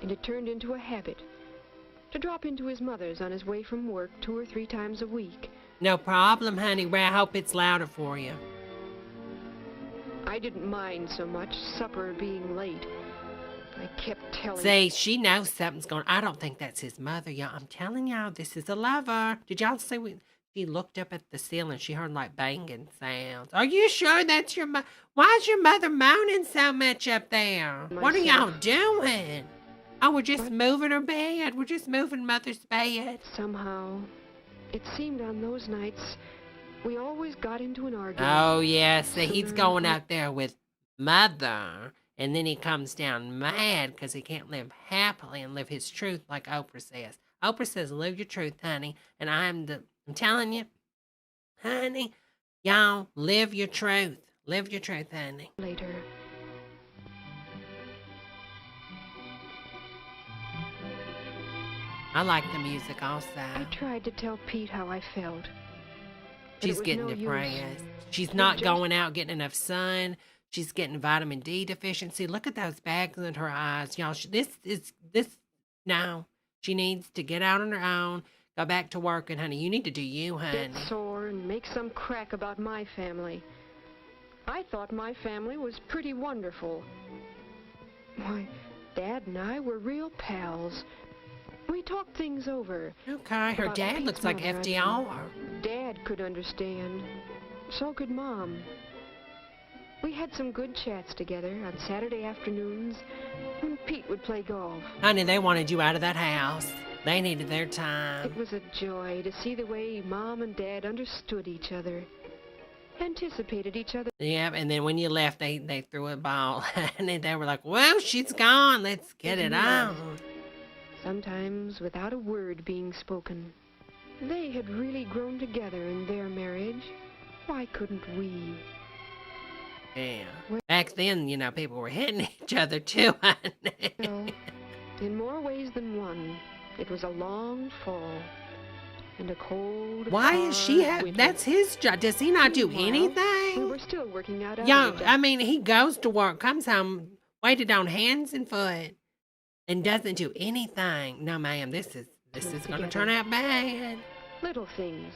Speaker 10: And it turned into a habit. To drop into his mother's on his way from work 2 or 3 times a week.
Speaker 1: No problem, honey. Well, I hope it's louder for you.
Speaker 10: I didn't mind so much supper being late. I kept telling...
Speaker 1: See, she knows something's going on. I don't think that's his mother, y'all. I'm telling y'all, this is a lover. Did y'all see when she looked up at the ceiling? She heard, like, banging sounds. Are you sure that's your mother? Why is your mother moaning so much up there? What are y'all doing? Oh, we're just moving her bed. We're just moving Mother's bed.
Speaker 10: Somehow, it seemed on those nights, we always got into an argument.
Speaker 1: Oh, yes. See, he's going out there with Mother, and then he comes down mad because he can't live happily and live his truth like Oprah says. Oprah says, live your truth, honey. And I'm telling you, honey, y'all, live your truth. Live your truth, honey.
Speaker 10: Later.
Speaker 1: I like the music also.
Speaker 10: I tried to tell Pete how I felt.
Speaker 1: She's getting depressed. She's not going out getting enough sun. She's getting vitamin D deficiency. Look at those bags in her eyes, y'all. No. She needs to get out on her own, go back to work, and honey, you need to do you, honey.
Speaker 10: Get sore and make some crack about my family. I thought my family was pretty wonderful. Why, Dad and I were real pals. We talked things over.
Speaker 1: Okay, her dad looks like FDR.
Speaker 10: Dad could understand. So could Mom. We had some good chats together on Saturday afternoons when Pete would play golf.
Speaker 1: Honey, they wanted you out of that house. They needed their time.
Speaker 10: It was a joy to see the way Mom and Dad understood each other. Anticipated each other.
Speaker 1: Yep, and then when you left, they threw a ball. And they were like, well, she's gone. Let's get it on.
Speaker 10: Sometimes without a word being spoken. They had really grown together in their marriage. Why couldn't we?
Speaker 1: Yeah. Back then, people were hitting each other too, honey.
Speaker 10: Well, in more ways than one, it was a long fall and a cold.
Speaker 1: Why is she that's his job. Does he not do anything?
Speaker 10: We were still working out.
Speaker 1: He goes to work, comes home, weighted on hands and foot, and doesn't do anything. No, ma'am, this is going to turn out bad.
Speaker 10: Little things.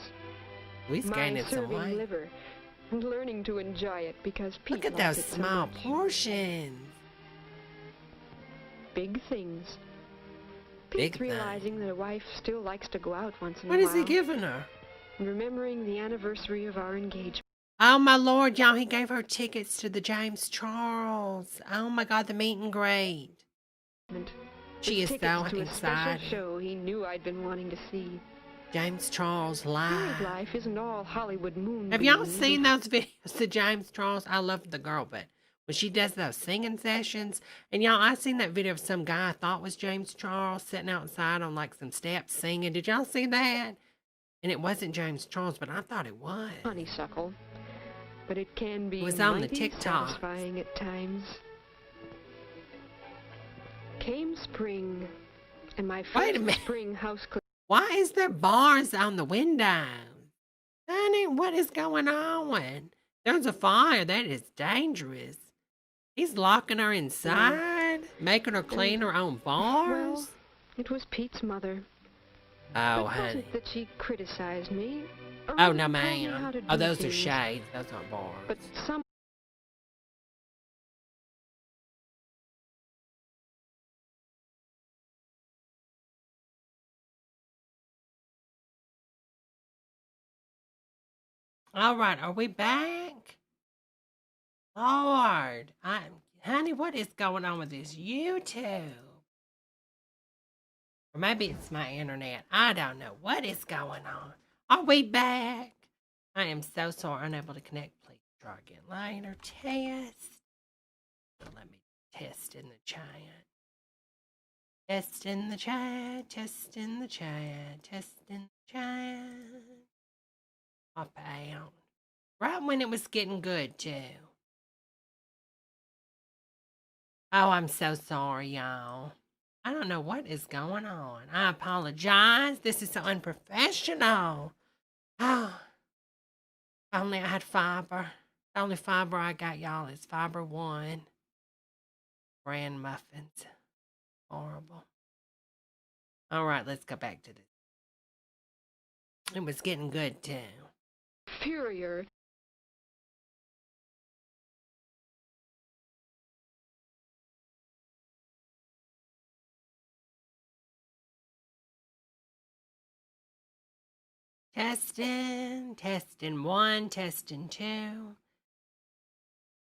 Speaker 1: We're gaining some
Speaker 10: serving
Speaker 1: weight.
Speaker 10: liver and learning to enjoy it because Pete
Speaker 1: Look at
Speaker 10: liked
Speaker 1: those
Speaker 10: it so
Speaker 1: small
Speaker 10: much.
Speaker 1: portions.
Speaker 10: Big things.
Speaker 1: Big
Speaker 10: Pete's realizing that a wife still likes to go out once in a
Speaker 1: What
Speaker 10: while.
Speaker 1: is he giving her?
Speaker 10: And remembering the anniversary of our engagement.
Speaker 1: Oh, my Lord, y'all, he gave her tickets to the James Charles. Oh, my God, the meet and greet. She is so
Speaker 10: to a special
Speaker 1: excited.
Speaker 10: show he knew I'd been wanting to see.
Speaker 1: James Charles
Speaker 10: Married
Speaker 1: live.
Speaker 10: life isn't all Hollywood moonbeams.
Speaker 1: Have y'all seen those videos of James Charles? I love the girl, but when she does those singing sessions, and y'all, I seen that video of some guy I thought was James Charles sitting outside on like some steps singing. Did y'all see that? And it wasn't James Charles, but I thought it was.
Speaker 10: Honeysuckle. But it can be
Speaker 1: It was on the
Speaker 10: mighty
Speaker 1: TikTok.
Speaker 10: satisfying at times. Came spring, and my
Speaker 1: Wait a
Speaker 10: first
Speaker 1: minute.
Speaker 10: spring house cleaning.
Speaker 1: Why is there bars on the windows? Honey, what is going on? There's a fire. That is dangerous. He's locking her inside, making her clean her own bars.
Speaker 10: Well, it was Pete's mother.
Speaker 1: Oh,
Speaker 10: It
Speaker 1: honey.
Speaker 10: wasn't that she criticized me. or
Speaker 1: Oh,
Speaker 10: even
Speaker 1: no,
Speaker 10: told me how
Speaker 1: ma'am.
Speaker 10: to
Speaker 1: Oh,
Speaker 10: do
Speaker 1: those are
Speaker 10: things,
Speaker 1: shades. Those aren't bars.
Speaker 10: But some
Speaker 1: All right, are we back? Lord, honey, what is going on with this YouTube? Or maybe it's my internet. I don't know what is going on. Are we back? I am so sorry, unable to connect. Please try again later. Test. Let me test in the chat. Test in the chat. Test in the chat. Test in the chat. Pop out. Right when it was getting good, too. Oh, I'm so sorry, y'all. I don't know what is going on. I apologize. This is so unprofessional. Oh, if only I had fiber. The only fiber I got, y'all, is fiber 1. Bran muffins. Horrible. All right, let's go back to this. It was getting good, too.
Speaker 10: Inferior.
Speaker 1: Testing. Testing 1. Testing 2.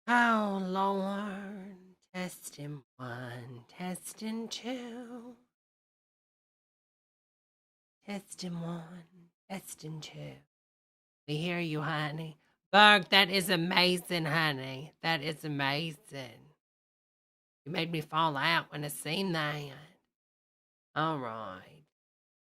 Speaker 1: Oh, Lord. Testing 1. Testing 2. Testing 1. Testing 2. We hear you, honey. Berg, that is amazing, honey. That is amazing. You made me fall out when I seen that. All right.